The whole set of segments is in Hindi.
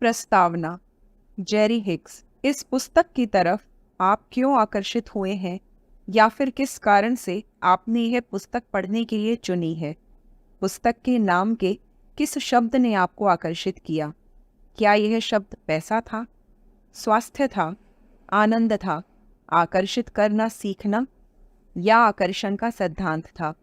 प्रस्तावना। Jerry Hicks. इस पुस्तक की तरफ आप क्यों आकर्षित हुए हैं या फिर किस कारण से आपने यह पुस्तक पढ़ने के लिए चुनी है? पुस्तक के नाम के किस शब्द ने आपको आकर्षित किया? क्या यह शब्द पैसा था, स्वास्थ्य था, आनंद था, आकर्षित करना सीखना या आकर्षण का सिद्धांत था?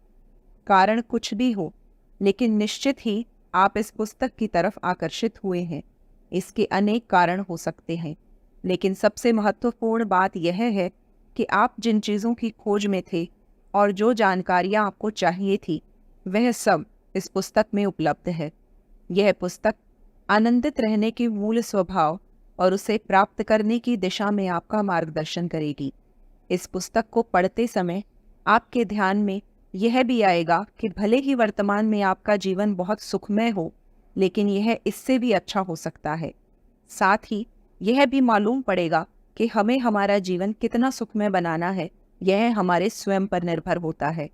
कारण कुछ भी हो, लेकिन निश्चित ही आप इस पुस्तक की तरफ आकर्षित हुए हैं। इसके अनेक कारण हो सकते हैं, लेकिन सबसे महत्वपूर्ण बात यह है कि आप जिन चीज़ों की खोज में थे और जो जानकारियाँ आपको चाहिए थी, वह सब इस पुस्तक में उपलब्ध है। यह पुस्तक आनंदित रहने के मूल स्वभाव और उसे प्राप्त करने की दिशा में आपका मार्गदर्शन करेगी। इस पुस्तक को पढ़ते समय आपके ध्यान में यह भी आएगा कि भले ही वर्तमान में आपका जीवन बहुत सुखमय हो, लेकिन यह इससे भी अच्छा हो सकता है। साथ ही यह भी मालूम पड़ेगा कि हमें हमारा जीवन कितना सुखमय बनाना है, यह हमारे स्वयं पर निर्भर होता है।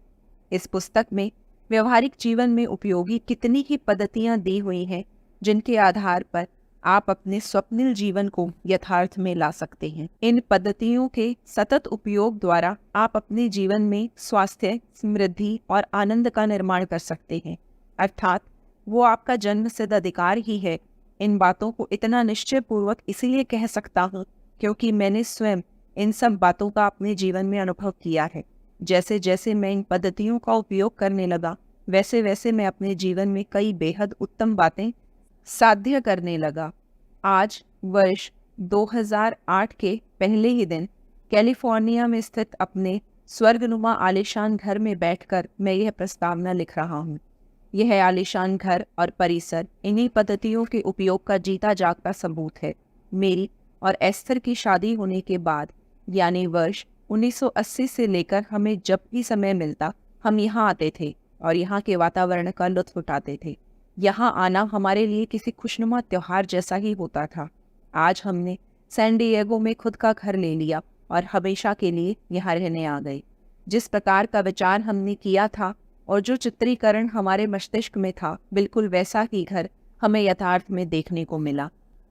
इस पुस्तक में व्यवहारिक जीवन में उपयोगी कितनी ही पद्धतियाँ दी हुई हैं, जिनके आधार पर आप अपने स्वप्निल जीवन को यथार्थ में ला सकते हैं। इन पद्धतियों के सतत उपयोग द्वारा आप अपने जीवन में स्वास्थ्य, समृद्धि और आनंद का निर्माण कर सकते हैं। अर्थात वो आपका जन्मसिद्ध अधिकार ही है। इन बातों को इतना निश्चय पूर्वक इसीलिए कह सकता हूँ क्योंकि मैंने स्वयं इन सब बातों का अपने जीवन में अनुभव किया है। जैसे जैसे मैं इन पद्धतियों का उपयोग करने लगा, वैसे वैसे मैं अपने जीवन में कई बेहद उत्तम बातें साध्य करने लगा। आज वर्ष 2008 के पहले ही दिन कैलिफोर्निया में स्थित अपने स्वर्गनुमा आलीशान घर में बैठकर मैं यह प्रस्तावना लिख रहा हूँ। यह आलीशान घर और परिसर इन्हीं पद्धतियों के उपयोग का जीता जागता सबूत है। मेरी और एस्थर की शादी होने के बाद, यानी वर्ष 1980 से लेकर हमें जब भी समय मिलता, हम यहाँ आते थे और यहाँ के वातावरण का लुत्फ उठाते थे। यहाँ आना हमारे लिए किसी खुशनुमा त्योहार जैसा ही होता था। आज हमने सैन डिएगो में खुद का घर ले लिया और हमेशा के लिए यहाँ रहने आ गए। जिस प्रकार का विचार हमने किया था और जो चित्रीकरण हमारे मस्तिष्क में था, बिल्कुल वैसा ही घर हमें यथार्थ में देखने को मिला।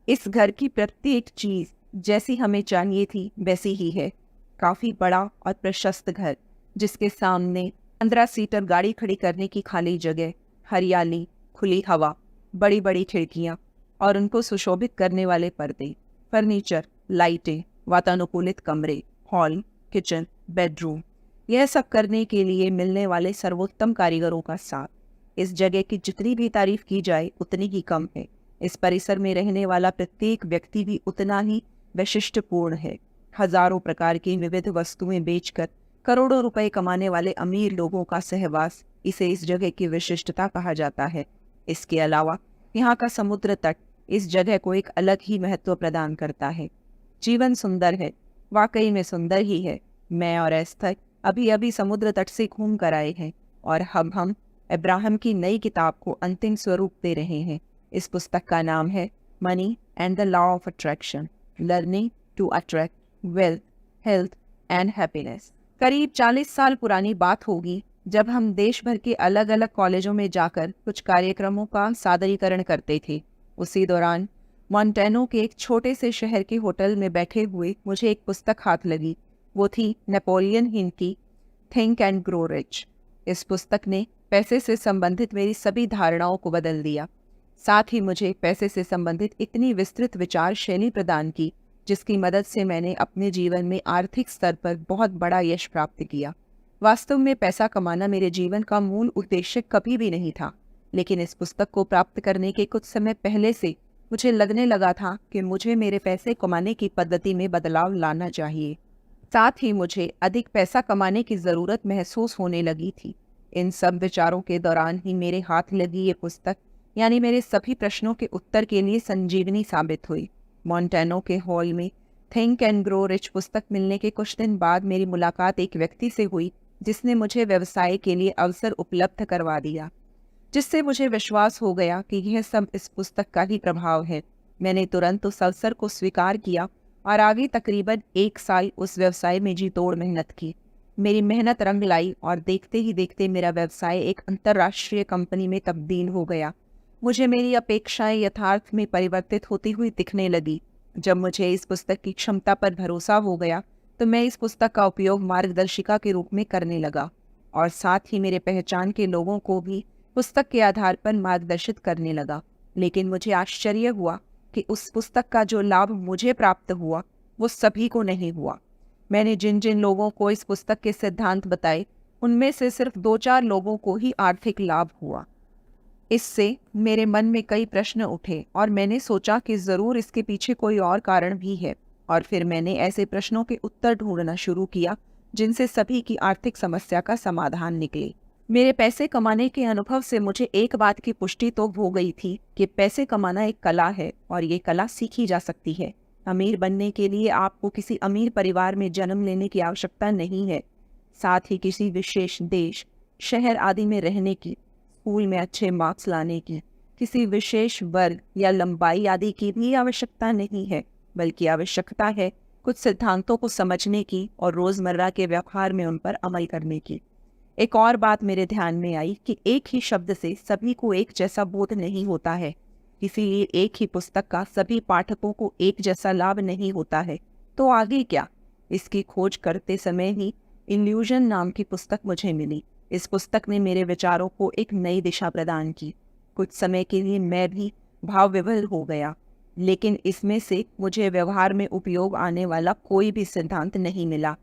इस घर की प्रत्येक चीज जैसी हमें चाहिए थी वैसी ही है। काफी बड़ा और प्रशस्त घर, जिसके सामने 15 सीटर गाड़ी खड़ी करने की खाली जगह, हरियाली, खुली हवा, बड़ी बड़ी खिड़कियां और उनको सुशोभित करने वाले पर्दे, फर्नीचर, लाइटें, वातानुकूलित कमरे, हॉल, किचन, बेडरूम, यह सब करने के लिए मिलने वाले सर्वोत्तम कारीगरों का साथ। इस जगह की जितनी भी तारीफ की जाए उतनी ही कम है। इस परिसर में रहने वाला प्रत्येक व्यक्ति भी उतना ही वैशिष्ट्यपूर्ण है। हजारों प्रकार की विविध वस्तुएं बेचकर करोड़ों रुपए कमाने वाले अमीर लोगों का सहवास इसे इस जगह की विशिष्टता कहा जाता है। इसके अलावा यहाँ का समुद्र तट इस जगह को एक अलग ही महत्व प्रदान करता है। जीवन सुंदर है, वाकई में सुंदर ही है। मैं और एस्थर अभी अभी समुद्र तट से घूम कर आए हैं और हम अब्राहम की नई किताब को अंतिम स्वरूप दे रहे हैं। इस पुस्तक का नाम है money and the law of attraction, learning to attract wealth, health and happiness. करीब 40 साल पुरानी बात होगी जब हम देश भर के अलग अलग कॉलेजों में जाकर कुछ कार्यक्रमों का सादरीकरण करते थे। उसी दौरान मॉन्टेनो के एक छोटे से शहर के होटल में बैठे हुए मुझे एक पुस्तक हाथ लगी। वो थी नेपोलियन हिल की थिंक एंड ग्रो रिच। इस पुस्तक ने पैसे से संबंधित मेरी सभी धारणाओं को बदल दिया। साथ ही मुझे पैसे से संबंधित इतनी विस्तृत विचार शैली प्रदान की, जिसकी मदद से मैंने अपने जीवन में आर्थिक स्तर पर बहुत बड़ा यश प्राप्त किया। वास्तव में पैसा कमाना मेरे जीवन का मूल उद्देश्य कभी भी नहीं था, लेकिन इस पुस्तक को प्राप्त करने के कुछ समय पहले से मुझे लगने लगा था कि मुझे मेरे पैसे कमाने की पद्धति में बदलाव लाना चाहिए। साथ ही मुझे अधिक पैसा कमाने की ज़रूरत महसूस होने लगी थी। इन सब विचारों के दौरान ही मेरे हाथ लगी ये पुस्तक, यानी मेरे सभी प्रश्नों के उत्तर के लिए संजीवनी साबित हुई। मॉन्टेनो के हॉल में थिंक एंड ग्रो रिच पुस्तक मिलने के कुछ दिन बाद मेरी मुलाकात एक व्यक्ति से हुई जिसने मुझे व्यवसाय के लिए अवसर उपलब्ध करवा दिया, जिससे मुझे विश्वास हो गया कि यह सब इस पुस्तक का ही प्रभाव है। मैंने तुरंत उस अवसर को स्वीकार किया और आगे तकरीबन 1 साल उस व्यवसाय में जी तोड़ मेहनत की। मेरी मेहनत रंग लाई और देखते ही देखते मेरा व्यवसाय एक अंतर्राष्ट्रीय कंपनी में तब्दील हो गया। मुझे मेरी अपेक्षाएं यथार्थ में परिवर्तित होती हुई दिखने लगी। जब मुझे इस पुस्तक की क्षमता पर भरोसा हो गया, तो मैं इस पुस्तक का उपयोग मार्गदर्शिका के रूप में करने लगा और साथ ही मेरे पहचान के लोगों को भी पुस्तक के आधार पर मार्गदर्शित करने लगा। लेकिन मुझे आश्चर्य हुआ कि उस पुस्तक का जो लाभ मुझे प्राप्त हुआ, वो सभी को नहीं हुआ। मैंने जिन जिन लोगों को इस पुस्तक के सिद्धांत बताए, उनमें से सिर्फ 2-4 लोगों को ही आर्थिक लाभ हुआ। इससे मेरे मन में कई प्रश्न उठे और मैंने सोचा कि ज़रूर इसके पीछे कोई और कारण भी है। और फिर मैंने ऐसे प्रश्नों के उत्तर ढूंढना शुरू किया जिनसे सभी की आर्थिक समस्या का समाधान निकले। मेरे पैसे कमाने के अनुभव से मुझे एक बात की पुष्टि तो हो गई थी कि पैसे कमाना एक कला है और ये कला सीखी जा सकती है। अमीर बनने के लिए आपको किसी अमीर परिवार में जन्म लेने की आवश्यकता नहीं है। साथ ही किसी विशेष देश, शहर आदि में रहने की, स्कूल में अच्छे मार्क्स लाने की, किसी विशेष वर्ग या लंबाई आदि की भी आवश्यकता नहीं है, बल्कि आवश्यकता है कुछ सिद्धांतों को समझने की और रोजमर्रा के व्यवहार में उन पर अमल करने की। एक और बात मेरे ध्यान में आई कि एक ही शब्द से सभी को एक जैसा बोध नहीं होता है, इसीलिए एक ही पुस्तक का सभी पाठकों को एक जैसा लाभ नहीं होता है। तो आगे क्या? इसकी खोज करते समय ही इल्यूजन नाम की पुस्तक मुझे मिली। इस पुस्तक ने मेरे विचारों को एक नई दिशा प्रदान की। कुछ समय के लिए मैं भी भाव विभोर हो गया, लेकिन इसमें से मुझे व्यवहार में उपयोग आने वाला कोई भी सिद्धांत नहीं मिला।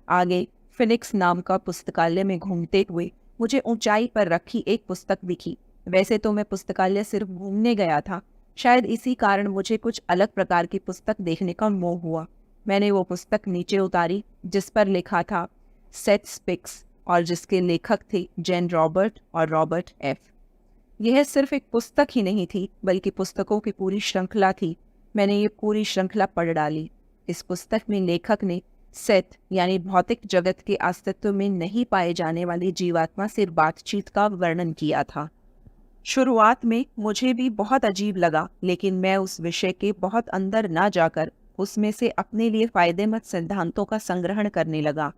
आगे फिनिक्स नाम का पुस्तकालय में घूमते हुए मुझे ऊंचाई पर रखी एक पुस्तक दिखी। वैसे तो मैं पुस्तकालय सिर्फ घूमने गया था, शायद इसी कारण मुझे कुछ अलग प्रकार की पुस्तक देखने का मोह हुआ। मैंने वो पुस्तक नीचे उतारी जिस पर लिखा था सेथ स्पिक्स और जिसके लेखक थे जेन रॉबर्ट और रॉबर्ट एफ। यह सिर्फ एक पुस्तक ही नहीं थी, बल्कि पुस्तकों की पूरी श्रृंखला थी। मैंने ये पूरी श्रृंखला पढ़ डाली। इस पुस्तक में लेखक ने सेथ यानी भौतिक जगत के अस्तित्व में नहीं पाए जाने वाली जीवात्मा से बातचीत का वर्णन किया था। शुरुआत में मुझे भी बहुत अजीब लगा, लेकिन मैं उस विषय के बहुत अंदर ना जाकर उसमें से अपने लिए फायदेमंद सिद्धांतों का संग्रहण करने लगा।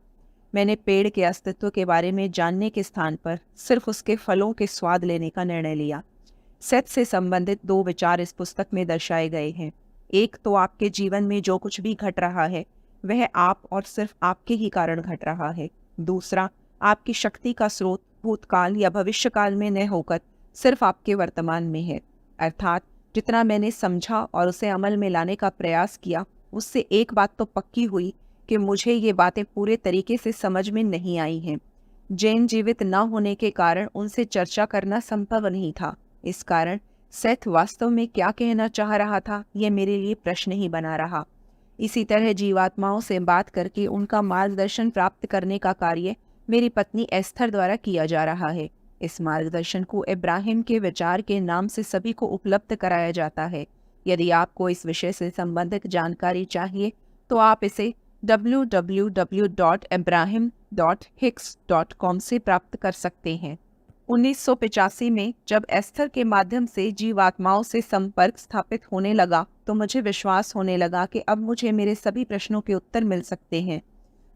मैंने पेड़ के अस्तित्व के बारे में जानने के स्थान पर सिर्फ उसके फलों के स्वाद लेने का निर्णय लिया। सेथ से संबंधित 2 विचार इस पुस्तक में दर्शाए गए हैं। एक तो आपके जीवन में जो कुछ भी घट रहा है वह आप और सिर्फ आपके ही कारण घट रहा है। दूसरा, आपकी शक्ति का स्रोत भूतकाल या भविष्यकाल में न होकर सिर्फ आपके वर्तमान में है। अर्थात जितना मैंने समझा और उसे अमल में लाने का प्रयास किया, उससे एक बात तो पक्की हुई कि मुझे ये बातें पूरे तरीके से समझ में नहीं आई हैं। जैन जीवित न होने के कारण उनसे चर्चा करना संभव नहीं था। इस कारण सेथ वास्तव में क्या कहना चाह रहा था, यह मेरे लिए प्रश्न ही बना रहा। इसी तरह जीवात्माओं से बात करके उनका मार्गदर्शन प्राप्त करने का कार्य मेरी पत्नी एस्थर द्वारा किया जा रहा है। इस मार्गदर्शन को इब्राहिम के विचार के नाम से सभी को उपलब्ध कराया जाता है। यदि आपको इस विषय से संबंधित जानकारी चाहिए तो आप इसे www.abraham.hicks.com से प्राप्त कर सकते हैं। 1985 में जब एस्थर के माध्यम से जीवात्माओं से संपर्क स्थापित होने लगा, तो मुझे विश्वास होने लगा कि अब मुझे मेरे सभी प्रश्नों के उत्तर मिल सकते हैं।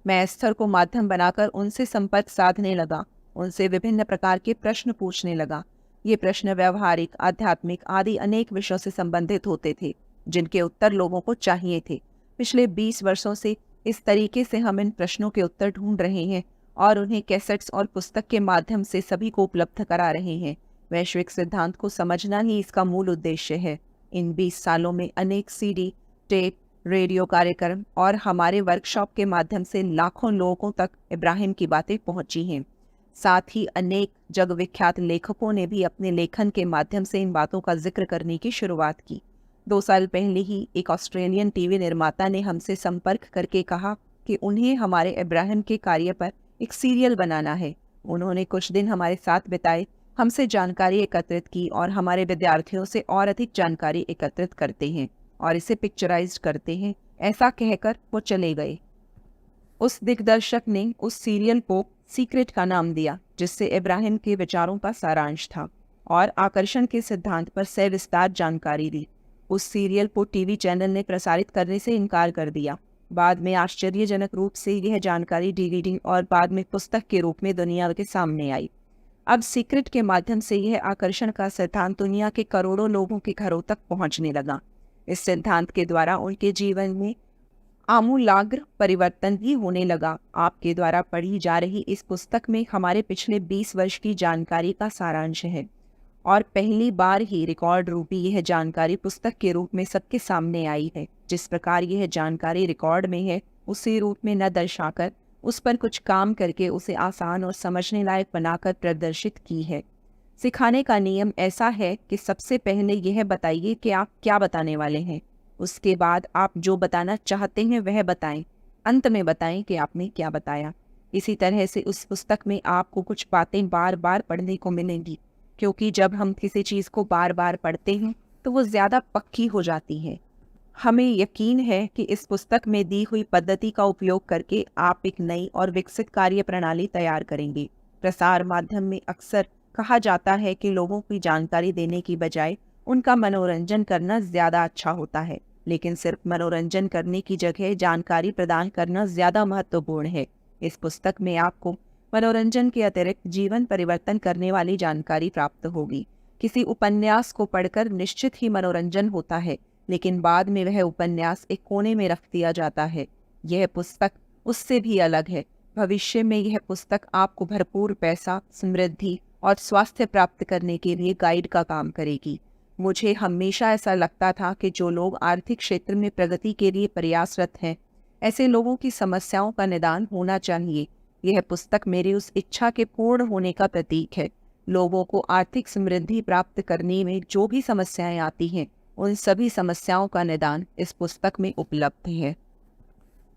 मैं एस्थर को माध्यम बनाकर उनसे संपर्क साधने लगा, उनसे विभिन्न प्रकार के प्रश्न पूछने लगा। ये प्रश्न व्यवहारिक, आध्यात्मिक आदि अनेक विषयों से संबंधित होते थे, जिनके उत्तर लोगों को चाहिए थे। पिछले 20 वर्षों से इस तरीके से हम इन प्रश्नों के उत्तर ढूंढ रहे हैं और उन्हें कैसेट्स और पुस्तक के माध्यम से सभी को उपलब्ध करा रहे हैं। वैश्विक सिद्धांत को समझना ही इसका मूल उद्देश्य है। इन 20 सालों में अनेक सीडी, टेप, रेडियो कार्यक्रम और हमारे वर्कशॉप के माध्यम से लाखों लोगों तक इब्राहिम की बातें पहुंची हैं। साथ ही अनेक जग विख्यात लेखकों ने भी अपने लेखन के माध्यम से इन बातों का जिक्र करने की शुरुआत की। 2 साल पहले ही एक ऑस्ट्रेलियन टीवी निर्माता ने हमसे संपर्क करके कहा कि उन्हें हमारे इब्राहिम के कार्य पर एक सीरियल बनाना है। उन्होंने कुछ दिन हमारे साथ बिताए, हमसे जानकारी एकत्रित की और हमारे विद्यार्थियों से और अधिक जानकारी एकत्रित करते हैं और इसे पिक्चराइज करते हैं, ऐसा कहकर वो चले गए। उस दिग्दर्शक ने उस सीरियल को सीक्रेट का नाम दिया, जिससे इब्राहिम के विचारों का सारांश था और आकर्षण के सिद्धांत पर सविस्तार जानकारी दी। उस सीरियल को टीवी चैनल ने प्रसारित करने से इनकार कर दिया। बाद में आश्चर्यजनक रूप से यह जानकारी डीवीडी और बाद में पुस्तक के रूप में दुनिया के सामने आई। अब सीक्रेट के माध्यम से यह आकर्षण का सिद्धांत दुनिया के करोड़ों लोगों के घरों तक पहुंचने लगा। इस सिद्धांत के द्वारा उनके जीवन में आमूलाग्र परिवर्तन भी होने लगा। आपके द्वारा पढ़ी जा रही इस पुस्तक में हमारे पिछले 20 वर्ष की जानकारी का सारांश है और पहली बार ही रिकॉर्ड रूपी यह जानकारी पुस्तक के रूप में सबके सामने आई है। जिस प्रकार यह जानकारी रिकॉर्ड में है उसी रूप में न दर्शाकर उस पर कुछ काम करके उसे आसान और समझने लायक बनाकर प्रदर्शित की है। सिखाने का नियम ऐसा है कि सबसे पहले यह बताइए कि आप क्या बताने वाले हैं, उसके बाद आप जो बताना चाहते हैं वह बताएं, अंत में बताएं कि आपने क्या बताया। इसी तरह से उस पुस्तक में आपको कुछ बातें बार बार पढ़ने को मिलेंगी, क्योंकि जब हम किसी चीज़ को बार बार पढ़ते हैं तो वो ज़्यादा पक्की हो जाती है। हमें यकीन है कि इस पुस्तक में दी हुई पद्धति का उपयोग करके आप एक नई और विकसित कार्य प्रणाली तैयार करेंगे। प्रसार माध्यम में अक्सर कहा जाता है कि लोगों की जानकारी देने की बजाय उनका मनोरंजन करना ज़्यादा अच्छा होता है, लेकिन सिर्फ मनोरंजन करने की जगह जानकारी प्रदान करना ज़्यादा महत्वपूर्ण है। इस पुस्तक में आपको मनोरंजन के अतिरिक्त जीवन परिवर्तन करने वाली जानकारी प्राप्त होगी। किसी उपन्यास को पढ़कर निश्चित ही मनोरंजन होता है, लेकिन बाद में वह उपन्यास एक कोने में रख दिया जाता है। यह पुस्तक उससे भी अलग है। भविष्य में यह पुस्तक आपको भरपूर पैसा, समृद्धि और स्वास्थ्य प्राप्त करने के लिए गाइड का काम करेगी। मुझे हमेशा ऐसा लगता था कि जो लोग आर्थिक क्षेत्र में प्रगति के लिए प्रयासरत हैं, ऐसे लोगों की समस्याओं का निदान होना चाहिए। यह पुस्तक मेरी उस इच्छा के पूर्ण होने का प्रतीक है। लोगों को आर्थिक समृद्धि प्राप्त करने में जो भी समस्याएं आती हैं, उन सभी समस्याओं का निदान इस पुस्तक में उपलब्ध है।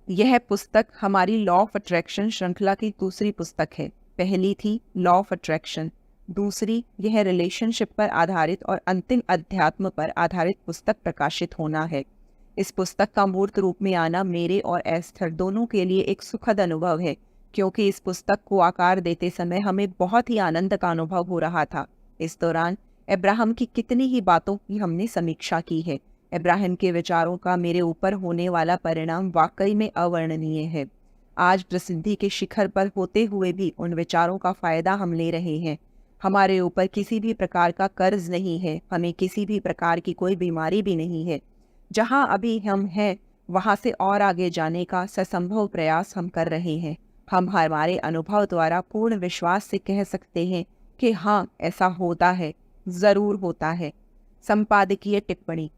यह पुस्तक हमारी लॉ ऑफ अट्रैक्शन श्रृंखला की दूसरी पुस्तक है। पहली थी लॉ ऑफ अट्रैक्शन, दूसरी यह रिलेशनशिप पर आधारित और अंतिम अध्यात्म पर आधारित पुस्तक प्रकाशित होना है। इस पुस्तक का मूर्त रूप में आना मेरे और एस्थर दोनों के लिए एक सुखद अनुभव है, क्योंकि इस पुस्तक को आकार देते समय हमें बहुत ही आनंद का अनुभव हो रहा था। इस दौरान अब्राहम की कितनी ही बातों की हमने समीक्षा की है। अब्राहम के विचारों का मेरे ऊपर होने वाला परिणाम वाकई में अवर्णनीय है। आज प्रसिद्धि के शिखर पर होते हुए भी उन विचारों का फायदा हम ले रहे हैं। हमारे ऊपर किसी भी प्रकार का कर्ज नहीं है, हमें किसी भी प्रकार की कोई बीमारी भी नहीं है। जहां अभी हम हैं वहां से और आगे जाने का ससंभव प्रयास हम कर रहे हैं। हम हमारे अनुभव द्वारा पूर्ण विश्वास से कह सकते हैं कि हाँ, ऐसा होता है, जरूर होता है। संपादकीय टिप्पणी।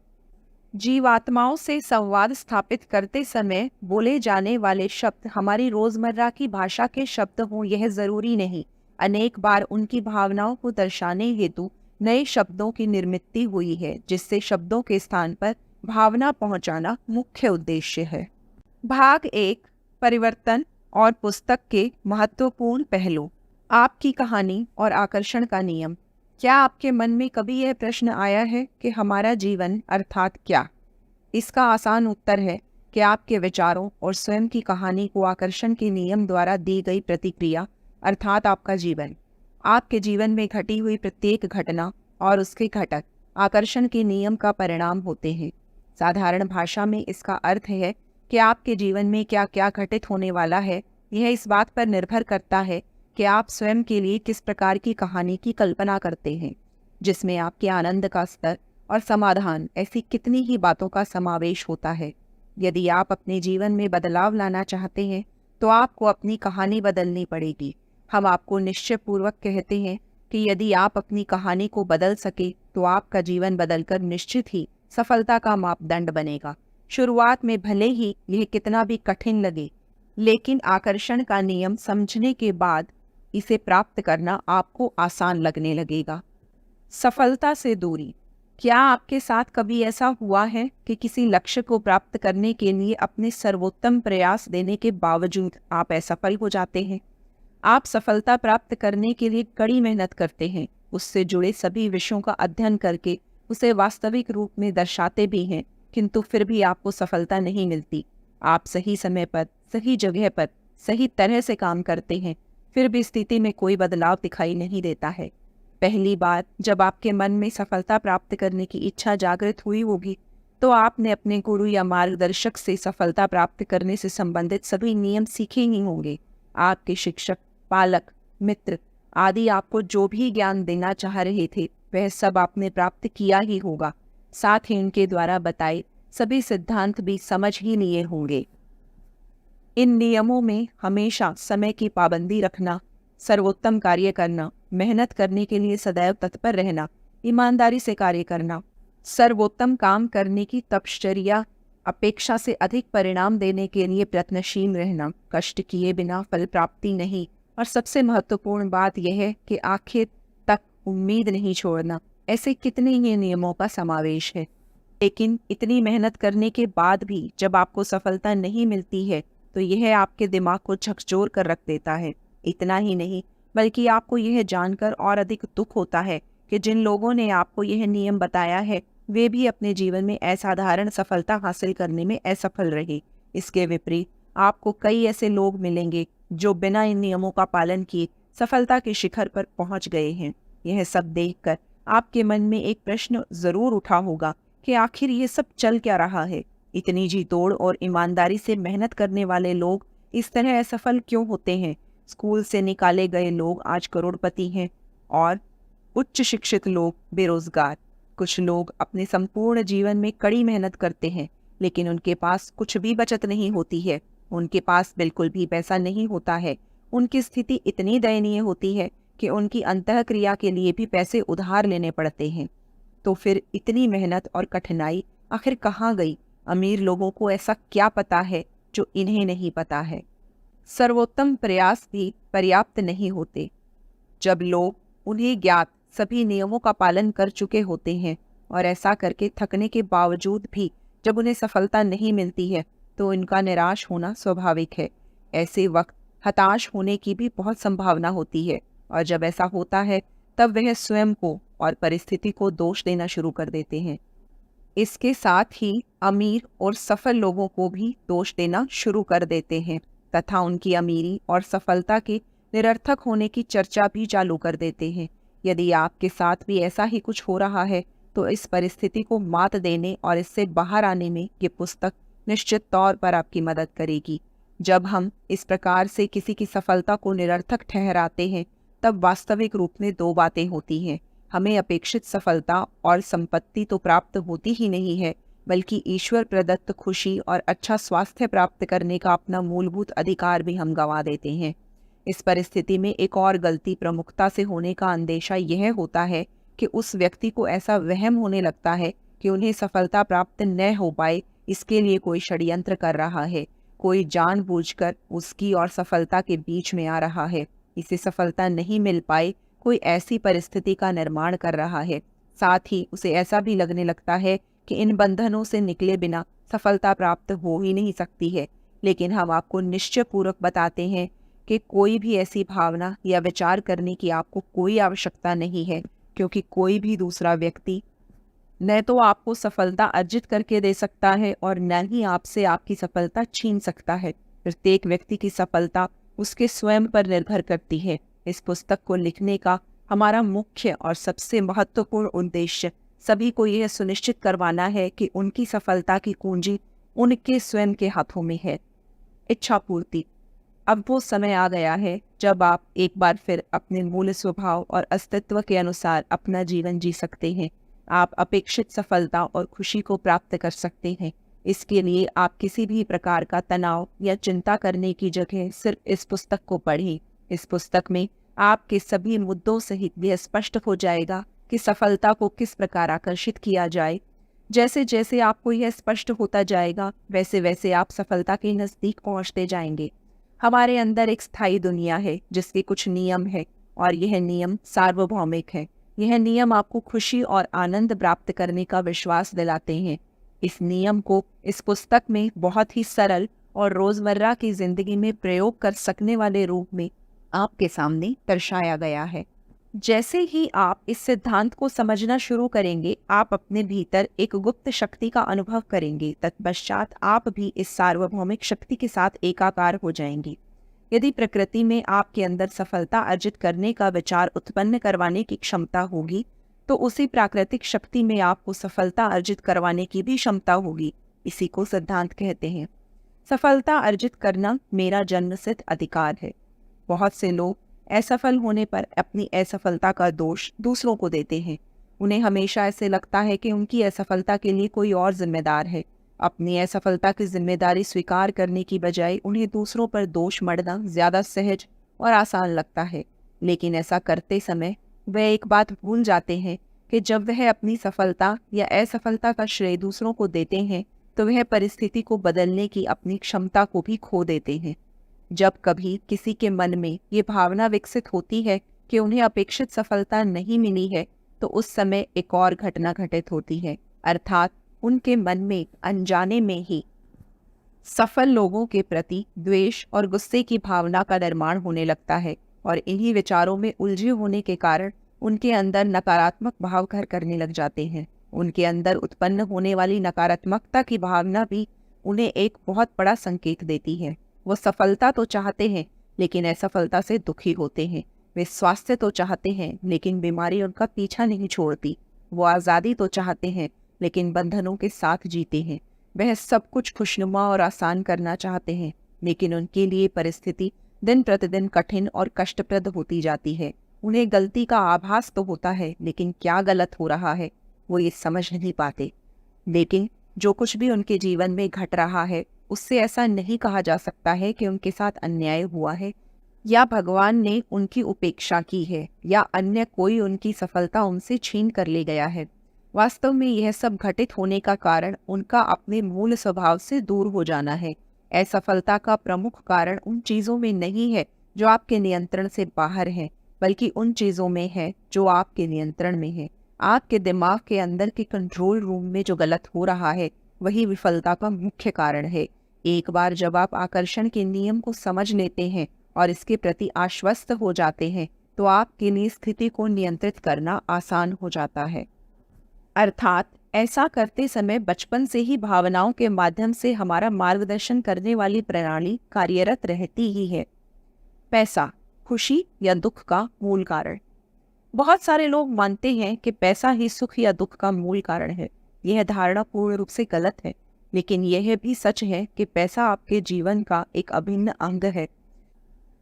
जीवात्माओं से संवाद स्थापित करते समय बोले जाने वाले शब्द हमारी रोजमर्रा की भाषा के शब्द हों यह जरूरी नहीं। अनेक बार उनकी भावनाओं को दर्शाने हेतु नए शब्दों की निर्मित हुई है, जिससे शब्दों के स्थान पर भावना पहुंचाना मुख्य उद्देश्य है। भाग 1, परिवर्तन और पुस्तक के महत्वपूर्ण पहलू। आपकी कहानी और आकर्षण का नियम। क्या आपके मन में कभी यह प्रश्न आया है कि हमारा जीवन अर्थात क्या? इसका आसान उत्तर है कि आपके विचारों और स्वयं की कहानी को आकर्षण के नियम द्वारा दी गई प्रतिक्रिया अर्थात आपका जीवन। आपके जीवन में घटी हुई प्रत्येक घटना और उसके घटक आकर्षण के नियम का परिणाम होते हैं। साधारण भाषा में इसका अर्थ है कि आपके जीवन में क्या क्या घटित होने वाला है, यह इस बात पर निर्भर करता है कि आप स्वयं के लिए किस प्रकार की कहानी की कल्पना करते हैं, जिसमें आपके आनंद का स्तर और समाधान ऐसी कितनी ही बातों का समावेश होता है। यदि आप अपने जीवन में बदलाव लाना चाहते हैं तो आपको अपनी कहानी बदलनी पड़ेगी। हम आपको निश्चयपूर्वक कहते हैं कि यदि आप अपनी कहानी को बदल सके तो आपका जीवन बदलकर निश्चित ही सफलता का मापदंड बनेगा। शुरुआत में भले ही यह कितना भी कठिन लगे, लेकिन आकर्षण का नियम समझने के बाद इसे प्राप्त करना आपको आसान लगने लगेगा। सफलता से दूरी। क्या आपके साथ कभी ऐसा हुआ है कि किसी लक्ष्य को प्राप्त करने के लिए अपने सर्वोत्तम प्रयास देने के बावजूद आप असफल हो जाते हैं? आप सफलता प्राप्त करने के लिए कड़ी मेहनत करते हैं, उससे जुड़े सभी विषयों का अध्ययन करके उसे वास्तविक रूप में दर्शाते भी हैं, किंतु फिर भी आपको सफलता नहीं मिलती। आप सही समय पर, सही जगह पर, सही तरह से काम करते हैं, फिर भी स्थिति में कोई बदलाव दिखाई नहीं देता है। पहली बार जब आपके मन में सफलता प्राप्त करने की इच्छा जागृत हुई होगी तो आपने अपने गुरु या मार्गदर्शक से सफलता प्राप्त करने से संबंधित सभी नियम सीखे ही होंगे। आपके शिक्षक, पालक, मित्र आदि आपको जो भी ज्ञान देना चाह रहे थे वह सब आपने प्राप्त किया ही होगा। साथ ही उनके द्वारा बताए सभी सिद्धांत भी समझ ही लिए होंगे। इन नियमों में हमेशा समय की पाबंदी रखना, सर्वोत्तम कार्य करना, मेहनत करने के लिए सदैव तत्पर रहना, ईमानदारी से कार्य करना, सर्वोत्तम काम करने की तपश्चर्या, अपेक्षा से अधिक परिणाम देने के लिए प्रयत्नशील रहना, कष्ट किए बिना फल प्राप्ति नहीं, और सबसे महत्वपूर्ण बात यह है कि आखिर तक उम्मीद नहीं छोड़ना। ऐसे कितने ही नियमों का समावेश है। लेकिन इतनी मेहनत करने के बाद भी जब आपको सफलता नहीं मिलती है तो यह आपके दिमाग को झकझोर कर रख देता है। इतना ही नहीं, बल्कि आपको यह जानकर और अधिक दुख होता है कि जिन लोगों ने आपको यह नियम बताया है वे भी अपने जीवन में असाधारण सफलता हासिल करने में असफल रहे। इसके विपरीत आपको कई ऐसे लोग मिलेंगे जो बिना इन नियमों का पालन किए सफलता के शिखर पर पहुंच गए हैं। यह सब देखकर आपके मन में एक प्रश्न जरूर उठा होगा कि आखिर ये सब चल क्या रहा है। इतनी जी तोड़ और ईमानदारी से मेहनत करने वाले लोग इस तरह असफल क्यों होते हैं? स्कूल से निकाले गए लोग आज करोड़पति हैं और उच्च शिक्षित लोग बेरोजगार। कुछ लोग अपने संपूर्ण जीवन में कड़ी मेहनत करते हैं लेकिन उनके पास कुछ भी बचत नहीं होती है। उनके पास बिल्कुल भी पैसा नहीं होता है। उनकी स्थिति इतनी दयनीय होती है कि उनकी अंतःक्रिया के लिए भी पैसे उधार लेने पड़ते हैं। तो फिर इतनी मेहनत और कठिनाई आखिर कहाँ गई? अमीर लोगों को ऐसा क्या पता है जो इन्हें नहीं पता है? सर्वोत्तम प्रयास भी पर्याप्त नहीं होते। जब लोग उन्हें ज्ञात सभी नियमों का पालन कर चुके होते हैं और ऐसा करके थकने के बावजूद भी जब उन्हें सफलता नहीं मिलती है तो इनका निराश होना स्वाभाविक है। ऐसे वक्त हताश होने की भी बहुत संभावना होती है और जब ऐसा होता है तब वह स्वयं को और परिस्थिति को दोष देना शुरू कर देते हैं। इसके साथ ही अमीर और सफल लोगों को भी दोष देना शुरू कर देते हैं तथा उनकी अमीरी और सफलता के निरर्थक होने की चर्चा भी चालू कर देते हैं। यदि आपके साथ भी ऐसा ही कुछ हो रहा है तो इस परिस्थिति को मात देने और इससे बाहर आने में ये पुस्तक निश्चित तौर पर आपकी मदद करेगी। जब हम इस प्रकार से किसी की सफलता को निरर्थक ठहराते हैं तब वास्तविक रूप में दो बातें होती हैं। हमें अपेक्षित सफलता और संपत्ति तो प्राप्त होती ही नहीं है बल्कि ईश्वर प्रदत्त खुशी और अच्छा स्वास्थ्य प्राप्त करने का अपना मूलभूत अधिकार भी हम गंवा देते हैं। इस परिस्थिति में एक और गलती प्रमुखता से होने का अंदेशा यह होता है कि उस व्यक्ति को ऐसा वहम होने लगता है कि उन्हें सफलता प्राप्त न हो पाए इसके लिए कोई षड्यंत्र कर रहा है, कोई जानबूझकर उसकी और सफलता के बीच में आ रहा है, इसे सफलता नहीं मिल पाए कोई ऐसी परिस्थिति का निर्माण कर रहा है। साथ ही उसे ऐसा भी लगने लगता है कि इन बंधनों से निकले बिना सफलता प्राप्त हो ही नहीं सकती है। लेकिन हम आपको निश्चयपूर्वक बताते हैं कि कोई भी ऐसी भावना या विचार करने की आपको कोई आवश्यकता नहीं है, क्योंकि कोई भी दूसरा व्यक्ति न तो आपको सफलता अर्जित करके दे सकता है और न ही आपसे आपकी सफलता छीन सकता है। प्रत्येक व्यक्ति की सफलता उसके स्वयं पर निर्भर करती है। इस पुस्तक को लिखने का हमारा मुख्य और सबसे महत्वपूर्ण उद्देश्य सभी को यह सुनिश्चित करवाना है कि उनकी सफलता की कुंजी उनके स्वयं के हाथों में है। इच्छा पूर्ति। अब वो समय आ गया है जब आप एक बार फिर अपने मूल स्वभाव और अस्तित्व के अनुसार अपना जीवन जी सकते हैं। आप अपेक्षित सफलता और खुशी को प्राप्त कर सकते हैं। इसके लिए आप किसी भी प्रकार का तनाव या चिंता करने की जगह सिर्फ इस पुस्तक को पढ़ें। इस पुस्तक में आपके सभी मुद्दों सहित यह स्पष्ट हो जाएगा कि सफलता को किस प्रकार आकर्षित किया जाए। जैसे जैसे आपको यह स्पष्ट होता जाएगा वैसे वैसे आप सफलता के नज़दीक पहुंचते जाएंगे। हमारे अंदर एक स्थायी दुनिया है जिसके कुछ नियम है और यह नियम सार्वभौमिक है। यह नियम आपको खुशी और आनंद प्राप्त करने का विश्वास दिलाते हैं। इस नियम को इस पुस्तक में बहुत ही सरल और रोजमर्रा की जिंदगी में प्रयोग कर सकने वाले रूप में आपके सामने दर्शाया गया है। जैसे ही आप इस सिद्धांत को समझना शुरू करेंगे आप अपने भीतर एक गुप्त शक्ति का अनुभव करेंगे। तत्पश्चात आप भी इस सार्वभौमिक शक्ति के साथ एकाकार हो जाएंगे। यदि प्रकृति में आपके अंदर सफलता अर्जित करने का विचार उत्पन्न करवाने की क्षमता होगी तो उसी प्राकृतिक शक्ति में आपको सफलता अर्जित करवाने की भी क्षमता होगी। इसी को सिद्धांत कहते हैं। सफलता अर्जित करना मेरा जन्मसिद्ध अधिकार है। बहुत से लोग असफल होने पर अपनी असफलता का दोष दूसरों को देते हैं। उन्हें हमेशा ऐसे लगता है कि उनकी असफलता के लिए कोई और जिम्मेदार है। अपनी असफलता की जिम्मेदारी स्वीकार करने की बजाय उन्हें दूसरों पर दोष मढ़ना ज़्यादा सहज और आसान लगता है। लेकिन ऐसा करते समय वह एक बात भूल जाते हैं कि जब वह अपनी सफलता या असफलता का श्रेय दूसरों को देते हैं तो वह परिस्थिति को बदलने की अपनी क्षमता को भी खो देते हैं। जब कभी किसी के मन में ये भावना विकसित होती है कि उन्हें अपेक्षित सफलता नहीं मिली है, तो उस समय एक और घटना घटित होती है, अर्थात उनके मन में अनजाने में ही सफल लोगों के प्रति द्वेष और गुस्से की भावना का निर्माण होने लगता है और इन्हीं विचारों में उलझे होने के कारण उनके अंदर नकारात्मक भाव घर करने लग जाते हैं। उनके अंदर उत्पन्न होने वाली नकारात्मकता की भावना भी उन्हें एक बहुत बड़ा संकेत देती है। वो सफलता तो चाहते हैं लेकिन असफलता से दुखी होते हैं। वे स्वास्थ्य तो चाहते हैं लेकिन बीमारी उनका पीछा नहीं छोड़ती। वो आज़ादी तो चाहते हैं लेकिन बंधनों के साथ जीते हैं। वह सब कुछ खुशनुमा और आसान करना चाहते हैं लेकिन उनके लिए परिस्थिति दिन प्रतिदिन कठिन और कष्टप्रद होती जाती है। उन्हें गलती का आभास तो होता है लेकिन क्या गलत हो रहा है वो ये समझ नहीं पाते। लेकिन जो कुछ भी उनके जीवन में घट रहा है उससे ऐसा नहीं कहा जा सकता है कि उनके साथ अन्याय हुआ है या भगवान ने उनकी उपेक्षा की है या अन्य कोई उनकी सफलता उनसे छीन कर ले गया है। वास्तव में यह सब घटित होने का कारण उनका अपने मूल स्वभाव से दूर हो जाना है। असफलता का प्रमुख कारण उन चीज़ों में नहीं है जो आपके नियंत्रण से बाहर हैं, बल्कि उन चीज़ों में है जो आपके नियंत्रण में है। आपके दिमाग के अंदर के कंट्रोल रूम में जो गलत हो रहा है वही विफलता का मुख्य कारण है। एक बार जब आप आकर्षण के नियम को समझ लेते हैं और इसके प्रति आश्वस्त हो जाते हैं तो आपके लिए स्थिति को नियंत्रित करना आसान हो जाता है। अर्थात ऐसा करते समय बचपन से ही भावनाओं के माध्यम से हमारा मार्गदर्शन करने वाली प्रणाली कार्यरत रहती ही है। पैसा खुशी या दुख का मूल कारण। बहुत सारे लोग मानते हैं कि पैसा ही सुख या दुख का मूल कारण है। यह धारणा पूर्ण रूप से गलत है, लेकिन यह भी सच है कि पैसा आपके जीवन का एक अभिन्न अंग है।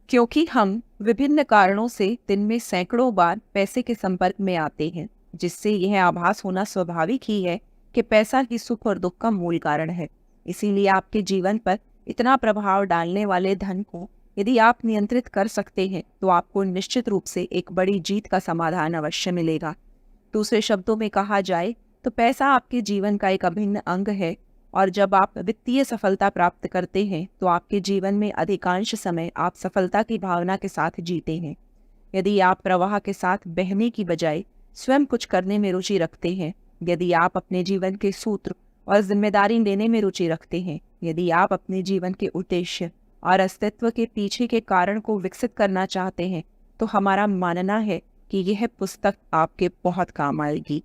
क्योंकि हम विभिन्न कारणों से दिन में सैकड़ों बार पैसे के संपर्क में आते हैं, जिससे यह आभास होना स्वाभाविक ही है कि पैसा ही सुख और दुख का मूल कारण है। इसीलिए आपके जीवन पर इतना प्रभाव डालने वाले धन को यदि आप नियंत्रित कर सकते हैं तो आपको निश्चित रूप से एक बड़ी जीत का समाधान अवश्य मिलेगा। दूसरे शब्दों में कहा जाए तो पैसा आपके जीवन का एक अभिन्न अंग है और जब आप वित्तीय सफलता प्राप्त करते हैं तो आपके जीवन में अधिकांश समय आप सफलता की भावना के साथ जीते हैं। यदि आप प्रवाह के साथ बहने की बजाय स्वयं कुछ करने में रुचि रखते हैं, यदि आप अपने जीवन के सूत्र और जिम्मेदारी लेने में रुचि रखते हैं, यदि आप अपने जीवन के उद्देश्य और अस्तित्व के पीछे के कारण को विकसित करना चाहते हैं, तो हमारा मानना है कि यह पुस्तक आपके बहुत काम आएगी।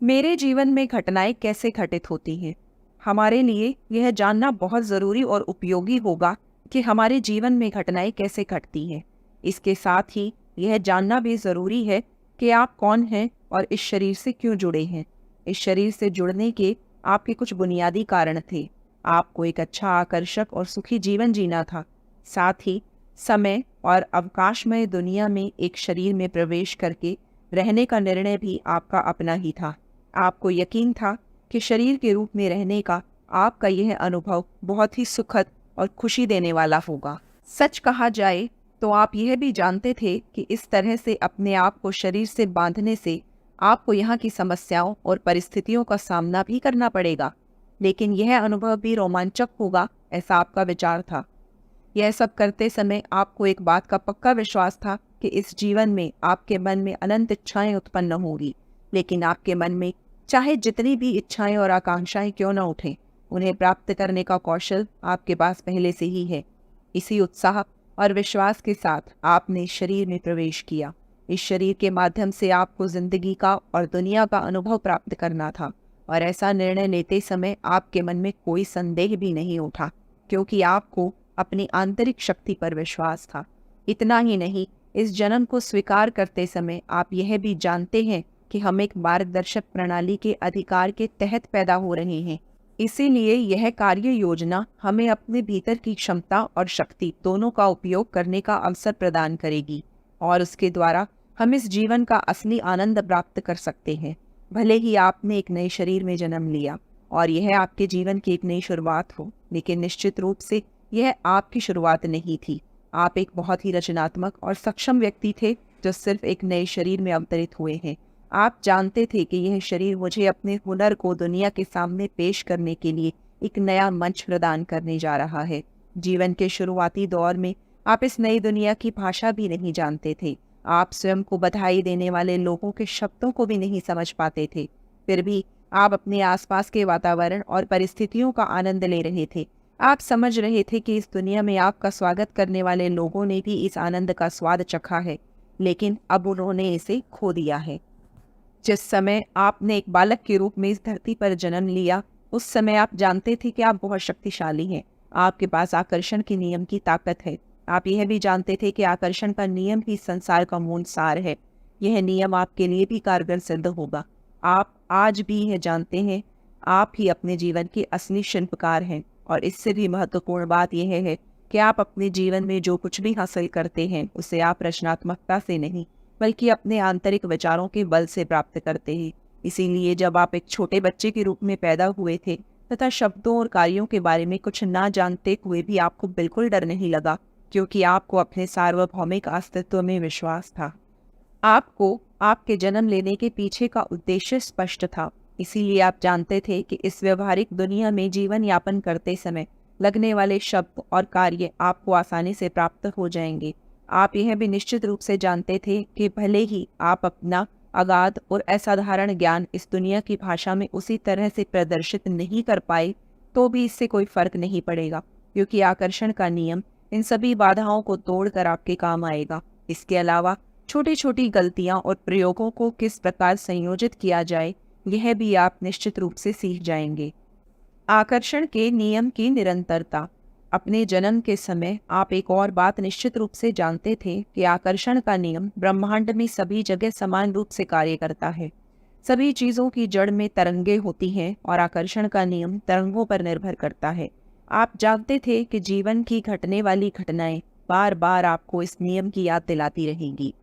मेरे जीवन में घटनाएं कैसे घटित होती हैं? हमारे लिए यह जानना बहुत ज़रूरी और उपयोगी होगा कि हमारे जीवन में घटनाएं कैसे घटती हैं। इसके साथ ही यह जानना भी ज़रूरी है कि आप कौन हैं और इस शरीर से क्यों जुड़े हैं। इस शरीर से जुड़ने के आपके कुछ बुनियादी कारण थे। आपको एक अच्छा, आकर्षक और सुखी जीवन जीना था। साथ ही समय और अवकाशमय दुनिया में एक शरीर में प्रवेश करके रहने का निर्णय भी आपका अपना ही था। आपको यकीन था कि शरीर के रूप में रहने का आपका यह अनुभव बहुत ही सुखद और खुशी देने वाला होगा। सच कहा जाए तो आप यह भी जानते थे कि इस तरह से अपने आप को शरीर से बांधने से आपको यहाँ की समस्याओं और परिस्थितियों का सामना भी करना पड़ेगा, लेकिन यह अनुभव भी रोमांचक होगा, ऐसा आपका विचार था। यह सब करते समय आपको एक बात का पक्का विश्वास था कि इस जीवन में आपके मन में अनंत इच्छाएं उत्पन्न होंगी, लेकिन आपके मन में चाहे जितनी भी इच्छाएं और आकांक्षाएं क्यों न उठें, उन्हें प्राप्त करने का कौशल आपके पास पहले से ही है। इसी उत्साह और विश्वास के साथ आपने शरीर में प्रवेश किया। इस शरीर के माध्यम से आपको जिंदगी का और दुनिया का अनुभव प्राप्त करना था, और ऐसा निर्णय लेते समय आपके मन में कोई संदेह भी नहीं उठा, क्योंकि आपको अपनी आंतरिक शक्ति पर विश्वास था। इतना ही नहीं, इस जन्म को स्वीकार करते समय आप यह भी जानते हैं कि हम एक मार्गदर्शक प्रणाली के अधिकार के तहत पैदा हो रहे हैं। इसीलिए यह कार्य योजना हमें अपने भीतर की क्षमता और शक्ति दोनों का उपयोग करने का अवसर प्रदान करेगी और उसके द्वारा हम इस जीवन का असली आनंद प्राप्त कर सकते हैं। भले ही आपने एक नए शरीर में जन्म लिया और यह आपके जीवन की एक नई शुरुआत हो, लेकिन निश्चित रूप से यह आपकी शुरुआत नहीं थी। आप एक बहुत ही रचनात्मक और सक्षम व्यक्ति थे जो सिर्फ एक नए शरीर में अवतरित हुए हैं। आप जानते थे कि यह शरीर मुझे अपने हुनर को दुनिया के सामने पेश करने के लिए एक नया मंच प्रदान करने जा रहा है। जीवन के शुरुआती दौर में आप इस नई दुनिया की भाषा भी नहीं जानते थे। आप स्वयं को बधाई देने वाले लोगों के शब्दों को भी नहीं समझ पाते थे। फिर भी आप अपने आसपास के वातावरण और परिस्थितियों का आनंद ले रहे थे। आप समझ रहे थे कि इस दुनिया में आपका स्वागत करने वाले लोगों ने भी इस आनंद का स्वाद चखा है, लेकिन अब उन्होंने इसे खो दिया है। जिस समय आपने एक बालक के रूप में इस धरती पर जन्म लिया, उस समय आप जानते थे कि आप बहुत शक्तिशाली हैं। आपके पास आकर्षण के नियम की ताकत है। आप यह भी जानते थे कि आकर्षण का नियम ही संसार का मूल सार है। यह नियम आपके लिए भी कारगर सिद्ध होगा। आप आज भी यह जानते हैं, आप ही अपने जीवन के असली शिल्पकार हैं। और इससे भी महत्वपूर्ण बात यह है कि आप अपने जीवन में जो कुछ भी हासिल करते हैं, उसे आप रचनात्मकता से नहीं बल्कि अपने आंतरिक विचारों के बल से प्राप्त करते हैं। इसीलिए जब आप एक छोटे बच्चे के रूप में पैदा हुए थे तथा शब्दों और कार्यों के बारे में कुछ ना जानते हुए भी आपको बिल्कुल डर नहीं लगा, क्योंकि आपको अपने सार्वभौमिक अस्तित्व में विश्वास था। आपको आपके जन्म लेने के पीछे का उद्देश्य स्पष्ट था। इसीलिए आप जानते थे कि इस व्यवहारिक दुनिया में जीवन यापन करते समय लगने वाले शब्द और कार्य आपको आसानी से प्राप्त हो जाएंगे। आप यह भी निश्चित रूप से जानते थे कि भले ही आप अपना अगाध और असाधारण ज्ञान इस दुनिया की भाषा में उसी तरह से प्रदर्शित नहीं कर पाए, तो भी इससे कोई फर्क नहीं पड़ेगा, क्योंकि आकर्षण का नियम इन सभी बाधाओं को तोड़कर आपके काम आएगा। इसके अलावा छोटी छोटी गलतियां और प्रयोगों को किस प्रकार संयोजित किया जाए, यह भी आप निश्चित रूप से सीख जाएंगे। आकर्षण के नियम की निरंतरता। अपने जन्म के समय आप एक और बात निश्चित रूप से जानते थे कि आकर्षण का नियम ब्रह्मांड में सभी जगह समान रूप से कार्य करता है। सभी चीज़ों की जड़ में तरंगें होती हैं और आकर्षण का नियम तरंगों पर निर्भर करता है। आप जानते थे कि जीवन की घटने वाली घटनाएं बार बार आपको इस नियम की याद दिलाती रहेंगी।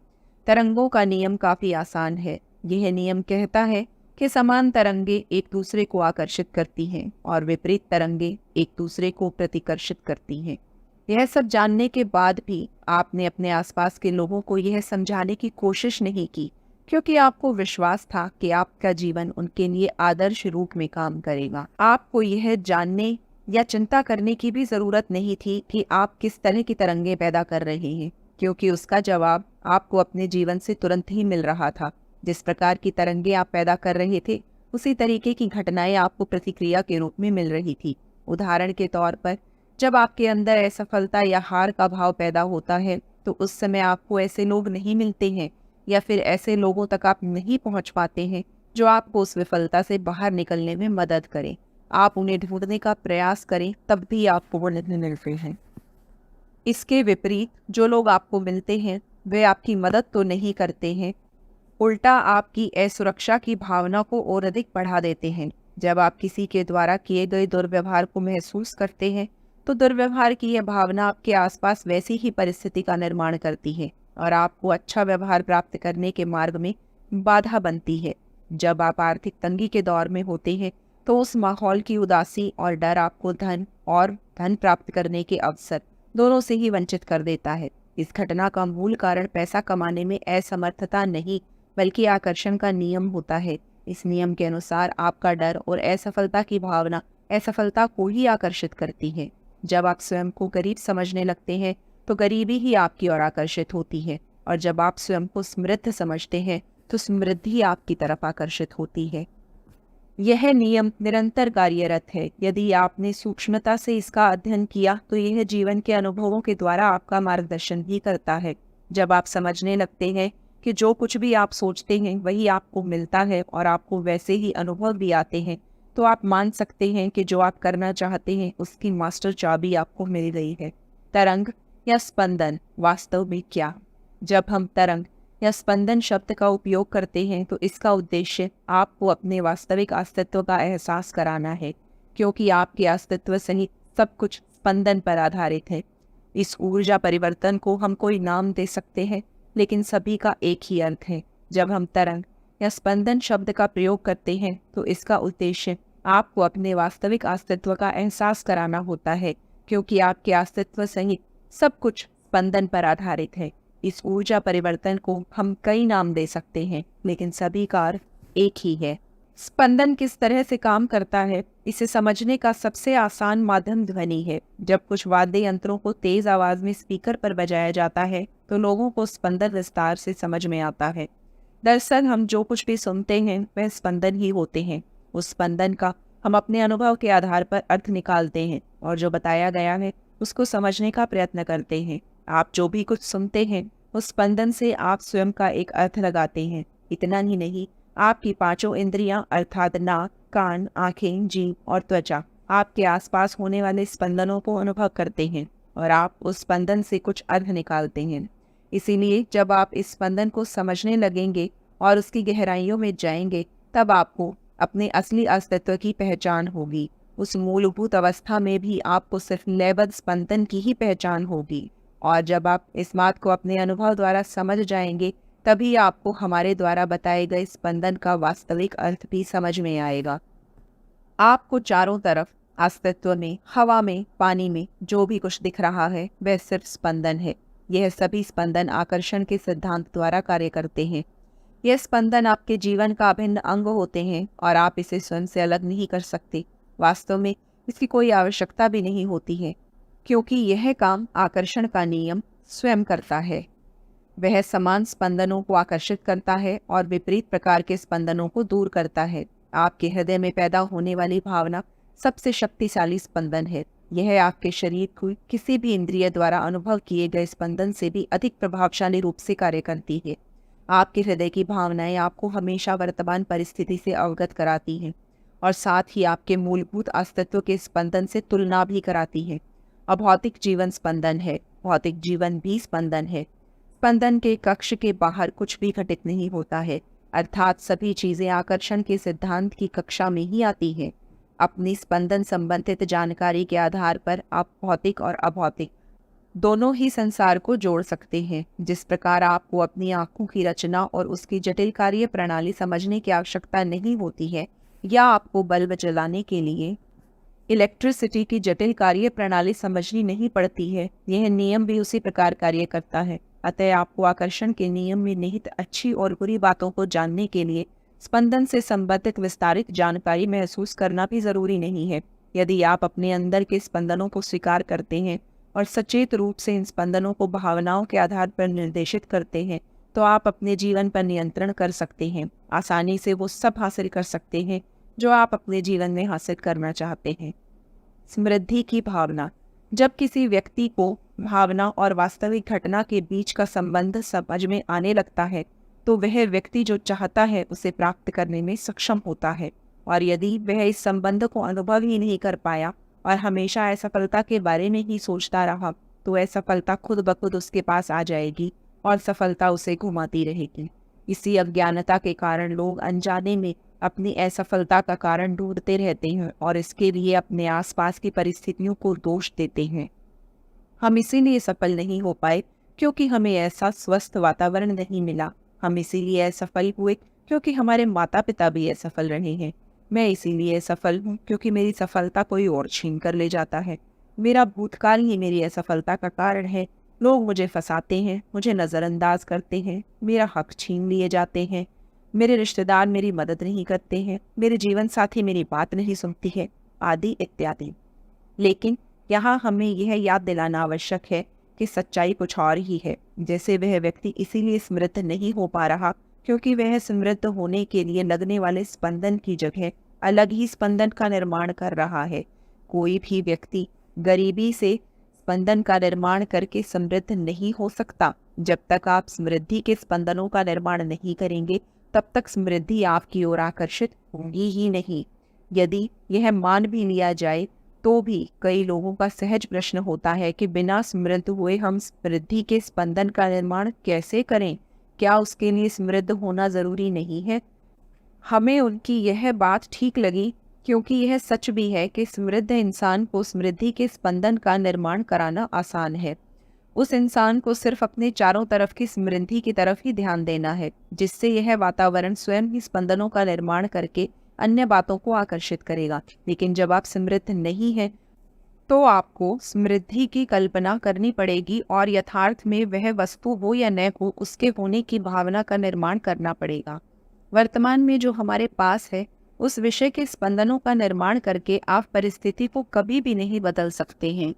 तरंगों का नियम काफ़ी आसान है। यह नियम कहता है कि समान तरंगे एक दूसरे को आकर्षित करती हैं और विपरीत तरंगे एक दूसरे को प्रतिकर्षित करती हैं। यह सब जानने के बाद भी आपने अपने आसपास के लोगों को यह समझाने की कोशिश नहीं की, क्योंकि आपको विश्वास था कि आपका जीवन उनके लिए आदर्श रूप में काम करेगा। आपको यह जानने या चिंता करने की भी ज़रूरत नहीं थी कि आप किस तरह की तरंगे पैदा कर रहे हैं, क्योंकि उसका जवाब आपको अपने जीवन से तुरंत ही मिल रहा था। जिस प्रकार की तरंगे आप पैदा कर रहे थे, उसी तरीके की घटनाएं आपको प्रतिक्रिया के रूप में मिल रही थी। उदाहरण के तौर पर, जब आपके अंदर असफलता या हार का भाव पैदा होता है, तो उस समय आपको ऐसे लोग नहीं मिलते हैं या फिर ऐसे लोगों तक आप नहीं पहुंच पाते हैं जो आपको उस विफलता से बाहर निकलने में मदद करें। आप उन्हें ढूंढने का प्रयास करें, तब भी आपको वो नहीं मिलते हैं। इसके विपरीत जो लोग आपको मिलते हैं, वे आपकी मदद तो नहीं करते हैं, उल्टा आपकी असुरक्षा की भावना को और अधिक बढ़ा देते हैं। जब आप किसी के द्वारा किए गए दुर्व्यवहार को महसूस करते हैं, तो दुर्व्यवहार की यह भावना आपके आसपास वैसी ही परिस्थिति का निर्माण करती है और आपको अच्छा व्यवहार प्राप्त करने के मार्ग में बाधा बनती है। जब आप आर्थिक तंगी के दौर में होते हैं, तो उस माहौल की उदासी और डर आपको धन प्राप्त करने के अवसर दोनों से ही वंचित कर देता है। इस घटना का मूल कारण पैसा कमाने में असमर्थता नहीं, बल्कि आकर्षण का नियम होता है। इस नियम के अनुसार आपका डर और असफलता की भावना असफलता को ही आकर्षित करती है। जब आप स्वयं को गरीब समझने लगते हैं, तो गरीबी ही आपकी ओर आकर्षित होती है, और जब आप स्वयं को समृद्ध समझते हैं, तो समृद्धि आपकी तरफ आकर्षित होती है। यह नियम निरंतर कार्यरत है। यदि आपने सूक्ष्मता से इसका अध्ययन किया, तो यह जीवन के अनुभवों के द्वारा आपका मार्गदर्शन भी करता है। जब आप समझने लगते हैं कि जो कुछ भी आप सोचते हैं वही आपको मिलता है और आपको वैसे ही अनुभव भी आते हैं, तो आप मान सकते हैं कि जो आप करना चाहते हैं उसकी मास्टर चाबी आपको मिल गई है। तरंग या स्पंदन वास्तव में क्या? जब हम तरंग या स्पंदन शब्द का उपयोग करते हैं, तो इसका उद्देश्य आपको अपने वास्तविक अस्तित्व का एहसास कराना है। क्योंकि आपके अस्तित्व सहित सब कुछ स्पंदन पर आधारित है। इस ऊर्जा परिवर्तन को हम कोई नाम दे सकते हैं, लेकिन सभी का एक ही अर्थ है। जब हम तरंग या स्पंदन शब्द का प्रयोग करते हैं तो इसका उद्देश्य आपको अपने वास्तविक अस्तित्व का एहसास कराना होता है, क्योंकि आपके अस्तित्व सहित सब कुछ स्पंदन पर आधारित है। इस ऊर्जा परिवर्तन को हम कई नाम दे सकते हैं, लेकिन सभी का अर्थ एक ही है। स्पंदन किस तरह से काम करता है, इसे समझने का सबसे आसान माध्यम ध्वनि है। जब कुछ वाद्य यंत्रों को तेज आवाज में स्पीकर पर बजाया जाता है तो लोगों को स्पंदन विस्तार से समझ में आता है। दरअसल हम जो कुछ भी सुनते हैं वह स्पंदन ही होते हैं। उस स्पंदन का हम अपने अनुभव के आधार पर अर्थ निकालते हैं और जो बताया गया है उसको समझने का प्रयत्न करते हैं। आप जो भी कुछ सुनते हैं उस स्पंदन से आप स्वयं का एक अर्थ लगाते हैं। इतना ही नहीं, आपकी पांचों इंद्रियां अर्थात नाक, कान, आंखें, जीभ और त्वचा आपके आसपास होने वाले स्पंदनों को अनुभव करते हैं और आप उस स्पंदन से कुछ अर्थ निकालते हैं। इसीलिए जब आप इस स्पंदन को समझने लगेंगे और उसकी गहराइयों में जाएंगे, तब आपको अपने असली अस्तित्व की पहचान होगी। उस मूलभूत अवस्था में भी आपको सिर्फ लयबद्ध स्पंदन की ही पहचान होगी। और जब आप इस बात को अपने अनुभव द्वारा समझ जाएंगे, तभी आपको हमारे द्वारा बताए गए स्पंदन का वास्तविक अर्थ भी समझ में आएगा। आपको चारों तरफ अस्तित्व में, हवा में, पानी में जो भी कुछ दिख रहा है वह सिर्फ स्पंदन है। यह सभी स्पंदन आकर्षण के सिद्धांत द्वारा कार्य करते हैं। यह स्पंदन आपके जीवन का अभिन्न अंग होते हैं और आप इसे स्वयं से अलग नहीं कर सकते। वास्तव में इसकी कोई आवश्यकता भी नहीं होती है, क्योंकि यह काम आकर्षण का नियम स्वयं करता है। वह समान स्पंदनों को आकर्षित करता है और विपरीत प्रकार के स्पंदनों को दूर करता है। आपके हृदय में पैदा होने वाली भावना सबसे शक्तिशाली स्पंदन है। यह आपके शरीर को किसी भी इंद्रिय द्वारा अनुभव किए गए स्पंदन से भी अधिक प्रभावशाली रूप से कार्य करती है। आपके हृदय की भावनाएं आपको हमेशा वर्तमान परिस्थिति से अवगत कराती हैं और साथ ही आपके मूलभूत अस्तित्व के स्पंदन से तुलना भी कराती हैं। अभौतिक जीवन स्पंदन है, भौतिक जीवन भी स्पंदन है। स्पंदन के कक्ष के बाहर कुछ भी घटित नहीं होता है, अर्थात सभी चीजें आकर्षण के सिद्धांत की कक्षा में ही आती हैं। अपनी स्पंदन संबंधित जानकारी के आधार पर आप भौतिक और अभौतिक दोनों ही संसार को जोड़ सकते हैं। जिस प्रकार आपको अपनी आंखों की रचना और उसकी जटिल कार्य प्रणाली समझने की आवश्यकता नहीं होती है, या आपको बल्ब जलाने के लिए इलेक्ट्रिसिटी की जटिल कार्य प्रणाली समझनी नहीं पड़ती है, यह नियम भी उसी प्रकार कार्य करता है। अतः आपको आकर्षण के नियम में निहित अच्छी और बुरी बातों को जानने के लिए स्पंदन से संबंधित विस्तारित जानकारी महसूस करना भी जरूरी नहीं है। यदि आप अपने अंदर के स्पंदनों को स्वीकार करते हैं और सचेत रूप से इन स्पंदनों को भावनाओं के आधार पर निर्देशित करते हैं, तो आप अपने जीवन पर नियंत्रण कर सकते हैं। आसानी से वो सब हासिल कर सकते हैं जो आप अपने जीवन में हासिल करना चाहते हैं। समृद्धि की भावना। जब किसी व्यक्ति को भावना और वास्तविक घटना के बीच का संबंध समझ में आने लगता है, तो वह व्यक्ति जो चाहता है उसे प्राप्त करने में सक्षम होता है। और यदि वह इस संबंध को अनुभव ही नहीं कर पाया और हमेशा असफलता के बारे में ही सोचता रहा, तो असफलता खुद ब खुद उसके पास आ जाएगी और सफलता उसे घुमाती रहेगी। इसी अज्ञानता के कारण लोग अनजाने में अपनी असफलता का कारण ढूंढते रहते हैं और इसके लिए अपने आसपास की परिस्थितियों को दोष देते हैं। हम इसीलिए सफल नहीं हो पाए क्योंकि हमें ऐसा स्वस्थ वातावरण नहीं मिला। हम इसीलिए असफल हुए क्योंकि हमारे माता पिता भी असफल रहे हैं। मैं इसीलिए असफल हूँ क्योंकि मेरी सफलता कोई और छीन कर ले जाता है। मेरा भूतकाल ही मेरी असफलता का कारण है। लोग मुझे फंसाते हैं, मुझे नज़रअंदाज करते हैं, मेरा हक छीन लिए जाते हैं, मेरे रिश्तेदार मेरी मदद नहीं करते हैं, मेरे जीवन साथी मेरी बात नहीं सुनती है, आदि इत्यादि। लेकिन यहाँ हमें यह याद दिलाना आवश्यक है कि सच्चाई कुछ और ही है। जैसे वह व्यक्ति इसीलिए समृद्ध नहीं हो पा रहा क्योंकि वह समृद्ध होने के लिए लगने वाले स्पंदन की जगह अलग ही स्पंदन का निर्माण कर रहा है। कोई भी व्यक्ति गरीबी से स्पंदन का निर्माण करके समृद्ध नहीं हो सकता। जब तक आप समृद्धि के स्पंदनों का निर्माण नहीं करेंगे, तब तक समृद्धि आपकी ओर आकर्षित होगी ही नहीं। यदि यह मान भी लिया जाए तो भी कई लोगों का सहज प्रश्न होता है कि बिना समृद्ध हुए हम समृद्धि के स्पंदन का निर्माण कैसे करें? क्या उसके लिए समृद्ध होना जरूरी नहीं है? हमें उनकी यह बात ठीक लगी क्योंकि यह सच भी है कि समृद्ध इंसान को समृद्धि के स्पंदन का निर्माण कराना आसान है। उस इंसान को सिर्फ अपने चारों तरफ की समृद्धि की तरफ ही ध्यान देना है, जिससे यह वातावरण स्वयं ही स्पंदनों का निर्माण करके अन्य बातों को आकर्षित करेगा। लेकिन जब आप समृद्ध नहीं हैं, तो आपको समृद्धि की कल्पना करनी पड़ेगी और यथार्थ में वह वस्तु हो या न हो, उसके होने की भावना का निर्माण करना पड़ेगा। वर्तमान में जो हमारे पास है, उस विषय के स्पंदनों का निर्माण करके आप परिस्थिति को कभी भी नहीं बदल सकते हैं।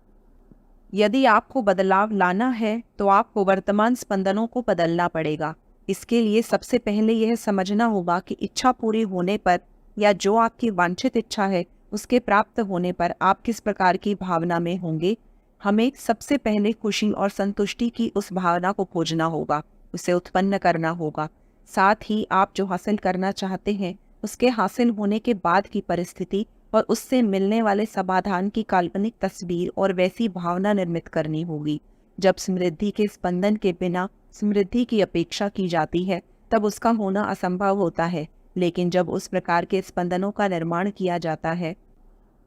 यदि आपको बदलाव लाना है, तो आपको वर्तमान स्पंदनों को बदलना पड़ेगा। इसके लिए सबसे पहले यह समझना होगा कि इच्छा पूरी होने पर या जो आपकी वांछित इच्छा है उसके प्राप्त होने पर आप किस प्रकार की भावना में होंगे। हमें सबसे पहले खुशी और संतुष्टि की उस भावना को खोजना होगा, उसे उत्पन्न करना होगा। साथ ही आप जो हासिल करना चाहते हैं, उसके हासिल होने के बाद की परिस्थिति और उससे मिलने वाले समाधान की काल्पनिक तस्वीर और वैसी भावना निर्मित करनी होगी। जब समृद्धि के स्पंदन के बिना समृद्धि की अपेक्षा की जाती है, तब उसका होना असंभव होता है। लेकिन जब उस प्रकार के स्पंदनों का निर्माण किया जाता है,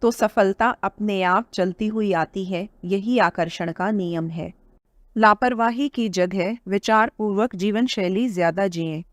तो सफलता अपने आप चलती हुई आती है। यही आकर्षण का नियम है। लापरवाही की जगह विचार पूर्वक जीवन शैली ज्यादा जिएं।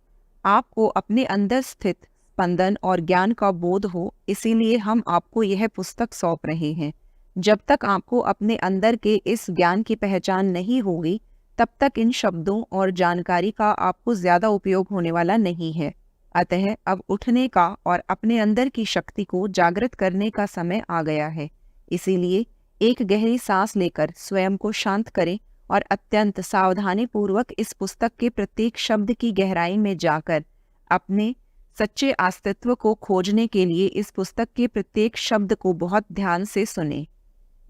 आपको अपने अंदर स्थित स्पंदन और ज्ञान का बोध हो, इसीलिए हम आपको यह पुस्तक सौंप रहे हैं। जब तक आपको अपने अंदर के इस ज्ञान की पहचान नहीं होगी, तब तक इन शब्दों और जानकारी का आपको ज्यादा उपयोग होने वाला नहीं है। अतः अब उठने का और अपने अंदर की शक्ति को जागृत करने का समय आ गया है। इसीलिए एक गहरी सांस लेकर स्वयं को शांत करें और अत्यंत सावधानी पूर्वक इस पुस्तक के प्रत्येक शब्द की गहराई में जाकर अपने सच्चे अस्तित्व को खोजने के लिए इस पुस्तक के प्रत्येक शब्द को बहुत ध्यान से सुनें।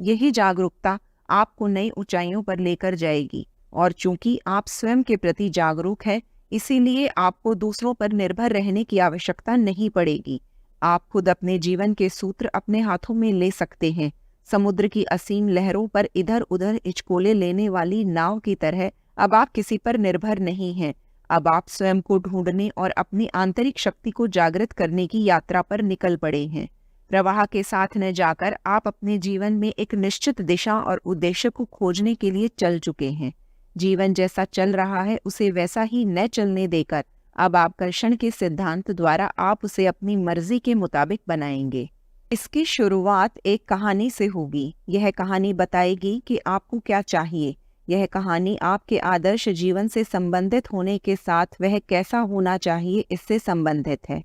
यही जागरूकता आपको नई ऊंचाइयों पर लेकर जाएगी। और चूंकि आप स्वयं के प्रति जागरूक हैं, इसीलिए आपको दूसरों पर निर्भर रहने की आवश्यकता नहीं पड़ेगी। आप खुद अपने जीवन के सूत्र अपने हाथों में ले सकते हैं। समुद्र की असीम लहरों पर इधर उधर हिचकोले लेने वाली नाव की तरह अब आप किसी पर निर्भर नहीं हैं। अब आप स्वयं को ढूंढने और अपनी आंतरिक शक्ति को जागृत करने की यात्रा पर निकल पड़े हैं। प्रवाह के साथ न जाकर आप अपने जीवन में एक निश्चित दिशा और उद्देश्य को खोजने के लिए चल चुके हैं। जीवन जैसा चल रहा है, उसे वैसा ही न चलने देकर अब आकर्षण के सिद्धांत द्वारा आप उसे अपनी मर्जी के मुताबिक बनाएंगे। इसकी शुरुआत एक कहानी से होगी। यह कहानी बताएगी कि आपको क्या चाहिए। यह कहानी आपके आदर्श जीवन से संबंधित होने के साथ वह कैसा होना चाहिए इससे संबंधित है।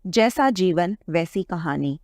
जैसा जीवन वैसी कहानी।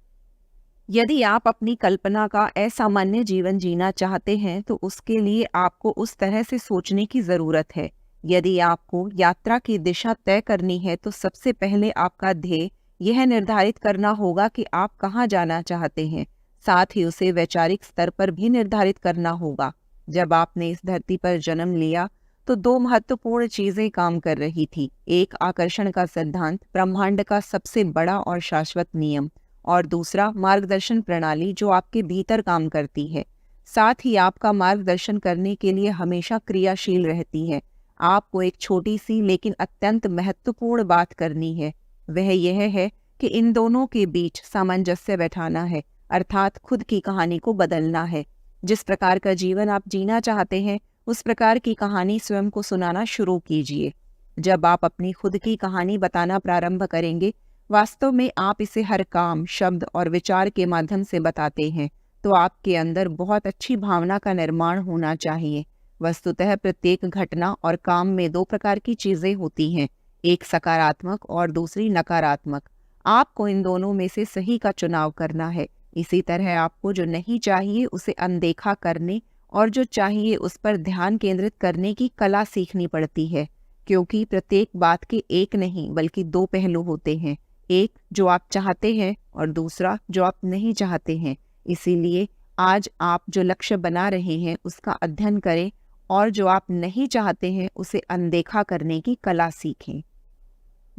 यदि आप अपनी कल्पना का असामान्य जीवन जीना चाहते हैं, तो उसके लिए आपको उस तरह से सोचने की ज़रूरत है। यदि आपको यात्रा की दिशा तय करनी है, तो सबसे पहले आपका ध्येय यह निर्धारित करना होगा कि आप कहाँ जाना चाहते हैं। साथ ही उसे वैचारिक स्तर पर भी निर्धारित करना होगा। जब आपने इस धरती पर जन्म लिया, तो दो महत्वपूर्ण चीज़ें काम कर रही थी। एक आकर्षण का सिद्धांत, ब्रह्मांड का सबसे बड़ा और शाश्वत नियम, और दूसरा मार्गदर्शन प्रणाली जो आपके भीतर काम करती है, साथ ही आपका मार्गदर्शन करने के लिए हमेशा क्रियाशील रहती है। आपको एक छोटी सी लेकिन अत्यंत महत्वपूर्ण बात करनी है। वह यह है कि इन दोनों के बीच सामंजस्य बैठाना है, अर्थात खुद की कहानी को बदलना है। जिस प्रकार का जीवन आप जीना चाहते हैं, उस प्रकार की कहानी स्वयं को सुनाना शुरू कीजिए। जब आप अपनी खुद की कहानी बताना प्रारंभ करेंगे, वास्तव में आप इसे हर काम, शब्द और विचार के माध्यम से बताते हैं, तो आपके अंदर बहुत अच्छी भावना का निर्माण होना चाहिए। वस्तुतः प्रत्येक घटना और काम में दो प्रकार की चीजें होती हैं, एक सकारात्मक और दूसरी नकारात्मक। आपको इन दोनों में से सही का चुनाव करना है। इसी तरह आपको जो नहीं चाहिए उसे अनदेखा करने और जो चाहिए उस पर ध्यान केंद्रित करने की कला सीखनी पड़ती है, क्योंकि प्रत्येक बात के एक नहीं बल्कि दो पहलू होते हैं, एक जो आप चाहते हैं और दूसरा जो आप नहीं चाहते हैं। इसीलिए आज आप जो लक्ष्य बना रहे हैं उसका अध्ययन करें और जो आप नहीं चाहते हैं उसे अनदेखा करने की कला सीखें।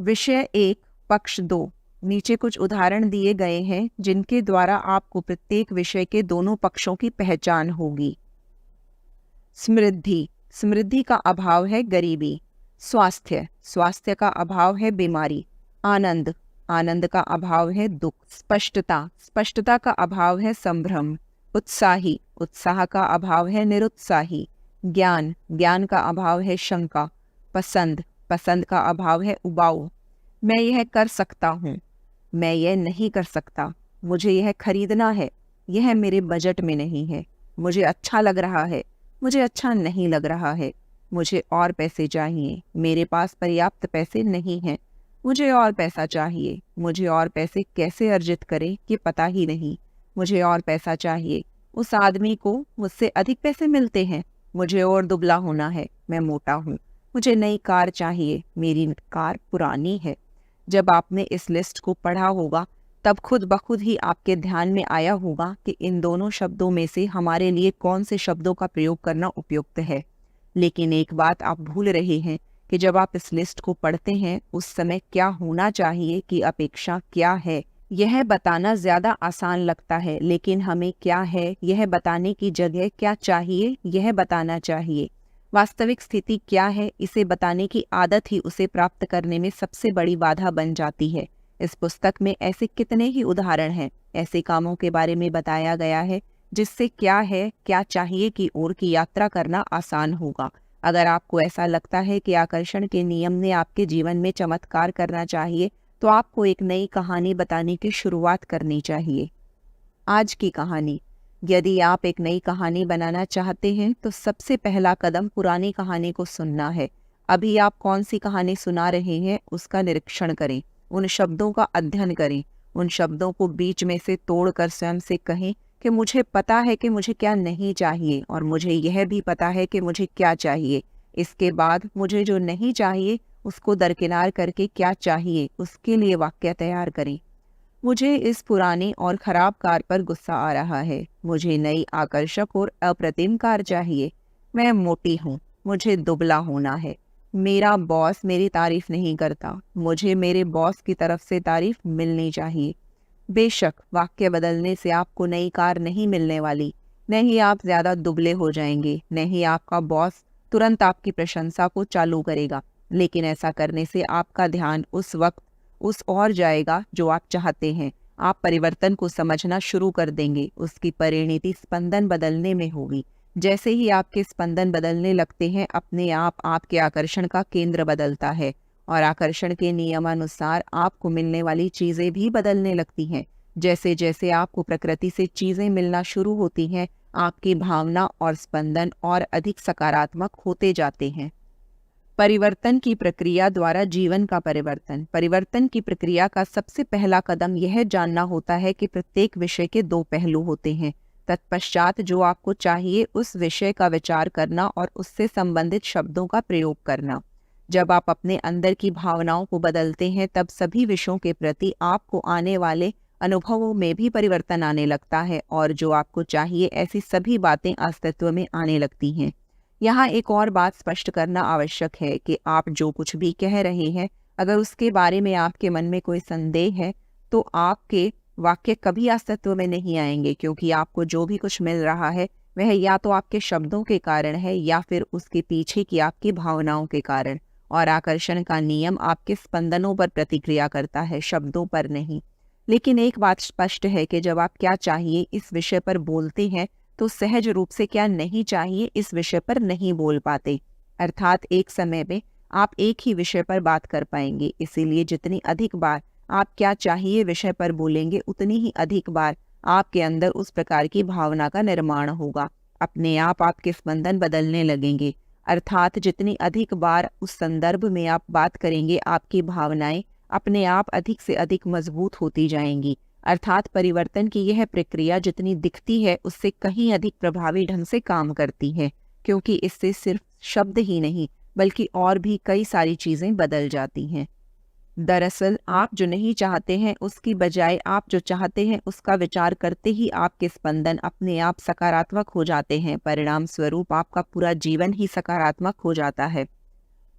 विषय 1, पक्ष 2। नीचे कुछ उदाहरण दिए गए हैं जिनके द्वारा आपको प्रत्येक विषय के दोनों पक्षों की पहचान होगी। समृद्धि, समृद्धि का अभाव है गरीबी। स्वास्थ्य, स्वास्थ्य का अभाव है बीमारी। आनंद, आनंद का अभाव है दुख। स्पष्टता, स्पष्टता का अभाव है संभ्रम। उत्साही, उत्साह का अभाव है निरुत्साही। ज्ञान, ज्ञान का अभाव है शंका। पसंद, पसंद का अभाव है उबाऊ। मैं यह कर सकता हूँ, मैं यह नहीं कर सकता। मुझे यह खरीदना है, यह मेरे बजट में नहीं है। मुझे अच्छा लग रहा है, मुझे अच्छा नहीं लग रहा है। मुझे और पैसे चाहिए, मेरे पास पर्याप्त पैसे नहीं हैं। मुझे और पैसा चाहिए, मुझे और पैसे कैसे अर्जित करें ये पता ही नहीं। मुझे और पैसा चाहिए, उस आदमी को मुझसे अधिक पैसे मिलते हैं। मुझे और दुबला होना है, मैं मोटा हूँ। मुझे नई कार चाहिए, मेरी कार पुरानी है। जब आपने इस लिस्ट को पढ़ा होगा तब खुद ब खुद ही आपके ध्यान में आया होगा कि इन दोनों शब्दों में से हमारे लिए कौन से शब्दों का प्रयोग करना उपयुक्त है। लेकिन एक बात आप भूल रहे हैं कि जब आप इस लिस्ट को पढ़ते हैं उस समय क्या होना चाहिए की अपेक्षा क्या है, यह बताना ज़्यादा आसान लगता है, लेकिन हमें क्या है यह बताने की जगह क्या चाहिए यह बताना चाहिए। वास्तविक स्थिति क्या है इसे बताने की आदत ही उसे प्राप्त करने में सबसे बड़ी बाधा बन जाती है। इस पुस्तक में ऐसे कितने ही उदाहरण हैं, ऐसे कामों के बारे में बताया गया है जिससे क्या है क्या चाहिए की ओर की यात्रा करना आसान होगा। अगर आपको ऐसा लगता है कि आकर्षण के नियम ने आपके जीवन में चमत्कार करना चाहिए तो आपको एक नई कहानी बताने की शुरुआत करनी चाहिए। आज की कहानी, यदि आप एक नई कहानी बनाना चाहते हैं तो सबसे पहला कदम पुरानी कहानी को सुनना है। अभी आप कौन सी कहानी सुना रहे हैं उसका निरीक्षण करें, उन शब्दों का अध्ययन करें, उन शब्दों को बीच में से तोड़कर स्वयं से कहें कि मुझे पता है कि मुझे क्या नहीं चाहिए और मुझे यह भी पता है कि मुझे क्या चाहिए। इसके बाद मुझे जो नहीं चाहिए उसको दरकिनार करके क्या चाहिए उसके लिए वाक्य तैयार करें। मुझे इस पुरानी और खराब कार पर गुस्सा आ रहा है। मुझे नई आकर्षक और अप्रतिम कार चाहिए। मैं मोटी हूँ, मुझे दुबला होना है। मेरा बॉस मेरी तारीफ नहीं करता, मुझे मेरे बॉस की तरफ से तारीफ मिलनी चाहिए। बेशक वाक्य बदलने से आपको नई कार नहीं मिलने वाली, न ही आप ज़्यादा दुबले हो जाएंगे, न ही आपका बॉस तुरंत आपकी प्रशंसा को चालू करेगा, लेकिन ऐसा करने से आपका ध्यान उस वक्त उस और जाएगा जो आप चाहते हैं। आप परिवर्तन को समझना शुरू कर देंगे, उसकी परिणति स्पंदन बदलने में होगी। जैसे ही आपके स्पंदन बदलने लगते हैं अपने आप आपके आकर्षण का केंद्र बदलता है और आकर्षण के नियमानुसार आपको मिलने वाली चीज़ें भी बदलने लगती हैं। जैसे जैसे आपको प्रकृति से चीज़ें मिलना शुरू होती हैं आपकी भावना और स्पंदन और अधिक सकारात्मक होते जाते हैं। परिवर्तन की प्रक्रिया द्वारा जीवन का परिवर्तन। परिवर्तन की प्रक्रिया का सबसे पहला कदम यह जानना होता है कि प्रत्येक विषय के दो पहलू होते हैं। तत्पश्चात जो आपको चाहिए उस विषय का विचार करना और उससे संबंधित शब्दों का प्रयोग करना। जब आप अपने अंदर की भावनाओं को बदलते हैं तब सभी विषयों के प्रति आपको आने वाले अनुभवों में भी परिवर्तन आने लगता है और जो आपको चाहिए ऐसी सभी बातें अस्तित्व में आने लगती हैं। यहाँ एक और बात स्पष्ट करना आवश्यक है कि आप जो कुछ भी कह रहे हैं अगर उसके बारे में आपके मन में कोई संदेह है तो आपके वाक्य कभी अस्तित्व में नहीं आएंगे, क्योंकि आपको जो भी कुछ मिल रहा है वह या तो आपके शब्दों के कारण है या फिर उसके पीछे की आपकी भावनाओं के कारण। और आकर्षण का नियम आपके स्पंदनों पर प्रतिक्रिया करता है, शब्दों पर नहीं। लेकिन एक बात स्पष्ट है कि जब आप क्या चाहिए इस विषय पर बोलते हैं तो सहज रूप से क्या नहीं चाहिए इस विषय पर नहीं बोल पाते। अर्थात एक समय में आप एक ही विषय पर बात कर पाएंगे। इसीलिए जितनी अधिक बार आप क्या चाहिए विषय पर बोलेंगे उतनी ही अधिक बार आपके अंदर उस प्रकार की भावना का निर्माण होगा। अपने आप आपके स्पंदन बदलने लगेंगे। अर्थात जितनी अधिक बार उस संदर्भ में आप बात करेंगे आपकी भावनाएं अपने आप अधिक से अधिक मजबूत होती जाएंगी। अर्थात परिवर्तन की यह प्रक्रिया जितनी दिखती है उससे कहीं अधिक प्रभावी ढंग से काम करती है, क्योंकि इससे सिर्फ शब्द ही नहीं बल्कि और भी कई सारी चीज़ें बदल जाती हैं। दरअसल आप जो नहीं चाहते हैं उसकी बजाय आप जो चाहते हैं उसका विचार करते ही आपके स्पंदन अपने आप सकारात्मक हो जाते हैं। परिणाम स्वरूप आपका पूरा जीवन ही सकारात्मक हो जाता है।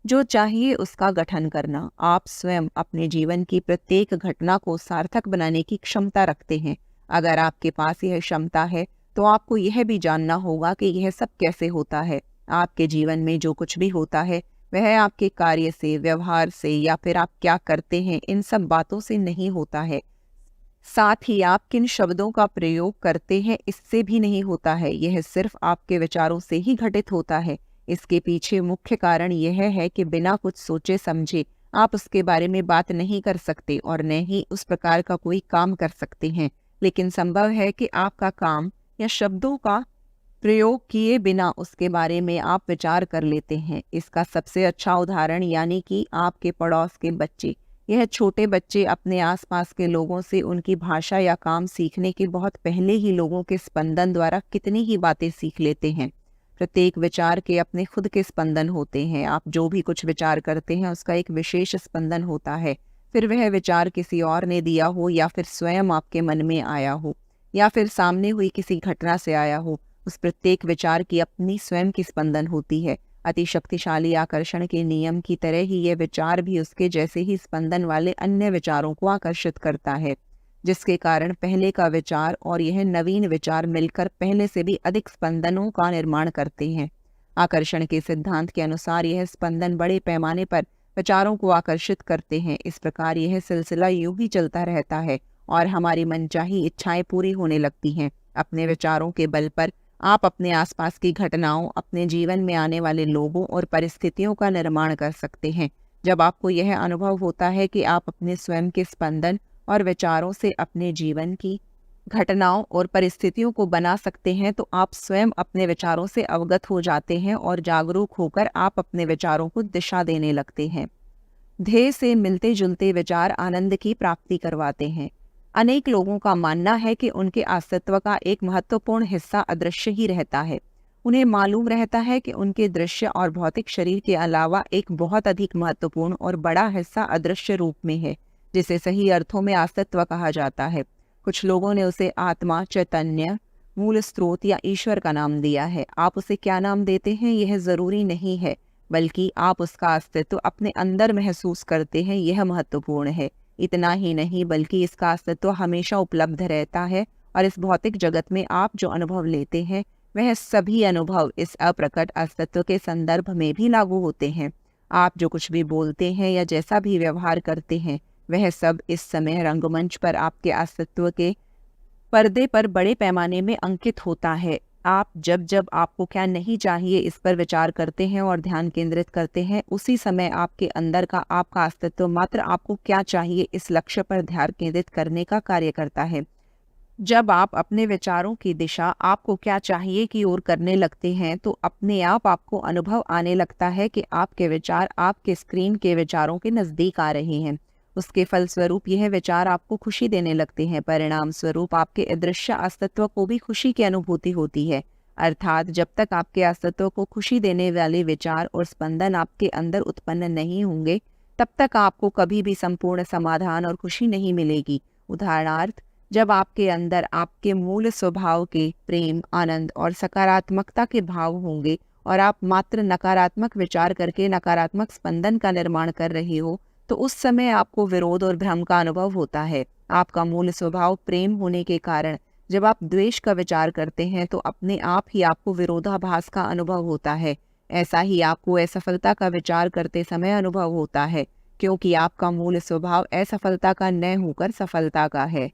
जो चाहिए उसका गठन करना। आप स्वयं अपने जीवन की प्रत्येक घटना को सार्थक बनाने की क्षमता रखते हैं। अगर आपके पास यह क्षमता है तो आपको यह भी जानना होगा कि यह सब कैसे होता है। आपके जीवन में जो कुछ भी होता है वह आपके कार्य से, व्यवहार से या फिर आप क्या करते हैं इन सब बातों से नहीं होता है। साथ ही आप किन शब्दों का प्रयोग करते हैं इससे भी नहीं होता है। यह सिर्फ आपके विचारों से ही घटित होता है। इसके पीछे मुख्य कारण यह है कि बिना कुछ सोचे समझे आप उसके बारे में बात नहीं कर सकते और न ही उस प्रकार का कोई काम कर सकते हैं। लेकिन संभव है कि आपका काम या शब्दों का प्रयोग किए बिना उसके बारे में आप विचार कर लेते हैं। इसका सबसे अच्छा उदाहरण यानी कि आपके पड़ोस के बच्चे। यह छोटे बच्चे अपने आसपास के लोगों से उनकी भाषा या काम सीखने के बहुत पहले ही लोगों के स्पंदन द्वारा कितनी ही बातें सीख लेते हैं। प्रत्येक विचार के अपने खुद के स्पंदन होते हैं। आप जो भी कुछ विचार करते हैं उसका एक विशेष स्पंदन होता है। फिर वह विचार किसी और ने दिया हो या फिर स्वयं आपके मन में आया हो या फिर सामने हुई किसी घटना से आया हो, उस प्रत्येक विचार की अपनी स्वयं की स्पंदन होती है। अति शक्तिशाली आकर्षण के नियम की तरह ही यह विचार भी उसके जैसे ही स्पंदन वाले अन्य विचारों को आकर्षित करता है, जिसके कारण पहले का विचार और यह नवीन विचार मिलकर पहले से भी अधिक स्पंदनों का निर्माण करते हैं। आकर्षण के सिद्धांत के अनुसार यह स्पंदन बड़े पैमाने पर विचारों को आकर्षित करते हैं। इस प्रकार यह सिलसिला यूं ही चलता रहता है और हमारी मनचाही इच्छाएं पूरी होने लगती हैं। अपने विचारों के बल पर आप अपने आसपास की घटनाओं, अपने जीवन में आने वाले लोगों और परिस्थितियों का निर्माण कर सकते हैं। जब आपको यह अनुभव होता है कि आप अपने स्वयं के स्पंदन और विचारों से अपने जीवन की घटनाओं और परिस्थितियों को बना सकते हैं, तो आप स्वयं अपने विचारों से अवगत हो जाते हैं और जागरूक होकर आप अपने विचारों को दिशा देने लगते हैं। ध्येय से मिलते जुलते विचार आनंद की प्राप्ति करवाते हैं। अनेक लोगों का मानना है कि उनके अस्तित्व का एक महत्वपूर्ण हिस्सा अदृश्य ही रहता है। उन्हें मालूम रहता है कि उनके दृश्य और भौतिक शरीर के अलावा एक बहुत अधिक महत्वपूर्ण और बड़ा हिस्सा अदृश्य रूप में है, जिसे सही अर्थों में अस्तित्व कहा जाता है। कुछ लोगों ने उसे आत्मा, चैतन्य, मूल स्रोत या ईश्वर का नाम दिया है। आप उसे क्या नाम देते हैं यह जरूरी नहीं है, बल्कि आप उसका अस्तित्व अपने अंदर महसूस करते हैं, यह महत्वपूर्ण है। इतना ही नहीं बल्कि इसका अस्तित्व हमेशा उपलब्ध रहता है और इस भौतिक जगत में आप जो अनुभव लेते हैं वह सभी अनुभव इस अप्रकट अस्तित्व के संदर्भ में भी लागू होते हैं। आप जो कुछ भी बोलते हैं या जैसा भी व्यवहार करते हैं वह सब इस समय रंगमंच पर आपके अस्तित्व के पर्दे पर बड़े पैमाने में अंकित होता है। आप जब जब आपको क्या नहीं चाहिए इस पर विचार करते हैं और ध्यान केंद्रित करते हैं, उसी समय आपके अंदर का आपका अस्तित्व मात्र आपको क्या चाहिए इस लक्ष्य पर ध्यान केंद्रित करने का कार्य करता है। जब आप अपने विचारों की दिशा आपको क्या चाहिए की ओर करने लगते हैं, तो अपने आप आपको अनुभव आने लगता है कि आपके विचार आपके स्क्रीन के विचारों के नज़दीक आ रहे हैं। उसके फलस्वरूप यह विचार आपको खुशी देने लगते हैं। परिणाम स्वरूप आपके अदृश्य अस्तित्व को भी खुशी की अनुभूति होती है। अर्थात जब तक आपके अस्तित्व को खुशी देने वाले विचार और स्पंदन आपके अंदर उत्पन्न नहीं होंगे, तब तक आपको कभी भी संपूर्ण समाधान और खुशी नहीं मिलेगी। उदाहरणार्थ, जब आपके अंदर आपके मूल स्वभाव के प्रेम, आनंद और सकारात्मकता के भाव होंगे और आप मात्र नकारात्मक विचार करके नकारात्मक स्पंदन का निर्माण कर रहे हो, तो उस समय आपको विरोध और भ्रम का अनुभव होता है। आपका मूल स्वभाव प्रेम होने के कारण जब आप द्वेष का विचार करते हैं तो अपने आप ही आपको विरोधाभास का अनुभव होता है। ऐसा ही आपको असफलता का विचार करते समय अनुभव होता है, क्योंकि आपका मूल स्वभाव असफलता का न होकर सफलता का है।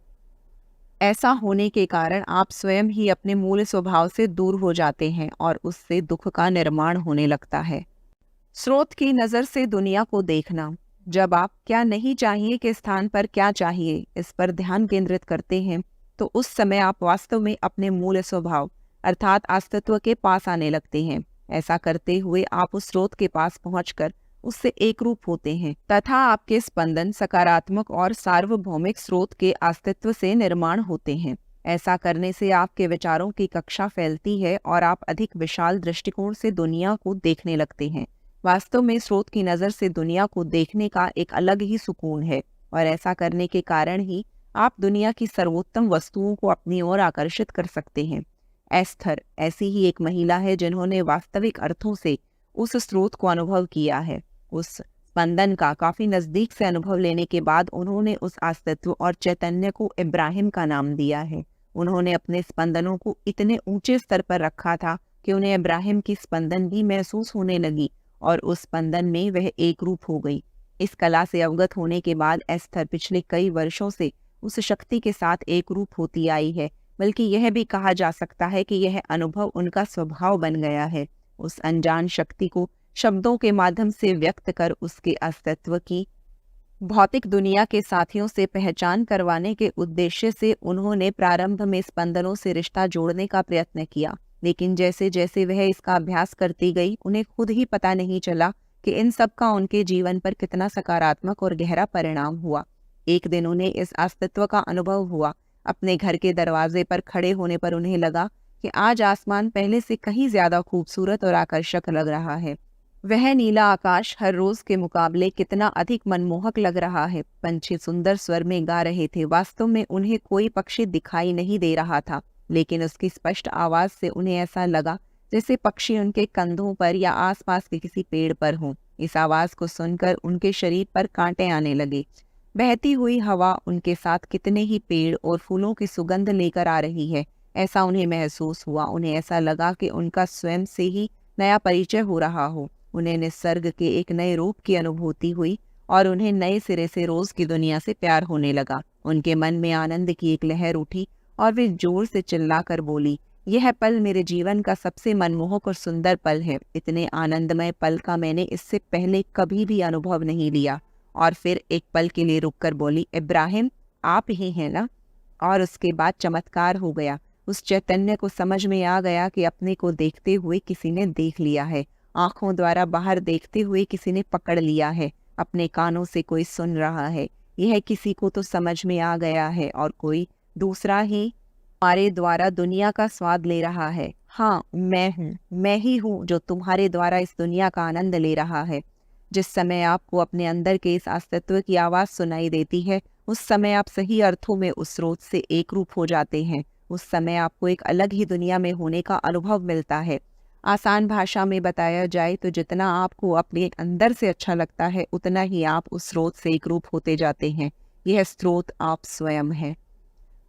ऐसा होने के कारण आप स्वयं ही अपने मूल स्वभाव से दूर हो जाते हैं और उससे दुख का निर्माण होने लगता है। स्रोत की नज़र से दुनिया को देखना। जब आप क्या नहीं चाहिए के स्थान पर क्या चाहिए इस पर ध्यान केंद्रित करते हैं, तो उस समय आप वास्तव में अपने मूल स्वभाव अर्थात अस्तित्व के पास आने लगते हैं। ऐसा करते हुए आप उस स्रोत के पास पहुंचकर उससे एकरूप होते हैं तथा आपके स्पंदन सकारात्मक और सार्वभौमिक स्रोत के अस्तित्व से निर्माण होते हैं। ऐसा करने से आपके विचारों की कक्षा फैलती है और आप अधिक विशाल दृष्टिकोण से दुनिया को देखने लगते हैं। वास्तव में स्रोत की नज़र से दुनिया को देखने का एक अलग ही सुकून है और ऐसा करने के कारण ही आप दुनिया की सर्वोत्तम वस्तुओं को अपनी ओर आकर्षित कर सकते हैं। एस्थर ऐसी ही एक महिला है जिन्होंने वास्तविक अर्थों से उस स्रोत को अनुभव किया है। उस स्पंदन का काफी नजदीक से अनुभव लेने के बाद उन्होंने उस अस्तित्व और चैतन्य को इब्राहिम का नाम दिया है। उन्होंने अपने स्पंदनों को इतने ऊंचे स्तर पर रखा था कि उन्हें इब्राहिम की स्पंदन भी महसूस होने लगी और उस स्पंदन में वह एक रूप हो गई। इस कला से अवगत होने के बाद एस्थर पिछले कई वर्षों से उस शक्ति के साथ एक रूप होती आई है, बल्कि यह भी कहा जा सकता है कि यह अनुभव उनका स्वभाव बन गया है। उस अनजान शक्ति को शब्दों के माध्यम से व्यक्त कर उसके अस्तित्व की भौतिक दुनिया के साथियों से पहचान करवाने के उद्देश्य से उन्होंने प्रारंभ में स्पंदनों से रिश्ता जोड़ने का प्रयत्न किया, लेकिन जैसे जैसे वह इसका अभ्यास करती गई उन्हें खुद ही पता नहीं चला कि इन सब का उनके जीवन पर कितना सकारात्मक और गहरा परिणाम हुआ। एक दिन उन्हें इस अस्तित्व का अनुभव हुआ। अपने घर के दरवाजे पर खड़े होने पर उन्हें लगा कि आज आसमान पहले से कहीं ज्यादा खूबसूरत और आकर्षक लग रहा है। वह नीला आकाश हर रोज के मुकाबले कितना अधिक मनमोहक लग रहा है। पंछी सुंदर स्वर में गा रहे थे। वास्तव में उन्हें कोई पक्षी दिखाई नहीं दे रहा था, लेकिन उसकी स्पष्ट आवाज से उन्हें ऐसा लगा जैसे पक्षी उनके कंधों पर या आसपास के किसी पेड़ पर हों। इस आवाज को सुनकर उनके शरीर पर कांटे आने लगे। बहती हुई हवा उनके साथ कितने ही पेड़ और फूलों की सुगंध लेकर आ रही है, ऐसा उन्हें महसूस हुआ। उन्हें ऐसा लगा कि उनका स्वयं से ही नया परिचय हो रहा हो। उन्हें निसर्ग के एक नए रूप की अनुभूति हुई और उन्हें नए सिरे से रोज की दुनिया से प्यार होने लगा। उनके मन में आनंद की एक लहर उठी और वे जोर से चिल्लाकर बोली, यह पल मेरे जीवन का सबसे मनमोहक और सुंदर पल है। इतने आनंदमय पल का मैंने इससे पहले कभी भी अनुभव नहीं लिया। और फिर एक पल के लिए रुककर बोली, इब्राहिम, आप ही हैं ना? और उसके बाद चमत्कार हो गया। उस चैतन्य को समझ में आ गया कि अपने को देखते हुए किसी ने देख लिया है। आंखों द्वारा बाहर देखते हुए किसी ने पकड़ लिया है। अपने कानों से कोई सुन रहा है। यह किसी को तो समझ में आ गया है और कोई दूसरा ही हमारे द्वारा दुनिया का स्वाद ले रहा है। हाँ, मैं ही हूँ जो तुम्हारे द्वारा इस दुनिया का आनंद ले रहा है। जिस समय आपको अपने अंदर के इस अस्तित्व की आवाज सुनाई देती है, उस समय आप सही अर्थों में उस स्रोत से एक रूप हो जाते हैं। उस समय आपको एक अलग ही दुनिया में होने का अनुभव मिलता है। आसान भाषा में बताया जाए तो जितना आपको अपने अंदर से अच्छा लगता है, उतना ही आप उस स्रोत से एक रूप होते जाते हैं। यह स्रोत आप स्वयं है।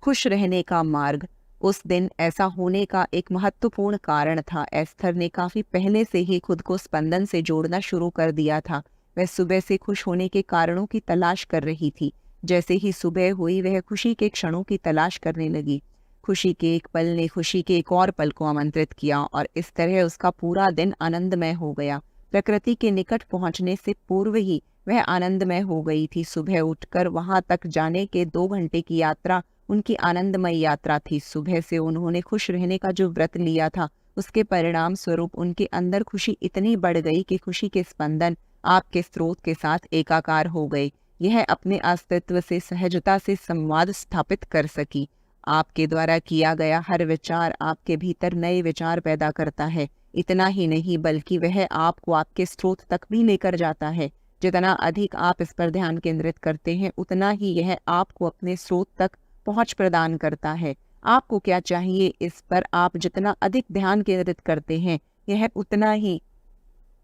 खुश रहने का मार्ग। उस दिन ऐसा होने का एक महत्वपूर्ण कारण था। एस्थर ने काफी पहले से ही खुद को स्पंदन से जोड़ना शुरू कर दिया था। वह सुबह से खुश होने के कारणों की तलाश कर रही थी। जैसे ही सुबह हुई, वह खुशी के क्षणों की तलाश करने लगी। खुशी के एक पल ने खुशी के एक और पल को आमंत्रित किया और इस तरह उसका पूरा दिन आनंदमय हो गया। प्रकृति के निकट पहुंचने से पूर्व ही वह आनंदमय हो गई थी। सुबह उठकर वहां तक जाने के 2 घंटे की यात्रा उनकी आनंदमय यात्रा थी। सुबह से उन्होंने खुश रहने का जो व्रत लिया था, उसके परिणाम स्वरूप उनके अंदर खुशी इतनी बढ़ गई कि खुशी के स्पंदन आपके स्रोत के साथ एकाकार हो गए। यह अपने अस्तित्व से सहजता से संवाद स्थापित कर सकी। आपके द्वारा किया गया हर विचार आपके भीतर नए विचार पैदा करता है। इतना ही नहीं, बल्कि वह आपको आपके स्रोत तक भी लेकर जाता है। जितना अधिक आप इस पर ध्यान केंद्रित करते हैं, उतना ही यह आपको अपने स्रोत तक पहुंच प्रदान करता है। आपको क्या चाहिए, इस पर आप जितना अधिक ध्यान केंद्रित करते हैं, यह उतना ही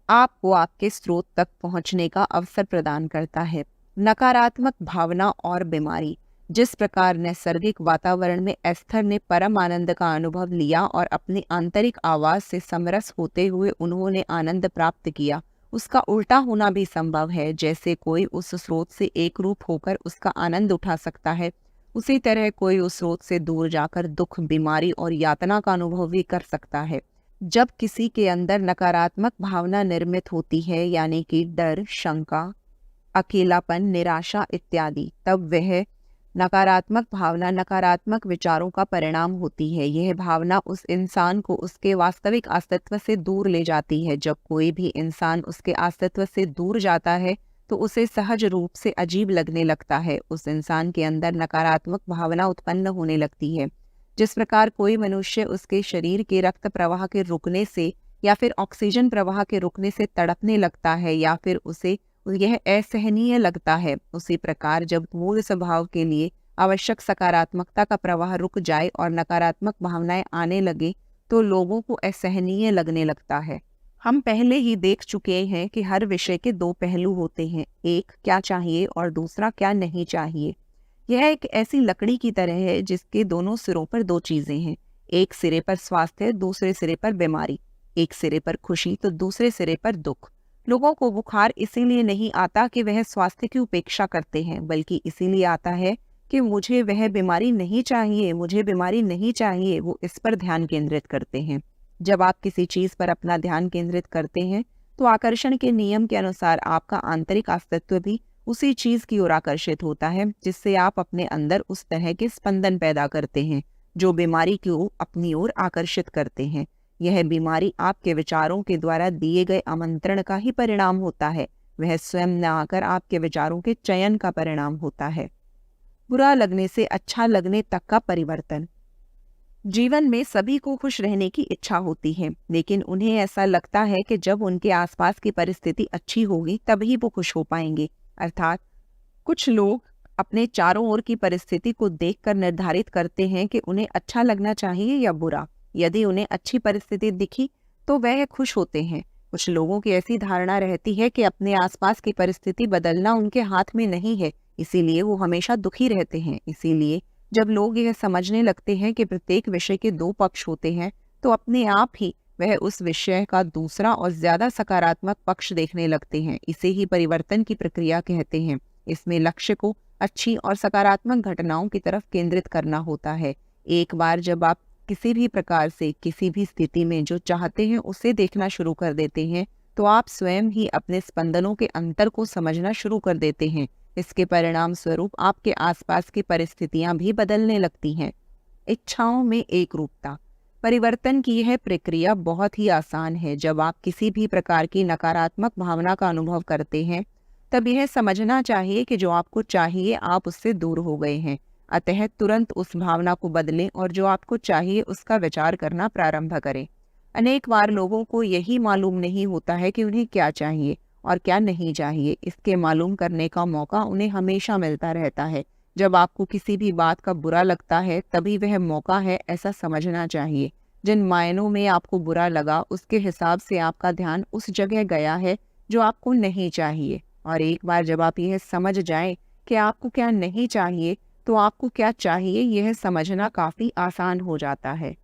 आपको आपके स्रोत तक पहुंचने का अवसर प्रदान करता है। नकारात्मक भावना और बीमारी। जिस प्रकार नैसर्गिक वातावरण में एस्थर ने परम आनंद का अनुभव लिया और अपनी आंतरिक आवाज से समरस होते हुए उन्होंने आनंद प्राप्त किया, उसका उल्टा होना भी संभव है। जैसे कोई उस स्रोत से एक रूप होकर उसका आनंद उठा सकता है, उसी तरह कोई उस स्रोत से दूर जाकर दुख, बीमारी और यातना का अनुभव भी कर सकता है। जब किसी के अंदर नकारात्मक भावना निर्मित होती है, यानी कि डर, शंका, अकेलापन, निराशा इत्यादि, तब वह नकारात्मक भावना नकारात्मक विचारों का परिणाम होती है। यह भावना उस इंसान को उसके वास्तविक अस्तित्व से दूर ले जाती है। जब कोई भी इंसान उसके अस्तित्व से दूर जाता है तो उसे सहज रूप से अजीब लगने लगता है। उस इंसान के अंदर नकारात्मक भावना उत्पन्न होने लगती है। जिस प्रकार कोई मनुष्य उसके शरीर के रक्त प्रवाह के रुकने से या फिर ऑक्सीजन प्रवाह के रुकने से तड़पने लगता है या फिर उसे यह असहनीय लगता है, उसी प्रकार जब मूल स्वभाव के लिए आवश्यक सकारात्मकता का प्रवाह रुक जाए और नकारात्मक भावनाएं आने लगे तो लोगों को असहनीय लगने लगता है। हम पहले ही देख चुके हैं कि हर विषय के 2 पहलू होते हैं, एक क्या चाहिए और दूसरा क्या नहीं चाहिए। यह एक ऐसी लकड़ी की तरह है जिसके दोनों सिरों पर 2 चीजें हैं। एक सिरे पर स्वास्थ्य, दूसरे सिरे पर बीमारी। एक सिरे पर खुशी तो दूसरे सिरे पर दुख। लोगों को बुखार इसीलिए नहीं आता कि वह स्वास्थ्य की उपेक्षा करते हैं, बल्कि इसीलिए आता है कि मुझे वह बीमारी नहीं चाहिए, मुझे बीमारी नहीं चाहिए। वो इस पर ध्यान केंद्रित करते हैं। जब आप किसी चीज पर अपना ध्यान केंद्रित करते हैं तो आकर्षण के नियम के अनुसार आपका आंतरिक अस्तित्व भी उसी चीज की ओर आकर्षित होता है, जिससे आप अपने अंदर उस तरह के स्पंदन पैदा करते हैं जो बीमारी को अपनी ओर आकर्षित करते हैं। यह बीमारी आपके विचारों के द्वारा दिए गए आमंत्रण का ही परिणाम होता है। वह स्वयं न आकर आपके विचारों के चयन का परिणाम होता है। बुरा लगने से अच्छा लगने तक का परिवर्तन। जीवन में सभी को खुश रहने की इच्छा होती है, लेकिन उन्हें ऐसा लगता है कि जब उनके आसपास की परिस्थिति अच्छी होगी तभी वो खुश हो पाएंगे। अर्थात कुछ लोग अपने चारों ओर की परिस्थिति को देखकर निर्धारित करते हैं कि उन्हें अच्छा लगना चाहिए या बुरा। यदि उन्हें अच्छी परिस्थिति दिखी तो वह खुश होते हैं। कुछ लोगों की ऐसी धारणा रहती है कि अपने आसपास की परिस्थिति बदलना उनके हाथ में नहीं है, इसीलिए वो हमेशा दुखी रहते हैं। इसीलिए जब लोग यह समझने लगते हैं कि प्रत्येक विषय के दो पक्ष होते हैं, तो अपने आप ही वह उस विषय का दूसरा और ज्यादा सकारात्मक पक्ष देखने लगते हैं। इसे ही परिवर्तन की प्रक्रिया कहते हैं। इसमें लक्ष्य को अच्छी और सकारात्मक घटनाओं की तरफ केंद्रित करना होता है। एक बार जब आप किसी भी प्रकार से किसी भी स्थिति में जो चाहते हैं उसे देखना शुरू कर देते हैं, तो आप स्वयं ही अपने स्पंदनों के अंतर को समझना शुरू कर देते हैं। इसके परिणाम स्वरूप आपके आसपास की परिस्थितियां भी बदलने लगती हैं। इच्छाओं में एक रूपता। परिवर्तन की यह प्रक्रिया बहुत ही आसान है। जब आप किसी भी प्रकार की नकारात्मक भावना का अनुभव करते हैं, तब यह समझना चाहिए कि जो आपको चाहिए आप उससे दूर हो गए हैं। अतः तुरंत उस भावना को बदलें और जो आपको चाहिए उसका विचार करना प्रारंभ करें। अनेक बार लोगों को यही मालूम नहीं होता है कि उन्हें क्या चाहिए और क्या नहीं चाहिए। इसके मालूम करने का मौका उन्हें हमेशा मिलता रहता है। जब आपको किसी भी बात का बुरा लगता है तभी वह मौका है, ऐसा समझना चाहिए। जिन मायनों में आपको बुरा लगा उसके हिसाब से आपका ध्यान उस जगह गया है जो आपको नहीं चाहिए। और एक बार जब आप यह समझ जाएं कि आपको क्या नहीं चाहिए तो आपको क्या चाहिए, यह समझना काफी आसान हो जाता है।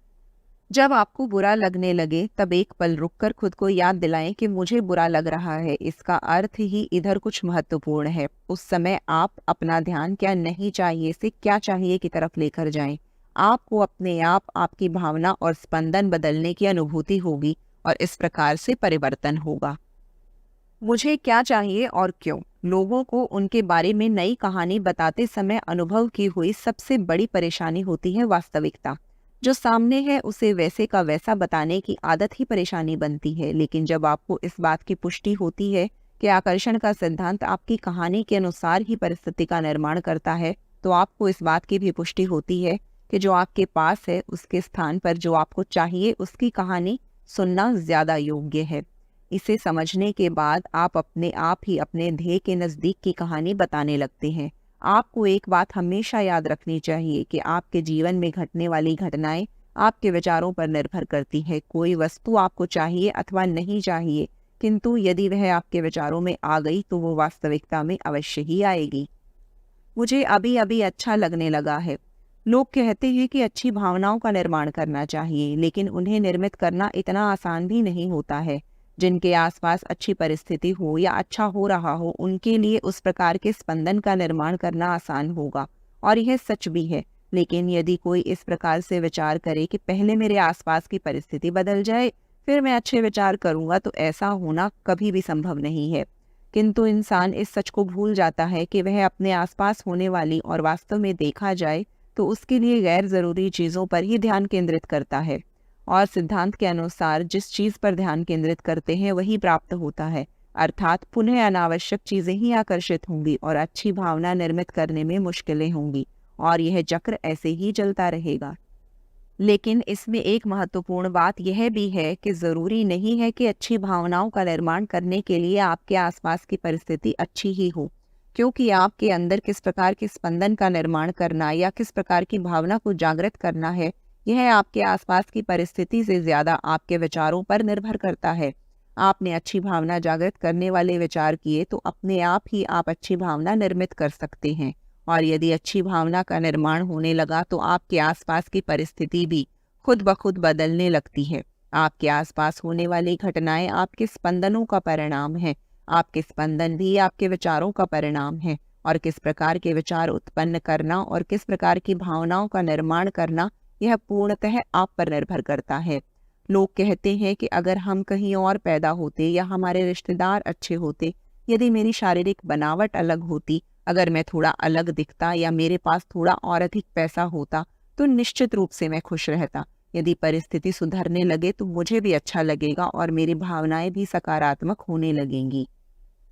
जब आपको बुरा लगने लगे तब एक पल रुककर खुद को याद दिलाएं कि मुझे बुरा लग रहा है। इसका अर्थ ही इधर कुछ महत्वपूर्ण है। उस समय आप अपना ध्यान क्या नहीं चाहिए से क्या चाहिए की तरफ लेकर जाएं। आपको अपने आप आपकी भावना और स्पंदन बदलने की अनुभूति होगी और इस प्रकार से परिवर्तन होगा। मुझे क्या चाहिए और क्यों? लोगों को उनके बारे में नई कहानी बताते समय अनुभव की हुई सबसे बड़ी परेशानी होती है वास्तविकता। जो सामने है उसे वैसे का वैसा बताने की आदत ही परेशानी बनती है। लेकिन जब आपको इस बात की पुष्टि होती है कि आकर्षण का सिद्धांत आपकी कहानी के अनुसार ही परिस्थिति का निर्माण करता है, तो आपको इस बात की भी पुष्टि होती है कि जो आपके पास है उसके स्थान पर जो आपको चाहिए उसकी कहानी सुनना ज्यादा योग्य है। इसे समझने के बाद आप अपने आप ही अपने ध्येय के नजदीक की कहानी बताने लगते हैं। आपको एक बात हमेशा याद रखनी चाहिए कि आपके जीवन में घटने वाली घटनाएं आपके विचारों पर निर्भर करती है। कोई वस्तु आपको चाहिए अथवा नहीं चाहिए, किंतु यदि वह आपके विचारों में आ गई तो वो वास्तविकता में अवश्य ही आएगी। मुझे अभी अभी अच्छा लगने लगा है। लोग कहते हैं कि अच्छी भावनाओं का निर्माण करना चाहिए, लेकिन उन्हें निर्मित करना इतना आसान भी नहीं होता है। जिनके आसपास अच्छी परिस्थिति हो या अच्छा हो रहा हो, उनके लिए उस प्रकार के स्पंदन का निर्माण करना आसान होगा, और यह सच भी है। लेकिन यदि कोई इस प्रकार से विचार करे कि पहले मेरे आसपास की परिस्थिति बदल जाए फिर मैं अच्छे विचार करूंगा, तो ऐसा होना कभी भी संभव नहीं है। किंतु इंसान इस सच को भूल जाता है कि वह अपने आसपास होने वाली और वास्तव में देखा जाए तो उसके लिए गैर जरूरी चीजों पर ही ध्यान केंद्रित करता है। और सिद्धांत के अनुसार जिस चीज पर ध्यान केंद्रित करते हैं वही प्राप्त होता है। अर्थात पुनः अनावश्यक चीजें ही आकर्षित होंगी और अच्छी भावना निर्मित करने में मुश्किलें होंगी, और यह चक्र ऐसे ही चलता रहेगा। लेकिन इसमें एक महत्वपूर्ण बात यह भी है कि जरूरी नहीं है कि अच्छी भावनाओं का निर्माण करने के लिए आपके आसपास की परिस्थिति अच्छी ही हो, क्योंकि आपके अंदर किस प्रकार के स्पंदन का निर्माण करना या किस प्रकार की भावना को जागृत करना है, यह आपके आसपास की परिस्थिति से ज्यादा आपके विचारों पर निर्भर करता है। आपने अच्छी भावना जागृत करने वाले विचार किए तो अपने आप ही आप अच्छी भावना निर्मित कर सकते हैं, और यदि अच्छी भावना का निर्माण होने लगा तो आपके आसपास की परिस्थिति भी खुद ब खुद बदलने लगती है। आपके आसपास होने वाली घटनाएं आपके स्पंदनों का परिणाम है। आपके स्पंदन भी आपके विचारों का परिणाम है, और किस प्रकार के विचार उत्पन्न करना और किस प्रकार की भावनाओं का निर्माण करना, यह पूर्णतः आप पर निर्भर करता है। लोग कहते हैं कि अगर हम कहीं और पैदा होते या हमारे रिश्तेदार अच्छे होते, यदि मेरी शारीरिक बनावट अलग होती, अगर मैं थोड़ा अलग दिखता या मेरे पास थोड़ा और अधिक पैसा होता, तो निश्चित रूप से मैं खुश रहता। यदि परिस्थिति सुधरने लगे तो मुझे भी अच्छा लगेगा और मेरी भावनाएं भी सकारात्मक होने लगेंगी।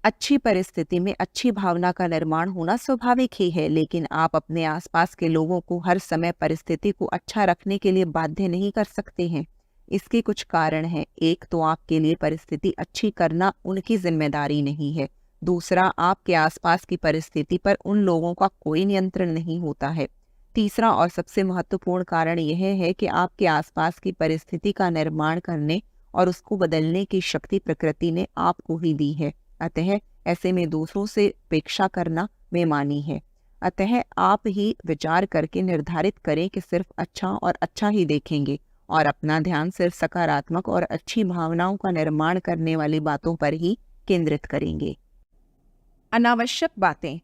अच्छी परिस्थिति में अच्छी भावना का निर्माण होना स्वाभाविक ही है, लेकिन आप अपने आसपास के लोगों को हर समय परिस्थिति को अच्छा रखने के लिए बाध्य नहीं कर सकते हैं। इसके कुछ कारण हैं। एक तो आपके लिए परिस्थिति अच्छी करना उनकी जिम्मेदारी नहीं है। दूसरा, आपके आसपास की परिस्थिति पर उन लोगों का कोई नियंत्रण नहीं होता है। तीसरा और सबसे महत्वपूर्ण कारण यह है कि आपके आसपास की परिस्थिति का निर्माण करने और उसको बदलने की शक्ति प्रकृति ने आपको ही दी है। अतः ऐसे में दूसरों से अपेक्षा करना बेमानी है। अतः आप ही विचार करके निर्धारित करें कि सिर्फ अच्छा और अच्छा ही देखेंगे और अपना ध्यान सिर्फ सकारात्मक और अच्छी भावनाओं का निर्माण करने वाली बातों पर ही केंद्रित करेंगे। अनावश्यक बातें।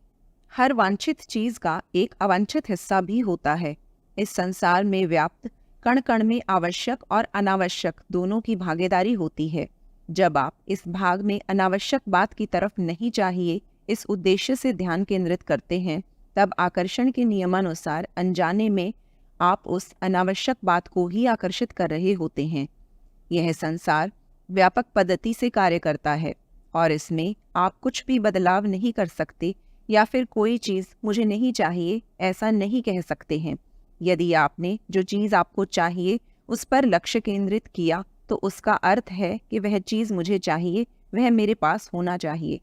हर वांछित चीज का एक अवांछित हिस्सा भी होता है। इस संसार में व्याप्त कण कण में आवश्यक और अनावश्यक दोनों की भागीदारी होती है। जब आप इस भाग में अनावश्यक बात की तरफ नहीं चाहिए इस उद्देश्य से ध्यान केंद्रित करते हैं, तब आकर्षण के नियमानुसार अनजाने में आप उस अनावश्यक बात को ही आकर्षित कर रहे होते हैं। यह संसार व्यापक पद्धति से कार्य करता है और इसमें आप कुछ भी बदलाव नहीं कर सकते या फिर कोई चीज़ मुझे नहीं चाहिए ऐसा नहीं कह सकते हैं। यदि आपने जो चीज़ आपको चाहिए उस पर लक्ष्य केंद्रित किया तो उसका अर्थ है कि वह चीज़ मुझे चाहिए, वह मेरे पास होना चाहिए।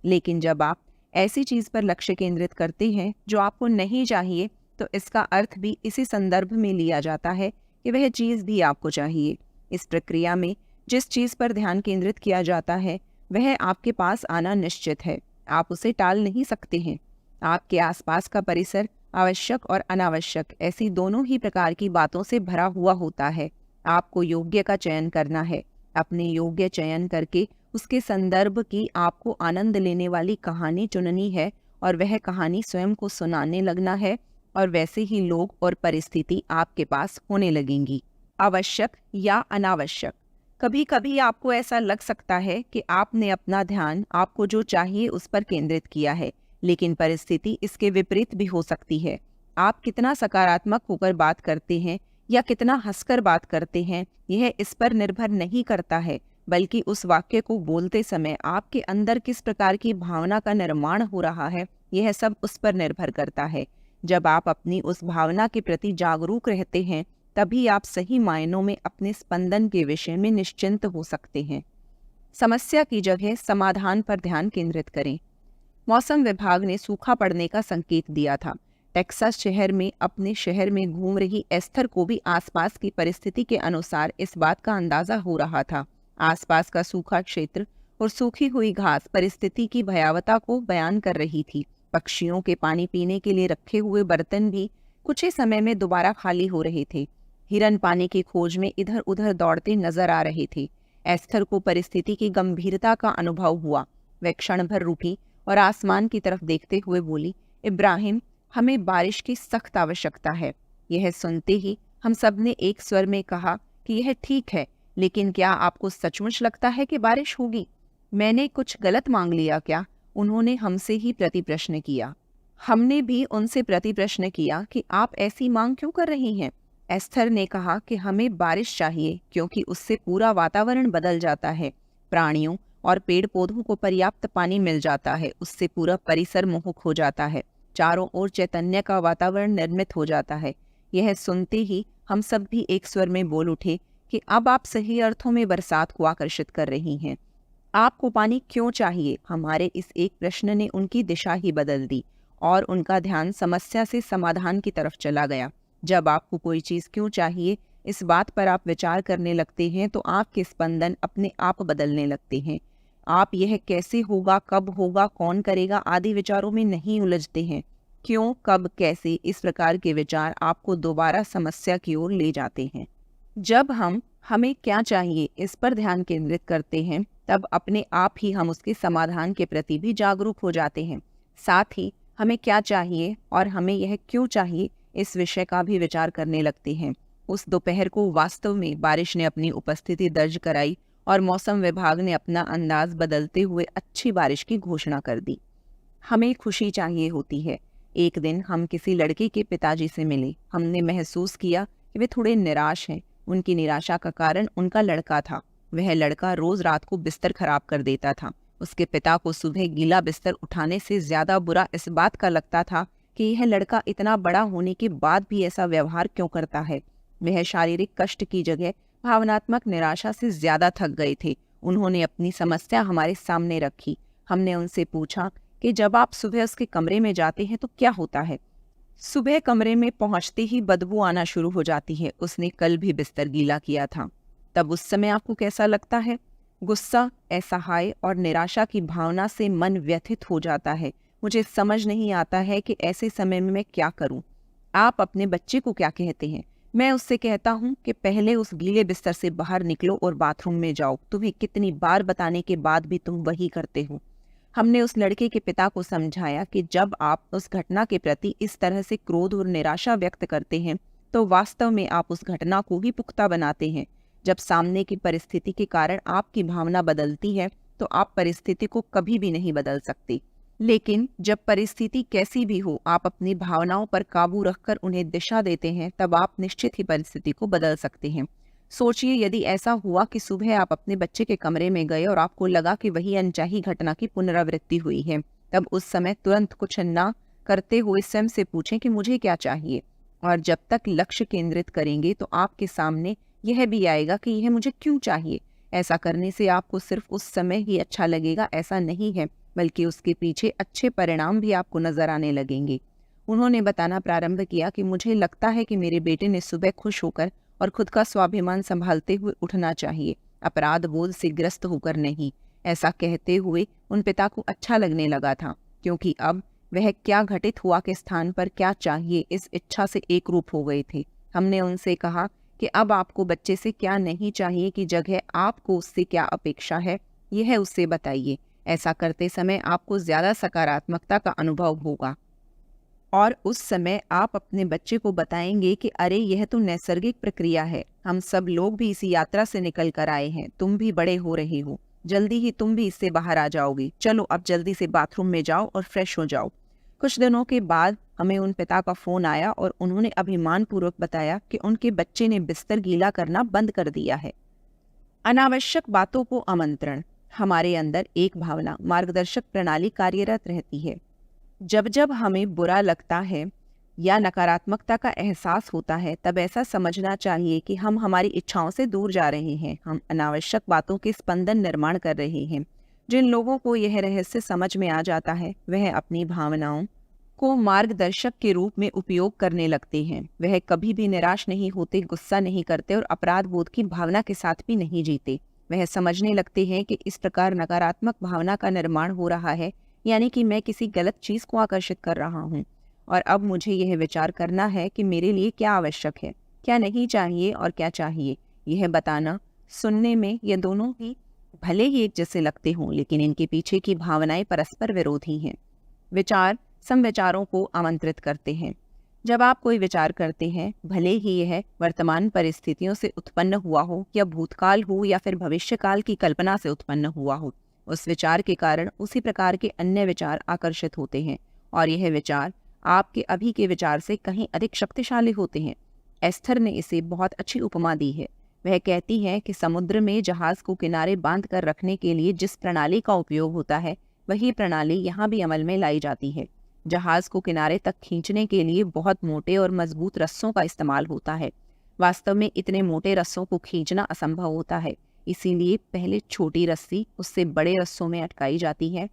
लेकिन जब आप ऐसी चीज़ पर लक्ष्य केंद्रित करते हैं जो आपको नहीं चाहिए, तो इसका अर्थ भी इसी संदर्भ में लिया जाता है कि वह चीज़ भी आपको चाहिए। इस प्रक्रिया में जिस चीज़ पर ध्यान केंद्रित किया जाता है वह आपके पास आना निश्चित है। आप उसे टाल नहीं सकते हैं। आपके आसपास का परिसर आवश्यक और अनावश्यक ऐसी दोनों ही प्रकार की बातों से भरा हुआ होता है। आपको योग्य का चयन करना है। अपने योग्य चयन करके उसके संदर्भ की आपको आनंद लेने वाली कहानी चुननी है और वह कहानी स्वयं को सुनाने लगना है, और वैसे ही लोग और परिस्थिति आपके पास होने लगेंगी। आवश्यक या अनावश्यक। कभी कभी आपको ऐसा लग सकता है कि आपने अपना ध्यान आपको जो चाहिए उस पर केंद्रित किया है, लेकिन परिस्थिति इसके विपरीत भी हो सकती है। आप कितना सकारात्मक होकर बात करते हैं या कितना हंसकर बात करते हैं, यह इस पर निर्भर नहीं करता है, बल्कि उस वाक्य को बोलते समय आपके अंदर किस प्रकार की भावना का निर्माण हो रहा है, यह सब उस पर निर्भर करता है। जब आप अपनी उस भावना के प्रति जागरूक रहते हैं, तभी आप सही मायनों में अपने स्पंदन के विषय में निश्चिंत हो सकते हैं। समस्या की जगह समाधान पर ध्यान केंद्रित करें। मौसम विभाग ने सूखा पड़ने का संकेत दिया था। टेक्सास शहर में अपने शहर में घूम रही एस्थर को भी आसपास की परिस्थिति के अनुसार इस बात का अंदाजा हो रहा था। आसपास का सूखा क्षेत्र और सूखी हुई घास परिस्थिति की भयावता को बयान कर रही थी। पक्षियों के पानी पीने के लिए रखे हुए बर्तन भी कुछ ही समय में दोबारा खाली हो रहे थे। हिरन पानी की खोज में इधर उधर दौड़ते नजर आ रहे थे। एस्थर को परिस्थिति की गंभीरता का अनुभव हुआ। वह क्षण भर रुकी और आसमान की तरफ देखते हुए बोली, इब्राहिम, हमें बारिश की सख्त आवश्यकता है। यह सुनते ही हम सब ने एक स्वर में कहा कि यह ठीक है, लेकिन क्या आपको सचमुच लगता है कि बारिश होगी? मैंने कुछ गलत मांग लिया क्या? उन्होंने हमसे ही प्रति प्रश्न किया। हमने भी उनसे प्रति प्रश्न किया कि आप ऐसी मांग क्यों कर रही हैं? एस्थर ने कहा कि हमें बारिश चाहिए क्योंकि उससे पूरा वातावरण बदल जाता है। प्राणियों और पेड़ पौधों को पर्याप्त पानी मिल जाता है, उससे पूरा परिसर मोहक हो जाता है, चारों ओर चैतन्य का वातावरण निर्मित हो जाता है। यह सुनते ही हम सब भी एक स्वर में बोल उठे कि अब आप सही अर्थों में बरसात को आकर्षित कर रही हैं। आपको पानी क्यों चाहिए? हमारे इस एक प्रश्न ने उनकी दिशा ही बदल दी और उनका ध्यान समस्या से समाधान की तरफ चला गया। जब आपको कोई चीज़ क्यों चाहिए इस बात पर आप विचार करने लगते हैं तो आपके स्पंदन अपने आप बदलने लगते हैं। आप यह कैसे होगा, कब होगा, कौन करेगा आदि विचारों में नहीं उलझते हैं। क्यों, कब, कैसे, इस प्रकार के विचार आपको दोबारा समस्या की ओर ले जाते हैं। जब हम हमें क्या चाहिए इस पर ध्यान केंद्रित करते हैं, तब अपने आप ही हम उसके समाधान के प्रति भी जागरूक हो जाते हैं। साथ ही हमें क्या चाहिए और हमें यह क्यों चाहिए, इस विषय का भी विचार करने लगते हैं। उस दोपहर को वास्तव में बारिश ने अपनी उपस्थिति दर्ज कराई और मौसम विभाग ने अपना अंदाज बदलते हुए अच्छी बारिश की घोषणा कर दी। हमें खुशी चाहिए होती है। एक दिन हम किसी लड़के के पिताजी से मिले। हमने महसूस किया कि वे थोड़े निराश हैं। उनकी निराशा का कारण उनका लड़का था। वह लड़का रोज रात को बिस्तर खराब कर देता था। उसके पिता को सुबह गीला बिस्तर उठाने से ज्यादा बुरा इस बात का लगता था कि यह लड़का इतना बड़ा होने के बाद भी ऐसा व्यवहार क्यों करता है। वह शारीरिक कष्ट की जगह भावनात्मक निराशा से ज्यादा थक गए थे। उन्होंने अपनी समस्या हमारे सामने रखी। हमने उनसे पूछा कि जब आप सुबह उसके कमरे में जाते हैं तो क्या होता है। सुबह कमरे में पहुंचते ही बदबू आना शुरू हो जाती है। उसने कल भी बिस्तर गीला किया था। तब उस समय आपको कैसा लगता है? गुस्सा, असहाय और निराशा की भावना से मन व्यथित हो जाता है। मुझे समझ नहीं आता है कि ऐसे समय में मैं क्या करूं। आप अपने बच्चे को क्या कहते हैं? मैं उससे कहता हूं कि पहले उस गीले बिस्तर से बाहर निकलो और बाथरूम में जाओ। तुम्हें कितनी बार बताने के बाद भी तुम वही करते हो। हमने उस लड़के के पिता को समझाया कि जब आप उस घटना के प्रति इस तरह से क्रोध और निराशा व्यक्त करते हैं तो वास्तव में आप उस घटना को ही पुख्ता बनाते हैं। जब सामने की परिस्थिति के कारण आपकी भावना बदलती है तो आप परिस्थिति को कभी भी नहीं बदल सकते। लेकिन जब परिस्थिति कैसी भी हो, आप अपनी भावनाओं पर काबू रखकर उन्हें दिशा देते हैं, तब आप निश्चित ही परिस्थिति को बदल सकते हैं। सोचिए, यदि ऐसा हुआ कि सुबह आप अपने बच्चे के कमरे में गए और आपको लगा कि वही अनचाही घटना की पुनरावृत्ति हुई है, तब उस समय तुरंत कुछ ना करते हुए स्वयं से पूछें कि मुझे क्या चाहिए। और जब तक लक्ष्य केंद्रित करेंगे तो आपके सामने यह भी आएगा कि यह मुझे क्यों चाहिए। ऐसा करने से आपको सिर्फ उस समय ही अच्छा लगेगा ऐसा नहीं है, बल्कि उसके पीछे अच्छे परिणाम भी आपको नजर आने लगेंगे। उन्होंने बताना प्रारंभ किया कि मुझे लगता है कि मेरे बेटे ने सुबह खुश होकर और खुद का स्वाभिमान संभालते हुए उठना चाहिए, अपराध बोध से ग्रस्त होकर नहीं। ऐसा कहते हुए उन पिता को अच्छा लगने लगा था, क्योंकि अब वह क्या घटित हुआ के स्थान पर क्या चाहिए इस इच्छा से एक रूप हो गए थे। हमने उनसे कहा कि अब आपको बच्चे से क्या नहीं चाहिए की जगह आपको उससे क्या अपेक्षा है, यह उससे बताइए। ऐसा करते समय आपको ज्यादा सकारात्मकता का अनुभव होगा और उस समय आप अपने बच्चे को बताएंगे कि अरे यह तो नैसर्गिक प्रक्रिया है। हम सब लोग भी इसी यात्रा से निकल कर आए हैं। तुम भी बड़े हो रहे हो, जल्दी ही तुम भी इससे बाहर आ जाओगे। चलो अब जल्दी से बाथरूम में जाओ और फ्रेश हो जाओ। कुछ दिनों के बाद हमें उन पिता का फोन आया और उन्होंने अभिमान पूर्वक बताया कि उनके बच्चे ने बिस्तर गीला करना बंद कर दिया है। अनावश्यक बातों को आमंत्रण। हमारे अंदर एक भावना मार्गदर्शक प्रणाली कार्यरत रहती है। जब जब हमें बुरा लगता है या नकारात्मकता का एहसास होता है, तब ऐसा समझना चाहिए कि हम हमारी इच्छाओं से दूर जा रहे हैं। हम अनावश्यक बातों के स्पंदन निर्माण कर रहे हैं। जिन लोगों को यह रहस्य समझ में आ जाता है, वह अपनी भावनाओं को मार्गदर्शक के रूप में उपयोग करने लगते हैं। वह कभी भी निराश नहीं होते, गुस्सा नहीं करते और अपराध बोध की भावना के साथ भी नहीं जीते। वह समझने लगते हैं कि इस प्रकार नकारात्मक भावना का निर्माण हो रहा है, यानी कि मैं किसी गलत चीज को आकर्षित कर रहा हूँ। और अब मुझे यह विचार करना है कि मेरे लिए क्या आवश्यक है, क्या नहीं चाहिए और क्या चाहिए। यह बताना सुनने में ये दोनों ही भले ही एक जैसे लगते हों, लेकिन इनके पीछे की भावनाएं परस्पर विरोधी हैं। विचार समविचारों को आमंत्रित करते हैं। जब आप कोई विचार करते हैं, भले ही यह वर्तमान परिस्थितियों से उत्पन्न हुआ हो या भूतकाल हो या फिर भविष्यकाल की कल्पना से उत्पन्न हुआ हो, उस विचार के कारण उसी प्रकार के अन्य विचार आकर्षित होते हैं और यह विचार आपके अभी के विचार से कहीं अधिक शक्तिशाली होते हैं। एस्थर ने इसे बहुत अच्छी उपमा दी है। वह कहती है कि समुद्र में जहाज को किनारे बांध कर रखने के लिए जिस प्रणाली का उपयोग होता है, वही प्रणाली यहाँ भी अमल में लाई जाती है। जहाज को किनारे तक खींचने के लिए बहुत मोटे और मजबूत रस्सों का इस्तेमाल होता है। वास्तव में इतने मोटे रस्सों को खींचना असंभव होता है, इसीलिए पहले छोटी रस्सी उससे बड़े रस्सों में अटकाई जाती है,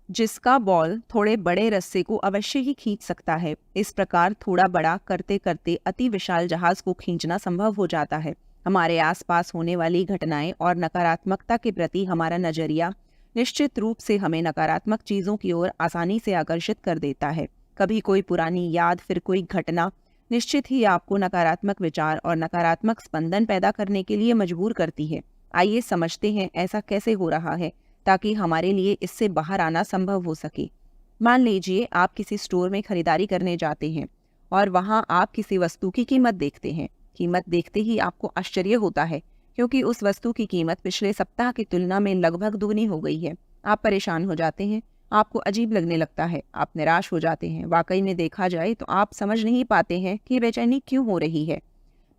जिसका बॉल थोड़े बड़े रस्से को अवश्य ही खींच सकता है। इस प्रकार थोड़ा बड़ा करते करते अति विशाल जहाज को खींचना संभव हो जाता है। हमारे आसपास होने वाली घटनाएं और नकारात्मकता के प्रति हमारा नजरिया निश्चित रूप से हमें नकारात्मक चीजों की ओर आसानी से आकर्षित कर देता है। कभी कोई पुरानी याद, फिर कोई घटना निश्चित ही आपको नकारात्मक विचार और नकारात्मक स्पंदन पैदा करने के लिए मजबूर करती है। आइए समझते हैं ऐसा कैसे हो रहा है, ताकि हमारे लिए इससे बाहर आना संभव हो सके। मान लीजिए आप किसी स्टोर में खरीदारी करने जाते हैं और वहां आप किसी वस्तु की कीमत देखते हैं। कीमत देखते ही आपको आश्चर्य होता है, क्योंकि उस वस्तु की कीमत पिछले सप्ताह की तुलना में लगभग दुगनी हो गई है। आप परेशान हो जाते हैं, आपको अजीब लगने लगता है, आप निराश हो जाते हैं। वाकई में देखा जाए तो आप समझ नहीं पाते हैं कि बेचैनी क्यों हो रही है।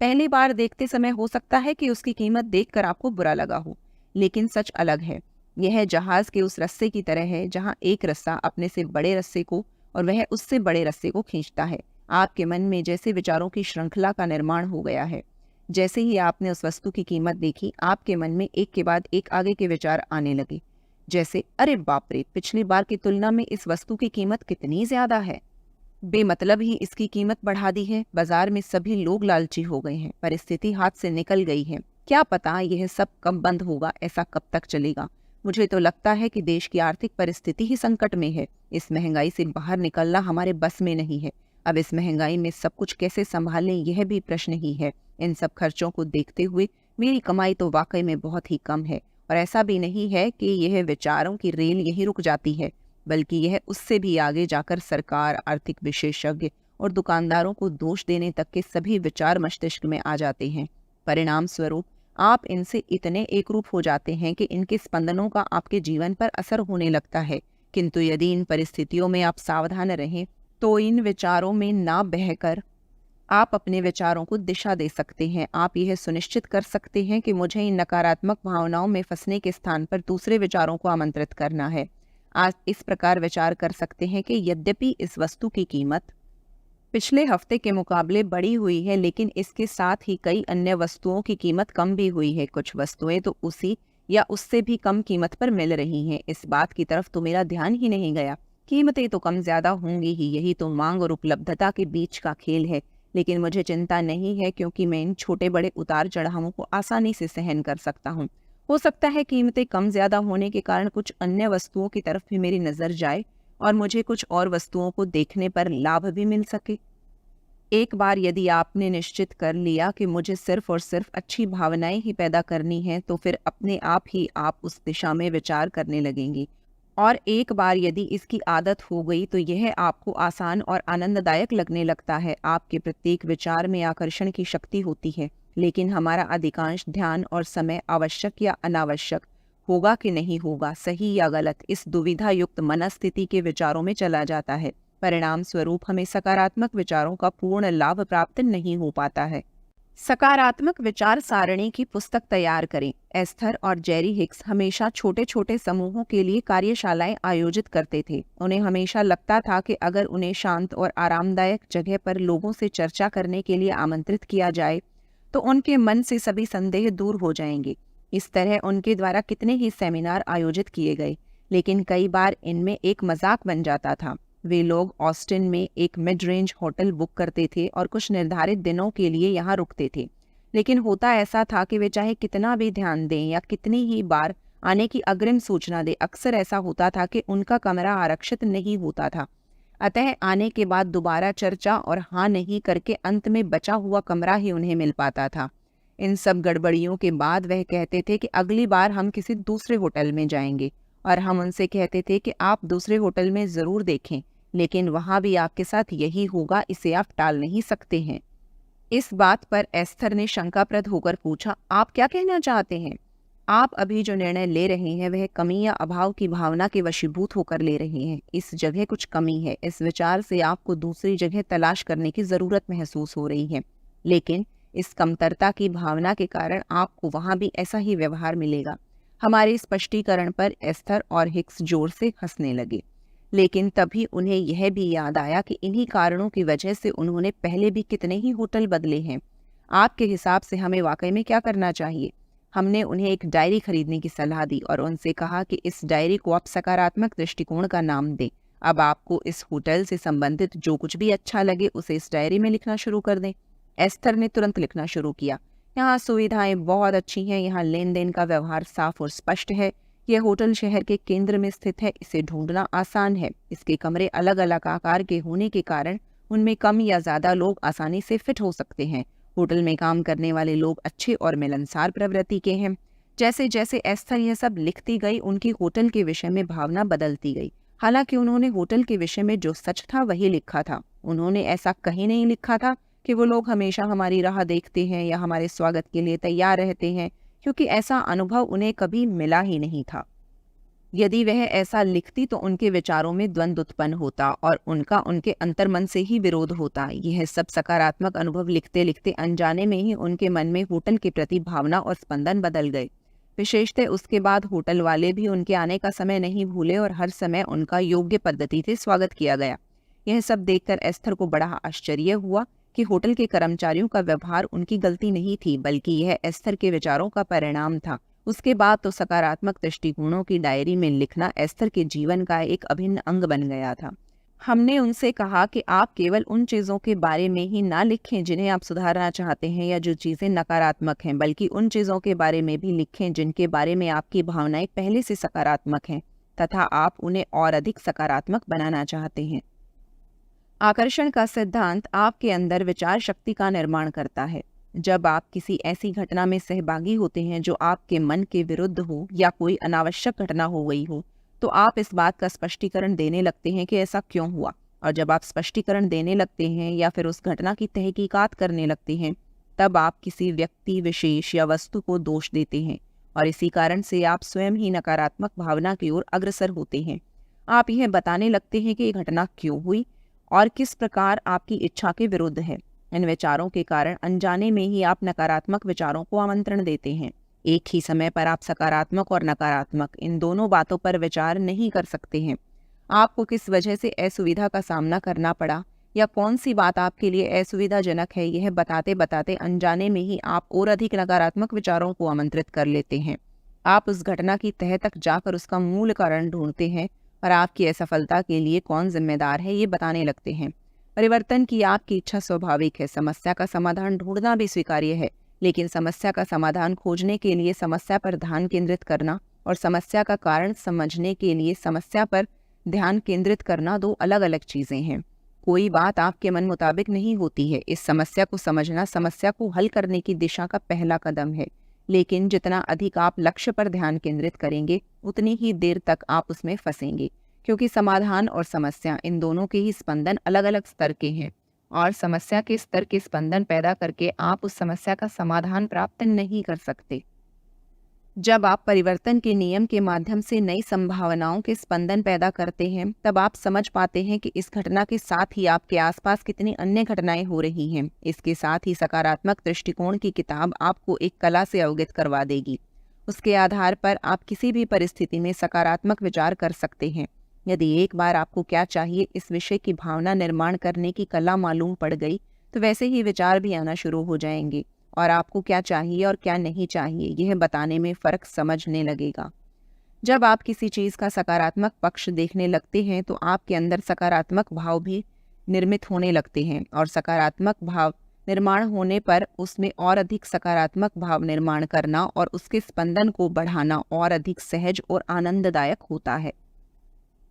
पहली बार देखते समय हो सकता है कि उसकी कीमत देखकर आपको बुरा लगा हो, लेकिन सच अलग है। यह जहाज के उस रस्से की तरह है जहां एक रस्सा अपने से बड़े रस्से को और वह उससे बड़े रस्से को खींचता है। आपके मन में जैसे विचारों की श्रृंखला का निर्माण हो गया है। जैसे ही आपने उस वस्तु की कीमत देखी, आपके मन में एक के बाद एक आगे के विचार आने लगे, जैसे अरे बाप रे, पिछली बार की तुलना में इस वस्तु की कीमत कितनी ज्यादा है। बेमतलब ही इसकी कीमत बढ़ा दी है। बाजार में सभी लोग लालची हो गए हैं। परिस्थिति हाथ से निकल गई है। क्या पता यह सब कब बंद होगा, ऐसा कब तक चलेगा। मुझे तो लगता है कि देश की आर्थिक परिस्थिति ही संकट में है। इस महंगाई से बाहर निकलना हमारे बस में नहीं है। अब इस महंगाई में सब कुछ कैसे संभालें, यह भी प्रश्न ही है। इन सब खर्चों को देखते हुए मेरी कमाई तो वाकई में बहुत ही कम है। और ऐसा भी नहीं है कि यह विचारों की रेल यहीं रुक जाती है, बल्कि यह उससे भी आगे जाकर सरकार, आर्थिक विशेषज्ञ और दुकानदारों को दोष देने तक के सभी विचार मस्तिष्क में आ जाते हैं। परिणाम स्वरूप आप इनसे इतने एकरूप हो जाते हैं कि इनके स्पंदनों का आपके जीवन पर असर होने लगता है। किंतु यदि इन परिस्थितियों में आप सावधान रहें तो इन विचारों में ना बहकर आप अपने विचारों को दिशा दे सकते हैं। आप यह सुनिश्चित कर सकते हैं कि मुझे इन नकारात्मक भावनाओं में फंसने के स्थान पर दूसरे विचारों को आमंत्रित करना है। आज इस प्रकार विचार कर सकते हैं कि यद्यपि इस वस्तु की कीमत पिछले हफ्ते के मुकाबले बढ़ी हुई है, लेकिन इसके साथ ही कई अन्य वस्तुओं की कीमत कम भी हुई है। कुछ वस्तुएं तो उसी या उससे भी कम कीमत पर मिल रही हैं। इस बात की तरफ तो मेरा ध्यान ही नहीं गया। कीमतें तो कम ज्यादा होंगी ही, यही तो मांग और उपलब्धता के बीच का खेल है। लेकिन मुझे चिंता नहीं है, क्योंकि मैं इन छोटे बड़े उतार चढ़ावों को आसानी से सहन कर सकता हूँ। हो सकता है कीमतें कम ज्यादा होने के कारण कुछ अन्य वस्तुओं की तरफ भी मेरी नजर जाए और मुझे कुछ और वस्तुओं को देखने पर लाभ भी मिल सके। एक बार यदि आपने निश्चित कर लिया कि मुझे सिर्फ और सिर्फ अच्छी भावनाएं ही पैदा करनी हैं, तो फिर अपने आप ही आप उस दिशा में विचार करने लगेंगे। और एक बार यदि इसकी आदत हो गई तो यह आपको आसान और आनंददायक लगने लगता है। आपके प्रत्येक विचार में आकर्षण की शक्ति होती है, लेकिन हमारा अधिकांश ध्यान और समय आवश्यक या अनावश्यक, होगा कि नहीं होगा, सही या गलत, इस दुविधा युक्त मनस्थिति के विचारों में चला जाता है। परिणाम स्वरूप हमें सकारात्मक विचारों का पूर्ण लाभ प्राप्त नहीं हो पाता है। सकारात्मक विचार सारणी की पुस्तक तैयार करें। एस्थर और जेरी हिक्स हमेशा छोटे छोटे समूहों के लिए कार्यशालाएं आयोजित करते थे। उन्हें हमेशा लगता था कि अगर उन्हें शांत और आरामदायक जगह पर लोगों से चर्चा करने के लिए आमंत्रित किया जाए तो उनके मन से सभी संदेह दूर हो जाएंगे। इस तरह उनके द्वारा कितने ही सेमिनार आयोजित किए गए, लेकिन कई बार इनमें एक मजाक बन जाता था। वे लोग ऑस्टिन में एक मिड रेंज होटल बुक करते थे और कुछ निर्धारित दिनों के लिए यहाँ रुकते थे। लेकिन होता ऐसा था कि वे चाहे कितना भी ध्यान दें या कितनी ही बार आने की अग्रिम सूचना दें, अक्सर ऐसा होता था कि उनका कमरा आरक्षित नहीं होता था। अतः आने के बाद दोबारा चर्चा और हाँ नहीं करके अंत में बचा हुआ कमरा ही उन्हें मिल पाता था। इन सब गड़बड़ियों के बाद वह कहते थे कि अगली बार हम किसी दूसरे होटल में जाएंगे, और हम उनसे कहते थे कि आप दूसरे होटल में ज़रूर देखें, लेकिन वहाँ भी आपके साथ यही होगा, इसे आप टाल नहीं सकते हैं। इस बात पर एस्थर ने शंकाप्रद होकर पूछा, आप क्या कहना चाहते हैं? आप अभी जो निर्णय ले रहे हैं वह कमी या अभाव की भावना के वशीभूत होकर ले रहे हैं। इस जगह कुछ कमी है। इस विचार से आपको दूसरी जगह तलाश करने की जरूरत महसूस हो रही है, लेकिन इस कमतरता की भावना के कारण आपको वहां भी ऐसा ही व्यवहार मिलेगा। हमारे स्पष्टीकरण पर एस्थर और हिक्स जोर से हंसने लगे, लेकिन तभी उन्हें यह भी याद आया कि इन्हीं कारणों की वजह से उन्होंने पहले भी कितने ही होटल बदले हैं। आपके हिसाब से हमें वाकई में क्या करना चाहिए? हमने उन्हें एक डायरी खरीदने की सलाह दी और उनसे कहा कि इस डायरी को आप सकारात्मक दृष्टिकोण का नाम दें। अब आपको इस होटल से संबंधित जो कुछ भी अच्छा लगे उसे इस डायरी में लिखना शुरू कर दें। एस्थर ने तुरंत लिखना शुरू किया। यहाँ सुविधाएं बहुत अच्छी हैं, यहाँ लेन देन का व्यवहार साफ और स्पष्ट है, यह होटल शहर के केंद्र में स्थित है, इसे ढूंढना आसान है, इसके कमरे अलग अलग आकार के होने के कारण उनमें कम या ज़्यादा लोग आसानी से फिट हो सकते हैं। होटल में काम करने वाले लोग अच्छे और मिलनसार प्रवृत्ति के हैं। जैसे जैसे एस्थर यह सब लिखती गई, उनकी होटल के विषय में भावना बदलती गई। हालांकि उन्होंने होटल के विषय में जो सच था वही लिखा था। उन्होंने ऐसा कहीं नहीं लिखा था कि वो लोग हमेशा हमारी राह देखते हैं या हमारे स्वागत के लिए तैयार रहते हैं, क्योंकि ऐसा अनुभव उन्हें कभी मिला ही नहीं था। यदि वह ऐसा लिखती तो उनके विचारों में द्वंद्व उत्पन्न होता और उनका उनके अंतर्मन से ही विरोध होता। यह सब सकारात्मक अनुभव लिखते लिखते अनजाने में ही उनके मन में होटल के प्रति भावना और स्पंदन बदल गए। विशेषतः उसके बाद होटल वाले भी उनके आने का समय नहीं भूले और हर समय उनका योग्य पद्धति से स्वागत किया गया। यह सब देखकर एस्थर को बड़ा आश्चर्य हुआ कि होटल के कर्मचारियों का व्यवहार उनकी गलती नहीं थी, बल्कि यह एस्थर के विचारों का परिणाम था। उसके बाद तो सकारात्मक दृष्टिकोणों की डायरी में लिखना एस्थर के जीवन का एक अभिन्न अंग बन गया था। हमने उनसे कहा कि आप केवल उन चीज़ों के बारे में ही ना लिखें जिन्हें आप सुधारना चाहते हैं या जो चीज़ें नकारात्मक हैं, बल्कि उन चीज़ों के बारे में भी लिखें जिनके बारे में आपकी भावनाएं पहले से सकारात्मक हैं तथा आप उन्हें और अधिक सकारात्मक बनाना चाहते हैं। आकर्षण का सिद्धांत आपके अंदर विचार शक्ति का निर्माण करता है। जब आप किसी ऐसी घटना में सहभागी होते हैं जो आपके मन के विरुद्ध हो या कोई अनावश्यक घटना हो गई हो, तो आप इस बात का स्पष्टीकरण देने लगते हैं कि ऐसा क्यों हुआ। और जब आप स्पष्टीकरण देने लगते हैं या फिर उस घटना की तहकीकात करने लगते हैं, तब आप किसी व्यक्ति विशेष या वस्तु को दोष देते हैं और इसी कारण से आप स्वयं ही नकारात्मक भावना की ओर अग्रसर होते हैं। आप यह बताने लगते हैं कि ये घटना क्यों हुई और किस प्रकार आपकी इच्छा के विरुद्ध है। इन विचारों के कारण अनजाने में ही आप नकारात्मक विचारों को आमंत्रण देते हैं। एक ही समय पर आप सकारात्मक और नकारात्मक इन दोनों बातों पर विचार नहीं कर सकते हैं। आपको किस वजह से असुविधा का सामना करना पड़ा या कौन सी बात आपके लिए असुविधाजनक है, यह बताते बताते अनजाने में ही आप और अधिक नकारात्मक विचारों को आमंत्रित कर लेते हैं। आप उस घटना की तह तक जाकर उसका मूल कारण ढूंढते हैं और आपकी असफलता के लिए कौन जिम्मेदार है ये बताने लगते हैं। परिवर्तन की आपकी इच्छा स्वाभाविक है। समस्या का समाधान ढूंढना भी स्वीकार्य है, लेकिन समस्या का समाधान खोजने के लिए समस्या पर ध्यान केंद्रित करना और समस्या का कारण समझने के लिए समस्या पर ध्यान केंद्रित करना दो अलग अलग चीजें हैं। कोई बात आपके मन मुताबिक नहीं होती है। इस समस्या को समझना समस्या को हल करने की दिशा का पहला कदम है, लेकिन जितना अधिक आप लक्ष्य पर ध्यान केंद्रित करेंगे उतनी ही देर तक आप उसमें फंसेंगे, क्योंकि समाधान और समस्या इन दोनों के ही स्पंदन अलग अलग स्तर के हैं और समस्या के स्तर के स्पंदन पैदा करके आप उस समस्या का समाधान प्राप्त नहीं कर सकते। जब आप परिवर्तन के नियम के माध्यम से नई संभावनाओं के स्पंदन पैदा करते हैं, तब आप समझ पाते हैं कि इस घटना के साथ ही आपके आसपास कितनी अन्य घटनाएं हो रही हैं। इसके साथ ही सकारात्मक दृष्टिकोण की किताब आपको एक कला से अवगत करवा देगी। उसके आधार पर आप किसी भी परिस्थिति में सकारात्मक विचार कर सकते हैं। यदि एक बार आपको क्या चाहिए इस विषय की भावना निर्माण करने की कला मालूम पड़ गई, तो वैसे ही विचार भी आना शुरू हो जाएंगे और आपको क्या चाहिए और क्या नहीं चाहिए यह बताने में फ़र्क समझने लगेगा। जब आप किसी चीज़ का सकारात्मक पक्ष देखने लगते हैं तो आपके अंदर सकारात्मक भाव भी निर्मित होने लगते हैं और सकारात्मक भाव निर्माण होने पर उसमें और अधिक सकारात्मक भाव निर्माण करना और उसके स्पंदन को बढ़ाना और अधिक सहज और आनंददायक होता है।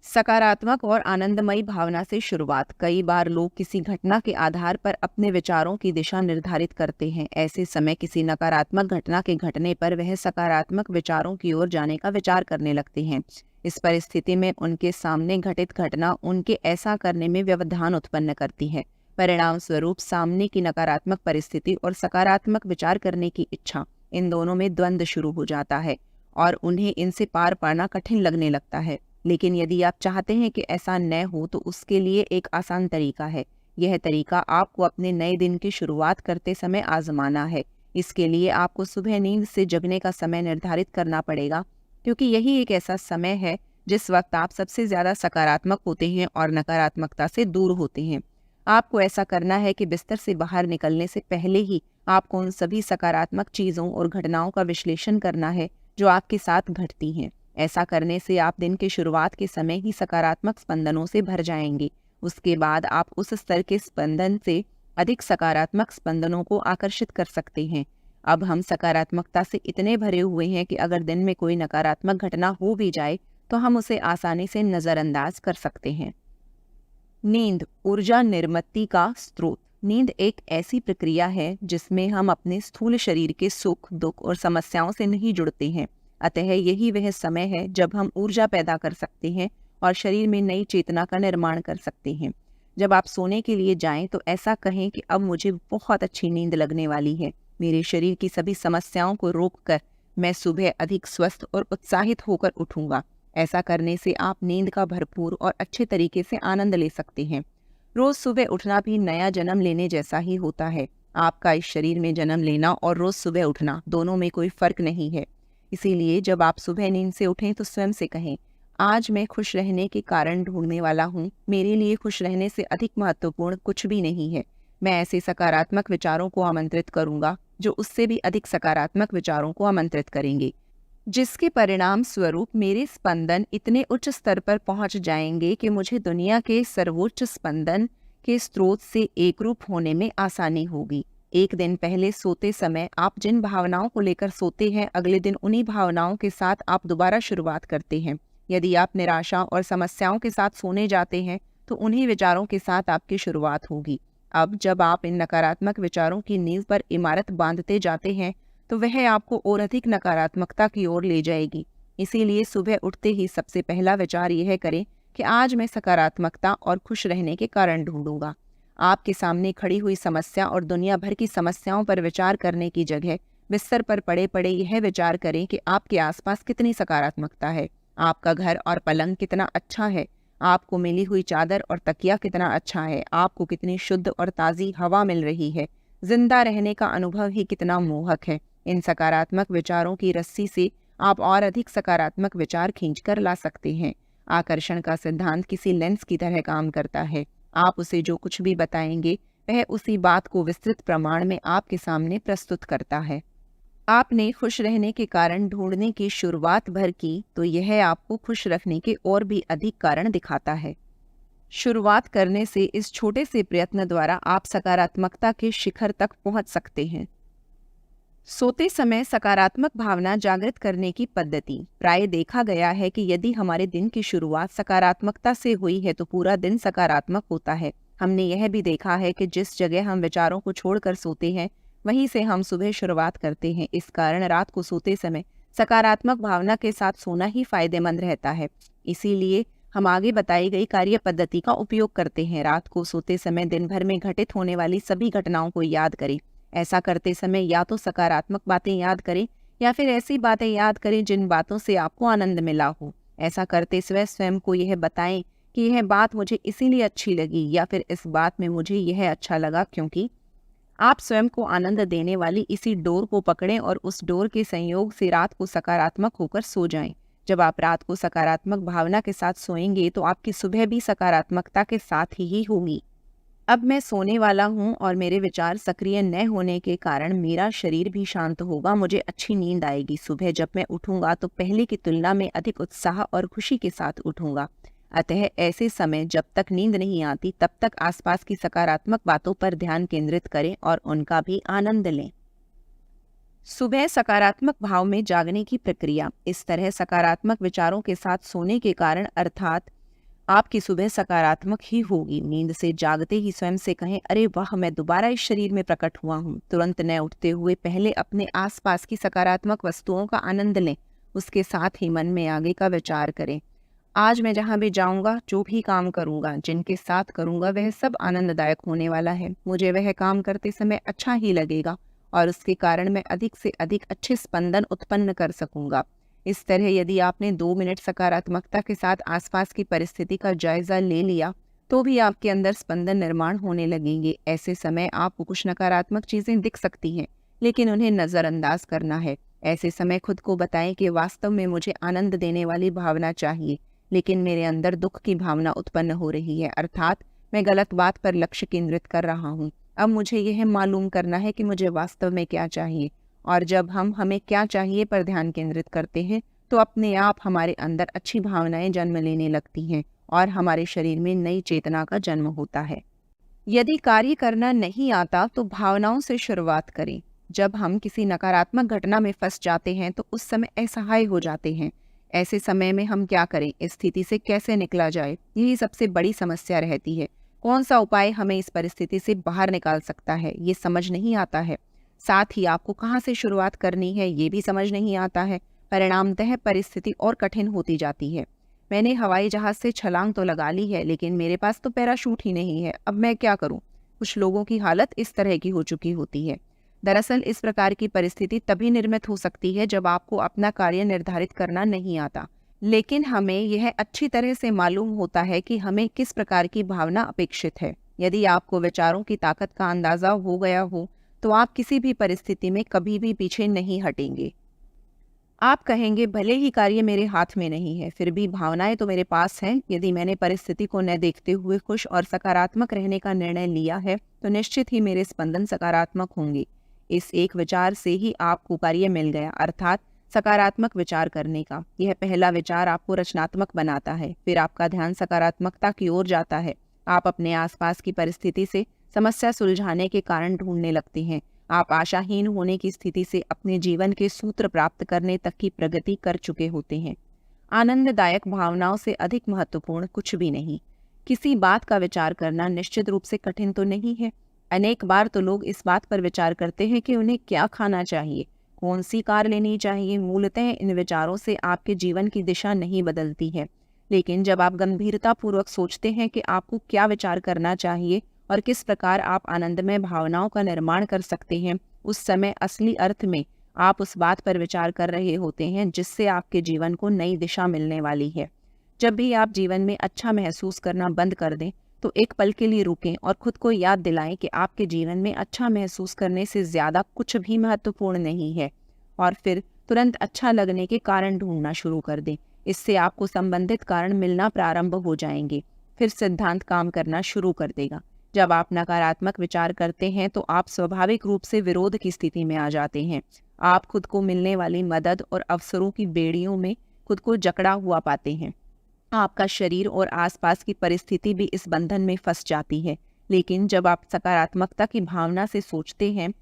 सकारात्मक और आनंदमयी भावना से शुरुआत। कई बार लोग किसी घटना के आधार पर अपने विचारों की दिशा निर्धारित करते हैं। ऐसे समय किसी नकारात्मक घटना के घटने पर वह सकारात्मक विचारों की ओर जाने का विचार करने लगते हैं। इस परिस्थिति में उनके सामने घटित घटना उनके ऐसा करने में व्यवधान उत्पन्न करती है। परिणाम स्वरूप सामने की नकारात्मक परिस्थिति और सकारात्मक विचार करने की इच्छा, इन दोनों में द्वंद्व शुरू हो जाता है और उन्हें इनसे पार पाना कठिन लगने लगता है। लेकिन यदि आप चाहते हैं कि ऐसा न हो तो उसके लिए एक आसान तरीका है। यह तरीका आपको अपने नए दिन की शुरुआत करते समय आजमाना है। इसके लिए आपको सुबह नींद से जगने का समय निर्धारित करना पड़ेगा, क्योंकि यही एक ऐसा समय है जिस वक्त आप सबसे ज़्यादा सकारात्मक होते हैं और नकारात्मकता से दूर होते हैं। आपको ऐसा करना है कि बिस्तर से बाहर निकलने से पहले ही आपको उन सभी सकारात्मक चीज़ों और घटनाओं का विश्लेषण करना है जो आपके साथ घटती हैं। ऐसा करने से आप दिन की शुरुआत के समय ही सकारात्मक स्पंदनों से भर जाएंगे। उसके बाद आप उस स्तर के स्पंदन से अधिक सकारात्मक स्पंदनों को आकर्षित कर सकते हैं। अब हम सकारात्मकता से इतने भरे हुए हैं कि अगर दिन में कोई नकारात्मक घटना हो भी जाए तो हम उसे आसानी से नज़रअंदाज कर सकते हैं। नींद ऊर्जा निर्मिती का स्रोत। नींद एक ऐसी प्रक्रिया है जिसमें हम अपने स्थूल शरीर के सुख, दुख और समस्याओं से नहीं जुड़ते हैं। अतः यही वह समय है जब हम ऊर्जा पैदा कर सकते हैं और शरीर में नई चेतना का निर्माण कर सकते हैं। जब आप सोने के लिए जाएं तो ऐसा कहें कि अब मुझे बहुत अच्छी नींद लगने वाली है। मेरे शरीर की सभी समस्याओं को रोककर मैं सुबह अधिक स्वस्थ और उत्साहित होकर उठूंगा। ऐसा करने से आप नींद का भरपूर और अच्छे तरीके से आनंद ले सकते हैं। रोज सुबह उठना भी नया जन्म लेने जैसा ही होता है। आपका इस शरीर में जन्म लेना और रोज सुबह उठना दोनों में कोई फर्क नहीं है। इसीलिए जब आप सुबह नींद से उठें तो स्वयं से कहें, आज मैं खुश रहने के कारण ढूंढने वाला हूँ। मेरे लिए खुश रहने से अधिक महत्वपूर्ण कुछ भी नहीं है। मैं ऐसे सकारात्मक विचारों को आमंत्रित करूंगा जो उससे भी अधिक सकारात्मक विचारों को आमंत्रित करेंगे, जिसके परिणाम स्वरूप मेरे स्पंदन इतने उच्च स्तर पर पहुंच जाएंगे कि मुझे दुनिया के सर्वोच्च स्पंदन के स्रोत से एकरूप होने में आसानी होगी। एक दिन पहले सोते समय आप जिन भावनाओं को लेकर सोते हैं, अगले दिन उन्हीं भावनाओं के साथ आप दोबारा शुरुआत करते हैं। यदि आप निराशा और समस्याओं के साथ सोने जाते हैं तो उन्हीं विचारों के साथ आपकी शुरुआत होगी। अब जब आप इन नकारात्मक विचारों की नींव पर इमारत बांधते जाते हैं तो वह आपको और अधिक नकारात्मकता की ओर ले जाएगी। इसीलिए सुबह उठते ही सबसे पहला विचार यह करें कि आज मैं सकारात्मकता और खुश रहने के कारण ढूंढूंगा। आपके सामने खड़ी हुई समस्या और दुनिया भर की समस्याओं पर विचार करने की जगह बिस्तर पर पड़े पड़े यह विचार करें कि आपके आसपास कितनी सकारात्मकता है। आपका घर और पलंग कितना अच्छा है, आपको मिली हुई चादर और तकिया कितना अच्छा है, आपको कितनी शुद्ध और ताज़ी हवा मिल रही है, जिंदा रहने का अनुभव ही कितना मोहक है। इन सकारात्मक विचारों की रस्सी से आप और अधिक सकारात्मक विचार खींचकर ला सकते हैं। आकर्षण का सिद्धांत किसी लेंस की तरह काम करता है। आप उसे जो कुछ भी बताएंगे वह उसी बात को विस्तृत प्रमाण में आपके सामने प्रस्तुत करता है। आपने खुश रहने के कारण ढूंढने की शुरुआत भर की तो यह आपको खुश रखने के और भी अधिक कारण दिखाता है। शुरुआत करने से इस छोटे से प्रयत्न द्वारा आप सकारात्मकता के शिखर तक पहुंच सकते हैं। सोते समय सकारात्मक भावना जागृत करने की पद्धति। प्राय देखा गया है कि यदि हमारे दिन की शुरुआत सकारात्मकता से हुई है तो पूरा दिन सकारात्मक होता है। हमने यह भी देखा है कि जिस जगह हम विचारों को छोड़कर सोते हैं वहीं से हम सुबह शुरुआत करते हैं। इस कारण रात को सोते समय सकारात्मक भावना के साथ सोना ही फायदेमंद रहता है। इसीलिए हम आगे बताई गई कार्य पद्धति का उपयोग करते हैं। रात को सोते समय दिन भर में घटित होने वाली सभी घटनाओं को याद करें। ऐसा करते समय या तो सकारात्मक बातें याद करें या फिर ऐसी बातें याद करें जिन बातों से आपको आनंद मिला हो। ऐसा करते समय स्वयं को यह बताएं कि यह बात मुझे इसीलिए अच्छी लगी या फिर इस बात में मुझे यह अच्छा लगा क्योंकि। आप स्वयं को आनंद देने वाली इसी डोर को पकड़ें और उस डोर के संयोग से रात को सकारात्मक होकर सो जाएं। जब आप रात को सकारात्मक भावना के साथ सोएंगे तो आपकी सुबह भी सकारात्मकता के साथ ही होगी। अब मैं सोने वाला हूँ और मेरे विचार सक्रिय न होने के कारण मेरा शरीर भी शांत होगा। मुझे अच्छी नींद आएगी। सुबह जब मैं उठूंगा तो पहले की तुलना में अधिक उत्साह और खुशी के साथ उठूंगा। अतः ऐसे समय जब तक नींद नहीं आती तब तक आसपास की सकारात्मक बातों पर ध्यान केंद्रित करें और उनका भी आनंद लें। सुबह सकारात्मक भाव में जागने की प्रक्रिया। इस तरह सकारात्मक विचारों के साथ सोने के कारण अर्थात आपकी सुबह सकारात्मक ही होगी। नींद से जागते ही स्वयं से कहें, अरे वाह, मैं दोबारा इस शरीर में प्रकट हुआ हूँ। तुरंत न उठते हुए पहले अपने आसपास की सकारात्मक वस्तुओं का आनंद लें। उसके साथ ही मन में आगे का विचार करें। आज मैं जहाँ भी जाऊँगा, जो भी काम करूँगा, जिनके साथ करूँगा वह सब आनंददायक होने वाला है। मुझे वह काम करते समय अच्छा ही लगेगा और उसके कारण मैं अधिक से अधिक अच्छे स्पंदन उत्पन्न कर सकूँगा। इस तरह यदि आपने 2 मिनट सकारात्मकता के साथ आसपास की परिस्थिति का जायजा ले लिया तो भी आपके अंदर स्पंदन निर्माण होने लगेंगे। ऐसे समय आपको कुछ नकारात्मक चीजें दिख सकती हैं लेकिन उन्हें नजरअंदाज करना है। ऐसे समय खुद को बताएं कि वास्तव में मुझे आनंद देने वाली भावना चाहिए लेकिन मेरे अंदर दुख की भावना उत्पन्न हो रही है, अर्थात मैं गलत बात पर लक्ष्य केंद्रित कर रहा हूँ। अब मुझे यह मालूम करना है कि मुझे वास्तव में क्या चाहिए। और जब हम हमें क्या चाहिए पर ध्यान केंद्रित करते हैं तो अपने आप हमारे अंदर अच्छी भावनाएं जन्म लेने लगती हैं और हमारे शरीर में नई चेतना का जन्म होता है। यदि कार्य करना नहीं आता तो भावनाओं से शुरुआत करें। जब हम किसी नकारात्मक घटना में फंस जाते हैं तो उस समय असहाय हो जाते हैं। ऐसे समय में हम क्या करें, इस स्थिति से कैसे निकला जाए, यही सबसे बड़ी समस्या रहती है। कौन सा उपाय हमें इस परिस्थिति से बाहर निकाल सकता है, ये समझ नहीं आता है। साथ ही आपको कहाँ से शुरुआत करनी है, ये भी समझ नहीं आता है। परिणामतः परिस्थिति और कठिन होती जाती है। मैंने हवाई जहाज से छलांग तो लगा ली है, लेकिन मेरे पास तो पैराशूट ही नहीं है, अब मैं क्या करूं? कुछ लोगों की हालत इस तरह की हो चुकी होती है। दरअसल इस प्रकार की परिस्थिति तभी निर्मित हो सकती है जब आपको अपना कार्य निर्धारित करना नहीं आता, लेकिन हमें यह अच्छी तरह से मालूम होता है कि हमें किस प्रकार की भावना अपेक्षित है। यदि आपको विचारों की ताकत का अंदाजा हो गया हो, तो आप किसी भी परिस्थिति में कभी भी पीछे नहीं हटेंगे। आप कहेंगे, भले ही कार्य मेरे हाथ में नहीं है, फिर भी भावनाएं तो मेरे पास हैं। यदि मैंने परिस्थिति को न देखते हुए खुश और सकारात्मक रहने का निर्णय लिया है, तो निश्चित ही मेरे स्पंदन सकारात्मक होंगे। इस एक विचार से ही आपको कार्य मिल गया, अर्थात सकारात्मक विचार करने का। यह पहला विचार आपको रचनात्मक बनाता है, फिर आपका ध्यान सकारात्मकता की ओर जाता है। आप अपने आसपास की परिस्थिति से समस्या सुलझाने के कारण ढूंढने लगते हैं। आप आशाहीन होने की स्थिति से अपने जीवन के सूत्र प्राप्त करने तक की प्रगति कर चुके होते हैं। आनंददायक भावनाओं से अधिक महत्वपूर्ण कुछ भी नहीं। किसी बात का विचार करना निश्चित रूप से कठिन तो नहीं है। अनेक बार तो लोग इस बात पर विचार करते हैं कि उन्हें क्या खाना चाहिए, कौन सी कार लेनी चाहिए। मूलतः इन विचारों से आपके जीवन की दिशा नहीं बदलती है, लेकिन जब आप गंभीरतापूर्वक सोचते हैं कि आपको क्या विचार करना चाहिए और किस प्रकार आप आनंदमय भावनाओं का निर्माण कर सकते हैं, उस समय असली अर्थ में आप उस बात पर विचार कर रहे होते हैं जिससे आपके जीवन को नई दिशा मिलने वाली है। जब भी आप जीवन में अच्छा महसूस करना बंद कर दें, तो एक पल के लिए रुकें और खुद को याद दिलाएं कि आपके जीवन में अच्छा महसूस करने से ज़्यादा कुछ भी महत्वपूर्ण नहीं है, और फिर तुरंत अच्छा लगने के कारण ढूंढना शुरू कर दें। इससे आपको संबंधित कारण मिलना प्रारंभ हो जाएंगे। फिर सिद्धांत काम करना शुरू कर देगा। जब आप नकारात्मक विचार करते हैं, तो आप स्वाभाविक रूप से विरोध की स्थिति में आ जाते हैं। आप खुद को मिलने वाली मदद और अवसरों की बेड़ियों में खुद को जकड़ा हुआ पाते हैं। आपका शरीर और आसपास की परिस्थिति भी इस बंधन में फंस जाती है। लेकिन जब आप सकारात्मकता की भावना से सोचते हैं,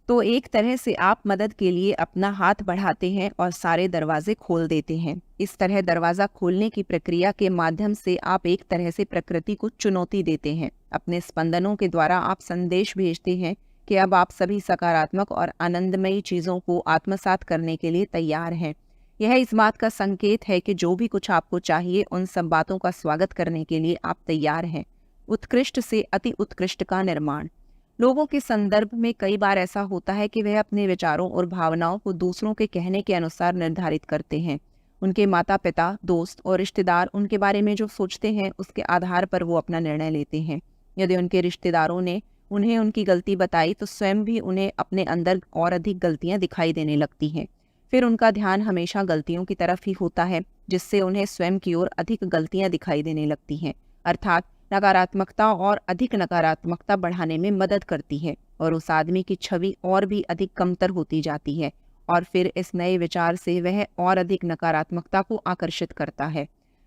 तो एक तरह से आप मदद के लिए अपना हाथ बढ़ाते हैं और सारे दरवाजे खोल देते हैं। इस तरह दरवाज़ा खोलने की प्रक्रिया के माध्यम से आप एक तरह से प्रकृति को चुनौती देते हैं। अपने स्पंदनों के द्वारा आप संदेश भेजते हैं कि अब आप सभी सकारात्मक और आनंदमयी चीज़ों को आत्मसात करने के लिए तैयार हैं। यह इस बात का संकेत है कि जो भी कुछ आपको चाहिए, उन सब बातों का स्वागत करने के लिए आप तैयार हैं। उत्कृष्ट से अति उत्कृष्ट का निर्माण। लोगों के संदर्भ में कई बार ऐसा होता है कि वह अपने विचारों और भावनाओं को दूसरों के कहने के अनुसार निर्धारित करते हैं। उनके माता पिता, दोस्त और रिश्तेदार उनके बारे में जो सोचते हैं, उसके आधार पर वो अपना निर्णय लेते हैं। यदि उनके रिश्तेदारों ने उन्हें उनकी गलती बताई, तो स्वयं भी उन्हें अपने अंदर और अधिक गलतियां दिखाई देने लगती हैं। फिर उनका ध्यान हमेशा गलतियों की तरफ ही होता है, जिससे उन्हें स्वयं की ओर अधिक गलतियां दिखाई देने लगती हैं। अर्थात नकारात्मकता और अधिक नकारात्मकता बढ़ाने में मदद करती है, और उस आदमी की छवि और भी अधिक कमतर होती जाती है, और फिर इस नए विचार से वह और अधिक नकारात्मकता को आकर्षित करता है।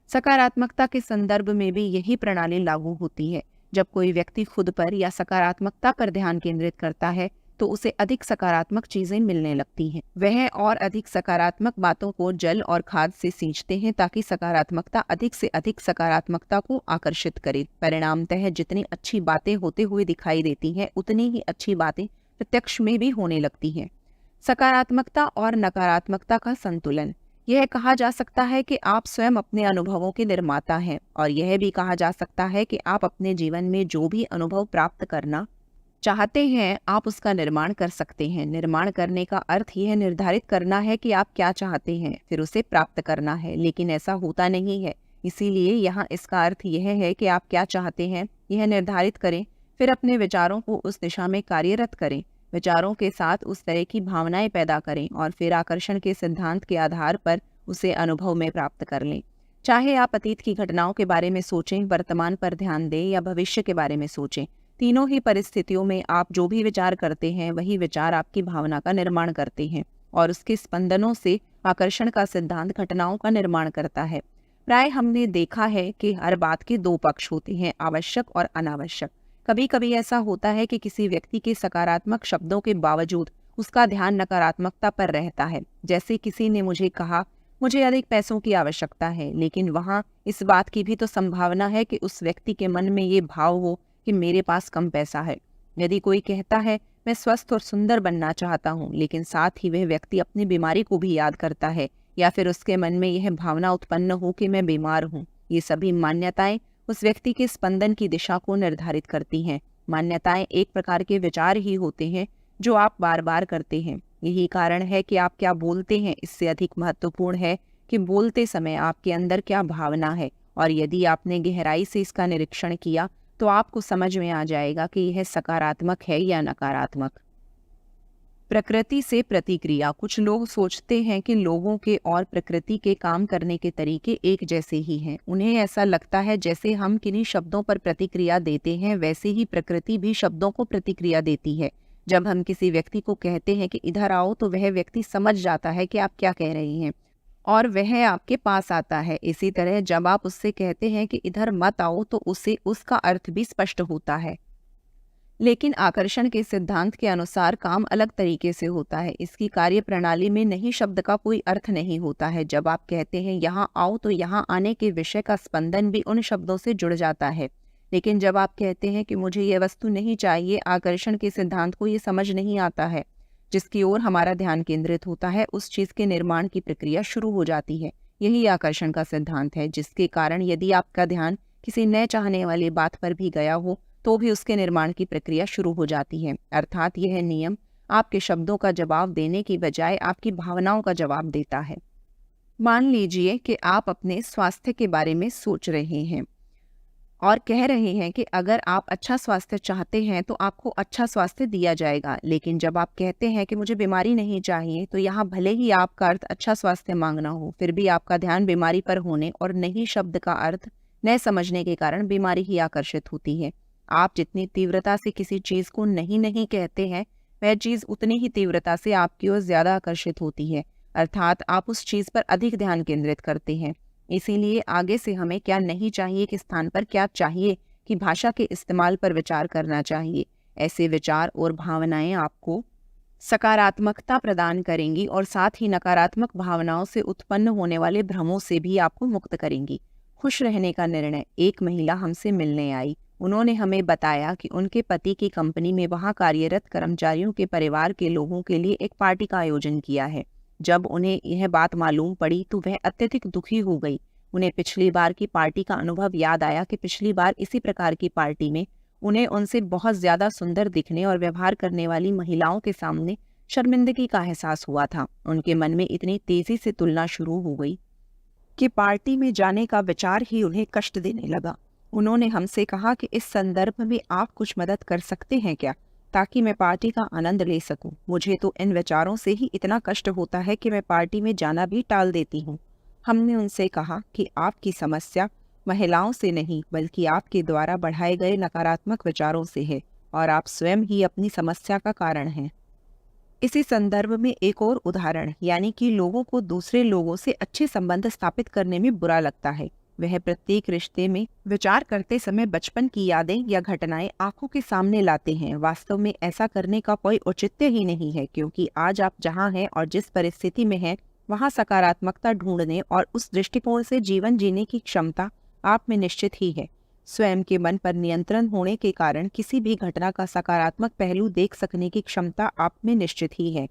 सकारात्मकता के संदर्भ में भी यही प्रणाली लागू होती है। जब कोई व्यक्ति खुद पर या सकारात्मकता पर ध्यान केंद्रित करता है, तो उसे अधिक सकारात्मक चीजें मिलने लगती हैं। वह और अधिक सकारात्मक बातों को जल और खाद से सींचते हैं, ताकि सकारात्मकता अधिक से अधिक सकारात्मकता को आकर्षित करे। परिणामतः जितनी अच्छी बातें होते हुए दिखाई देती हैं, उतनी ही अच्छी बातें प्रत्यक्ष में भी होने लगती हैं। सकारात्मकता और नकारात्मकता का संतुलन। यह कहा जा सकता है कि आप स्वयं अपने अनुभवों के निर्माता हैं, और यह भी कहा जा सकता है कि आप अपने जीवन में जो भी अनुभव प्राप्त करना चाहते हैं, आप उसका निर्माण कर सकते हैं। निर्माण करने का अर्थ यह निर्धारित करना है कि आप क्या चाहते हैं, फिर उसे प्राप्त करना है, लेकिन ऐसा होता नहीं है। इसीलिए यहाँ इसका अर्थ यह है कि आप क्या चाहते हैं, यह निर्धारित करें, फिर अपने विचारों को उस दिशा में कार्यरत करें। विचारों के साथ उस तरह की भावनाएं पैदा करें, और फिर आकर्षण के सिद्धांत के आधार पर उसे अनुभव में प्राप्त कर लें। चाहे आप अतीत की घटनाओं के बारे में सोचें, वर्तमान पर ध्यान दें, या भविष्य के बारे में सोचें, तीनों ही परिस्थितियों में आप जो भी विचार करते हैं, वही विचार आपकी भावना का निर्माण करते हैं, और उसके स्पंदनों से आकर्षण का सिद्धांत घटनाओं का निर्माण करता है। प्राय हमने देखा है कि हर बात के दो पक्ष होते हैं, आवश्यक और अनावश्यक। कभी कभी ऐसा होता है कि किसी व्यक्ति के सकारात्मक शब्दों के बावजूद उसका ध्यान नकारात्मकता पर रहता है। जैसे किसी ने मुझे कहा, मुझे अधिक पैसों की आवश्यकता है, लेकिन वहाँ इस बात की भी तो संभावना है कि उस व्यक्ति के मन में ये भाव हो कि मेरे पास कम पैसा है। यदि कोई कहता है मैं स्वस्थ और सुंदर बनना चाहता हूँ, लेकिन साथ ही वह व्यक्ति अपनी बीमारी को भी याद करता है, या फिर उसके मन में यह भावना उत्पन्न हो कि मैं बीमार हूँ, ये सभी मान्यताएं उस व्यक्ति के स्पंदन की दिशा को निर्धारित करती हैं। मान्यताएं एक प्रकार के विचार ही होते हैं जो आप बार बार करते हैं। यही कारण है कि आप क्या बोलते हैं इससे अधिक महत्वपूर्ण है कि बोलते समय आपके अंदर क्या भावना है, और यदि आपने गहराई से इसका निरीक्षण किया तो आपको समझ में आ जाएगा कि यह सकारात्मक है या नकारात्मक। प्रकृति से प्रतिक्रिया। कुछ लोग सोचते हैं कि लोगों के और प्रकृति के काम करने के तरीके एक जैसे ही हैं। उन्हें ऐसा लगता है जैसे हम किन्हीं शब्दों पर प्रतिक्रिया देते हैं, वैसे ही प्रकृति भी शब्दों को प्रतिक्रिया देती है। जब हम किसी व्यक्ति को कहते हैं कि इधर आओ, तो वह व्यक्ति समझ जाता है कि आप क्या कह रही हैं और वह आपके पास आता है। इसी तरह जब आप उससे कहते हैं कि इधर मत आओ, तो उसे उसका अर्थ भी स्पष्ट होता है। लेकिन आकर्षण के सिद्धांत के अनुसार काम अलग तरीके से होता है। इसकी कार्य प्रणाली में नहीं शब्द का कोई अर्थ नहीं होता है। जब आप कहते हैं यहाँ आओ, तो यहाँ आने के विषय का स्पंदन भी उन शब्दों से जुड़ जाता है। लेकिन जब आप कहते हैं कि मुझे यह वस्तु नहीं चाहिए, आकर्षण के सिद्धांत को ये समझ नहीं आता है। जिसकी ओर हमारा ध्यान केंद्रित होता है, उस चीज के निर्माण की प्रक्रिया शुरू हो जाती है। यही आकर्षण का सिद्धांत है, जिसके कारण यदि आपका ध्यान किसी न चाहने वाली बात पर भी गया हो, तो भी उसके निर्माण की प्रक्रिया शुरू हो जाती है। अर्थात यह नियम आपके शब्दों का जवाब देने की बजाय आपकी भावनाओं का जवाब देता है। मान लीजिए कि आप अपने स्वास्थ्य के बारे में सोच रहे हैं और कह रहे हैं कि अगर आप अच्छा स्वास्थ्य चाहते हैं तो आपको अच्छा स्वास्थ्य दिया जाएगा। लेकिन जब आप कहते हैं कि मुझे बीमारी नहीं चाहिए, तो यहाँ भले ही आपका अर्थ अच्छा स्वास्थ्य मांगना हो, फिर भी आपका ध्यान बीमारी पर होने और नहीं शब्द का अर्थ न समझने के कारण बीमारी ही आकर्षित होती है। आप जितनी तीव्रता से किसी चीज को नहीं नहीं कहते हैं, वह चीज उतनी ही तीव्रता से आपकी ओर ज्यादा आकर्षित होती है। अर्थात आप उस चीज पर अधिक ध्यान केंद्रित करते हैं। इसीलिए आगे से हमें क्या नहीं चाहिए के स्थान पर क्या चाहिए की भाषा के इस्तेमाल पर विचार करना चाहिए। ऐसे विचार और भावनाएं आपको सकारात्मकता प्रदान करेंगी और साथ ही नकारात्मक भावनाओं से उत्पन्न होने वाले भ्रमों से भी आपको मुक्त करेंगी। खुश रहने का निर्णय। एक महिला हमसे मिलने आई। उन्होंने हमें बताया कि उनके पति की कंपनी में वहां कार्यरत कर्मचारियों के परिवार के लोगों के लिए एक पार्टी का आयोजन किया है। जब उन्हें यह बात मालूम पड़ी तो वह अत्यधिक दुखी हो गई। उन्हें पिछली बार की पार्टी का अनुभव याद आया कि पिछली बार इसी प्रकार की पार्टी में उन्हें उनसे बहुत ज्यादा सुंदर दिखने और व्यवहार करने वाली महिलाओं के सामने शर्मिंदगी का एहसास हुआ था। उनके मन में इतनी तेजी से तुलना शुरू हो गई कि पार्टी में जाने का विचार ही उन्हें कष्ट देने लगा। उन्होंने हमसे कहा कि इस संदर्भ में आप कुछ मदद कर सकते हैं क्या, ताकि मैं पार्टी का आनंद ले सकूं। मुझे तो इन विचारों से ही इतना कष्ट होता है कि मैं पार्टी में जाना भी टाल देती हूँ। हमने उनसे कहा कि आपकी समस्या महिलाओं से नहीं, बल्कि आपके द्वारा बढ़ाए गए नकारात्मक विचारों से है, और आप स्वयं ही अपनी समस्या का कारण हैं। इसी संदर्भ में एक और उदाहरण, यानी कि लोगों को दूसरे लोगों से अच्छे संबंध स्थापित करने में बुरा लगता है। वह प्रत्येक रिश्ते में विचार करते समय बचपन की यादें या घटनाएं आंखों के सामने लाते हैं। वास्तव में ऐसा करने का कोई औचित्य ही नहीं है, क्योंकि आज आप जहां हैं और जिस परिस्थिति में हैं, वहां सकारात्मकता ढूंढने और उस दृष्टिकोण से जीवन जीने की क्षमता आप में निश्चित ही है। स्वयं के मन पर नियंत्रण होने के कारण किसी भी घटना का सकारात्मक पहलू देख सकने की क्षमता आप में निश्चित ही है।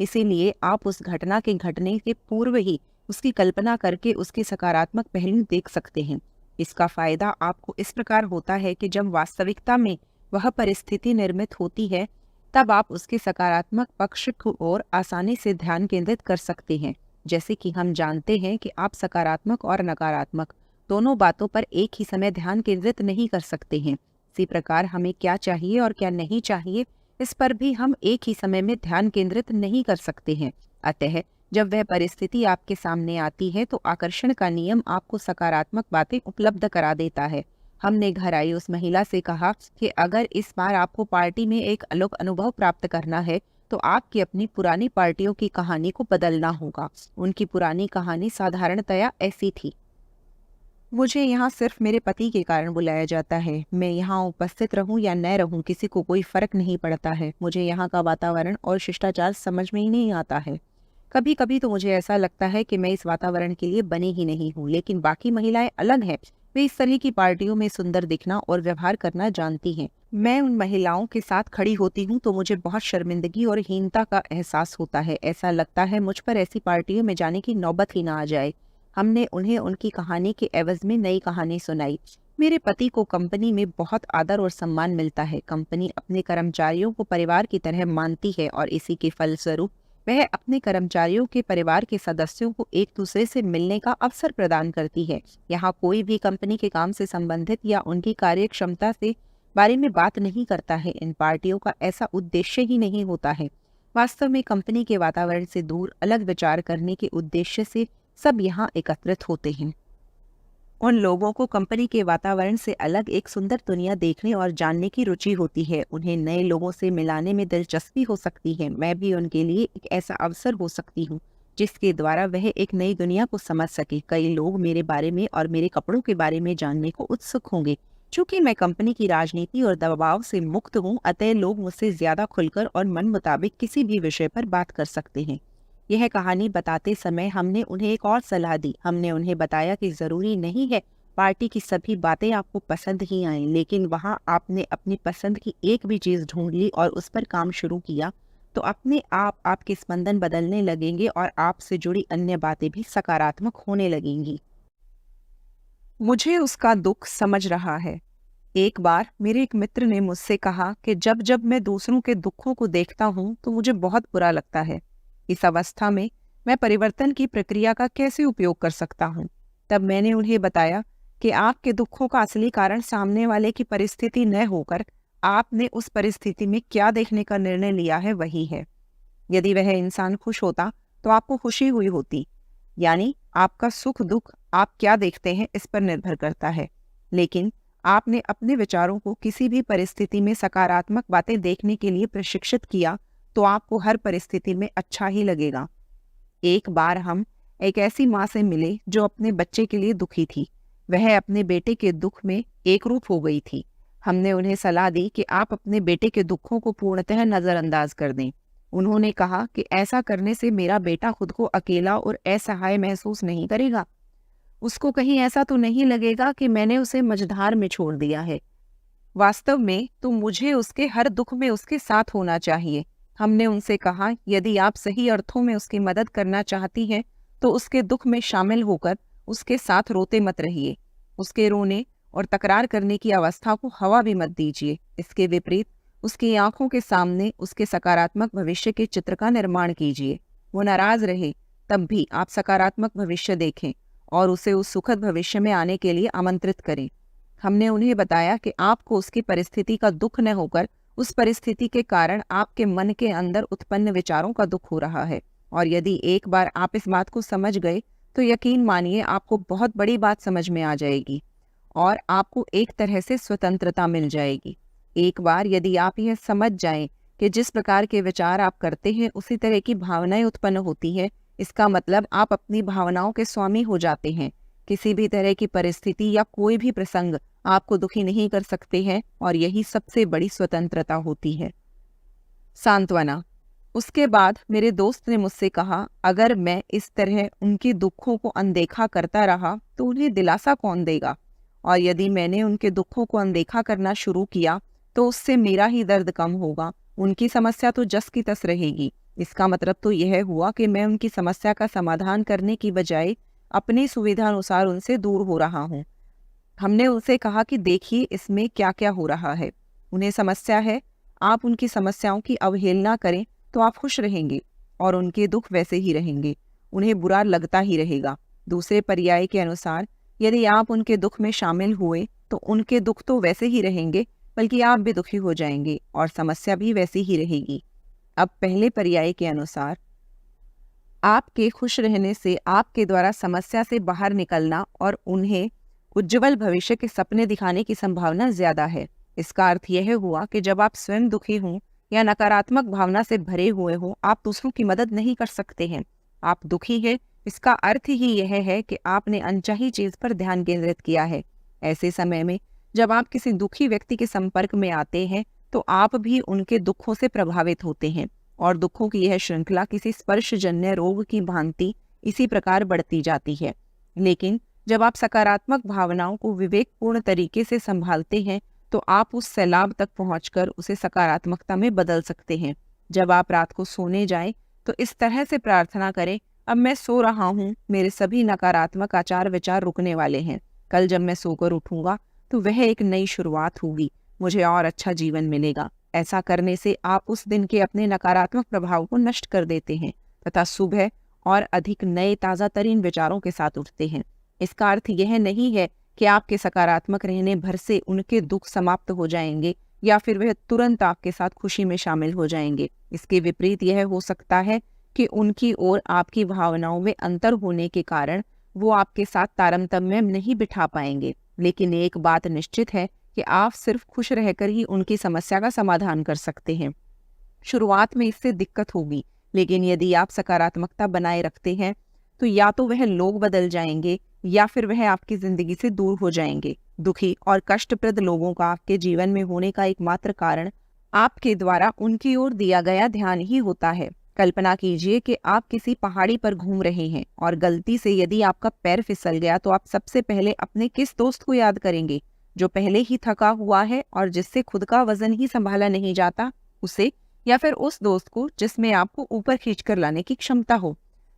इसीलिए आप उस घटना के घटने के पूर्व ही उसकी कल्पना करके उसके सकारात्मक पहलू देख सकते हैं। इसका फायदा आपको इस प्रकार होता है कि जब वास्तविकता में वह परिस्थिति निर्मित होती है, तब आप उसके सकारात्मक पक्ष को और आसानी से ध्यान केंद्रित कर सकते हैं। जैसे कि हम जानते हैं कि आप सकारात्मक और नकारात्मक दोनों बातों पर एक ही समय ध्यान केंद्रित नहीं कर सकते हैं। इसी प्रकार हमें क्या चाहिए और क्या नहीं चाहिए, इस पर भी हम एक ही समय में ध्यान केंद्रित नहीं कर सकते हैं। अतः जब वह परिस्थिति आपके सामने आती है, तो आकर्षण का नियम आपको सकारात्मक बातें उपलब्ध करा देता है। हमने घर आई उस महिला से कहा कि अगर इस बार आपको पार्टी में एक अलग अनुभव प्राप्त करना है, तो आपकी अपनी पुरानी पार्टियों की कहानी को बदलना होगा। उनकी पुरानी कहानी साधारणतया ऐसी थी। मुझे यहाँ सिर्फ मेरे पति के कारण बुलाया जाता है। मैं यहाँ उपस्थित रहूं या न रहूं, किसी को कोई फर्क नहीं पड़ता है। मुझे यहाँ का वातावरण और शिष्टाचार समझ में ही नहीं आता है। कभी कभी तो मुझे ऐसा लगता है कि मैं इस वातावरण के लिए बनी ही नहीं हूँ, लेकिन बाकी महिलाएं अलग हैं। वे इस तरह की पार्टियों में सुंदर दिखना और व्यवहार करना जानती हैं। मैं उन महिलाओं के साथ खड़ी होती हूँ तो मुझे बहुत शर्मिंदगी और हीनता का एहसास होता है। ऐसा लगता है मुझ पर ऐसी पार्टियों में जाने की नौबत ही ना आ जाए। हमने उन्हें उनकी कहानी के एवज में नई कहानी सुनाई। मेरे पति को कंपनी में बहुत आदर और सम्मान मिलता है। कंपनी अपने कर्मचारियों को परिवार की तरह मानती है और इसी के फलस्वरूप वह अपने कर्मचारियों के परिवार के सदस्यों को एक दूसरे से मिलने का अवसर प्रदान करती है। यहाँ कोई भी कंपनी के काम से संबंधित या उनकी कार्यक्षमता से बारे में बात नहीं करता है। इन पार्टियों का ऐसा उद्देश्य ही नहीं होता है। वास्तव में कंपनी के वातावरण से दूर अलग विचार करने के उद्देश्य से सब यहाँ एकत्रित होते हैं। उन लोगों को कंपनी के वातावरण से अलग एक सुंदर दुनिया देखने और जानने की रुचि होती है। उन्हें नए लोगों से मिलाने में दिलचस्पी हो सकती है। मैं भी उनके लिए एक ऐसा अवसर हो सकती हूँ जिसके द्वारा वह एक नई दुनिया को समझ सके। कई लोग मेरे बारे में और मेरे कपड़ों के बारे में जानने को उत्सुक होंगे। चूंकि मैं कंपनी की राजनीति और दबाव से मुक्त हूँ, अतः लोग मुझसे ज्यादा खुलकर और मन मुताबिक किसी भी विषय पर बात कर सकते हैं। यह कहानी बताते समय हमने उन्हें एक और सलाह दी। हमने उन्हें बताया कि जरूरी नहीं है पार्टी की सभी बातें आपको पसंद ही आएं, लेकिन वहां आपने अपनी पसंद की एक भी चीज ढूंढ ली और उस पर काम शुरू किया तो अपने आप आपके स्पंदन बदलने लगेंगे और आपसे जुड़ी अन्य बातें भी सकारात्मक होने लगेंगी। मुझे उसका दुख समझ रहा है। एक बार मेरे एक मित्र ने मुझसे कहा कि जब जब मैं दूसरों के दुखों को देखता हूँ तो मुझे बहुत बुरा लगता है। इस अवस्था में मैं परिवर्तन की प्रक्रिया का कैसे उपयोग कर सकता हूँ? तब मैंने उन्हें बताया कि आपके दुखों का असली कारण सामने वाले की परिस्थिति न होकर आपने उस परिस्थिति में क्या देखने का निर्णय लिया है वही है। यदि वह इंसान खुश होता तो आपको खुशी हुई होती। यानी आपका सुख दुख आप क्या देखते हैं इस पर निर्भर करता है। लेकिन आपने अपने विचारों को किसी भी परिस्थिति में सकारात्मक बातें देखने के लिए प्रशिक्षित किया तो आपको हर परिस्थिति में अच्छा ही लगेगा। एक बार हम एक ऐसी माँ से मिले जो अपने बच्चे के लिए दुखी थी। वह अपने बेटे के दुख में एकरूप हो गई थी। हमने उन्हें सलाह दी कि आप अपने बेटे के दुखों को पूर्णतः नजरअंदाज कर दें। उन्होंने कहा कि ऐसा करने से मेरा बेटा खुद को अकेला और असहाय महसूस नहीं करेगा। उसको कहीं ऐसा तो नहीं लगेगा कि मैंने उसे मझधार में छोड़ दिया है। वास्तव में तो मुझे उसके हर दुख में उसके साथ होना चाहिए। हमने उनसे कहा, यदि आप सही अर्थों में उसकी मदद करना चाहती हैं तो उसके दुख में शामिल होकर उसके साथ रोते मत रहिए। उसके रोने और तकरार करने की अवस्था को हवा भी मत दीजिए। इसके विपरीत उसकी आंखों के सामने उसके सकारात्मक भविष्य के चित्र का निर्माण कीजिए। वो नाराज रहे तब भी आप सकारात्मक भविष्य देखें और उसे उस सुखद भविष्य में आने के लिए आमंत्रित करें। हमने उन्हें बताया कि आपको उसकी परिस्थिति का दुख न होकर उस परिस्थिति के कारण आपके मन के अंदर उत्पन्न विचारों का दुख हो रहा है, और यदि एक बार आप इस बात को समझ गए तो यकीन मानिए आपको बहुत बड़ी बात समझ में आ जाएगी और आपको एक तरह से स्वतंत्रता मिल जाएगी। एक बार यदि आप यह समझ जाएं कि जिस प्रकार के विचार आप करते हैं उसी तरह की भावनाएं उत्पन्न होती हैं, इसका मतलब आप अपनी भावनाओं के स्वामी हो जाते हैं। किसी भी तरह की परिस्थिति या कोई भी प्रसंग आपको दुखी नहीं कर सकते हैं और यही सबसे बड़ी स्वतंत्रता होती है। सांत्वना। उसके बाद मेरे दोस्त ने मुझसे कहा, अगर मैं इस तरह उनके दुखों को अनदेखा करता रहा तो उन्हें दिलासा कौन देगा? और यदि मैंने उनके दुखों को अनदेखा करना शुरू किया तो उससे मेरा ही दर्द कम होगा, उनकी समस्या तो जस की तस रहेगी। इसका मतलब तो यह हुआ कि मैं उनकी समस्या का समाधान करने की बजाय अपनी सुविधा अनुसार उनसे दूर हो रहा हूँ। हमने उनसे कहा कि देखिए इसमें क्या क्या हो रहा है। उन्हें समस्या है, आप उनकी समस्याओं की अवहेलना करें तो आप खुश रहेंगे और उनके दुख वैसे ही रहेंगे, उन्हें बुरा लगता ही रहेगा। दूसरे पर्याय के अनुसार यदि आप उनके दुख में शामिल हुए तो उनके दुख तो वैसे ही रहेंगे, बल्कि आप भी दुखी हो जाएंगे और समस्या भी वैसी ही रहेगी। अब पहले पर्याय के अनुसार आपके खुश रहने से आपके द्वारा समस्या से बाहर निकलना और उन्हें उज्जवल भविष्य के सपने दिखाने की संभावना ज्यादा है। इसका अर्थ यह हुआ कि जब आप स्वयं दुखी हों या नकारात्मक भावना से भरे हुए हों, आप दूसरों की मदद नहीं कर सकते हैं। आप दुखी हैं, इसका अर्थ ही यह है कि आपने अनचाही चीज पर ध्यान केंद्रित किया है। ऐसे समय में जब आप किसी दुखी व्यक्ति के संपर्क में आते हैं तो आप भी उनके दुखों से प्रभावित होते हैं और दुखों की यह श्रृंखला किसी स्पर्शजन्य रोग की भांति इसी प्रकार बढ़ती जाती है। लेकिन जब आप सकारात्मक भावनाओं को विवेकपूर्ण तरीके से संभालते हैं तो आप उस सैलाब तक पहुंचकर उसे सकारात्मकता में बदल सकते हैं। जब आप रात को सोने जाएं तो इस तरह से प्रार्थना करें, अब मैं सो रहा हूँ, मेरे सभी नकारात्मक आचार विचार रुकने वाले हैं। कल जब मैं सोकर उठूंगा तो वह एक नई शुरुआत होगी, मुझे और अच्छा जीवन मिलेगा। ऐसा करने से आप उस दिन के अपने नकारात्मक प्रभाव को नष्ट कर देते हैं तथा सुबह और अधिक नए ताज़ा तरीन विचारों के साथ उठते हैं। इसका अर्थ यह नहीं है कि आपके सकारात्मक रहने भर से उनके दुख समाप्त हो जाएंगे या फिर वह तुरंत आपके साथ खुशी में शामिल हो जाएंगे। इसके विपरीत यह हो सकता है कि उनकी ओर आपकी भावनाओं में अंतर होने के कारण वो आपके साथ तारतम्य नहीं बिठा पाएंगे। लेकिन एक बात निश्चित है कि आप सिर्फ खुश रहकर ही उनकी समस्या का समाधान कर सकते हैं। शुरुआत में इससे दिक्कत होगी, लेकिन यदि आप सकारात्मकता बनाए रखते हैं तो या तो वह लोग बदल जाएंगे या फिर वह आपकी जिंदगी से दूर हो जाएंगे। दुखी और कष्टप्रद लोगों का आपके जीवन में होने का एकमात्र कारण आपके द्वारा उनकी ओर दिया गया ध्यान ही होता है। कल्पना कीजिए कि आप किसी पहाड़ी पर घूम रहे हैं और गलती से यदि आपका पैर फिसल गया तो आप सबसे पहले अपने किस दोस्त को याद करेंगे? जो पहले ही थका हुआ है और जिससे खुद का वजन ही संभाला नहीं जाता, उसे, या फिर उस दोस्त को जिसमें आपको ऊपर खींचकर लाने की क्षमता हो?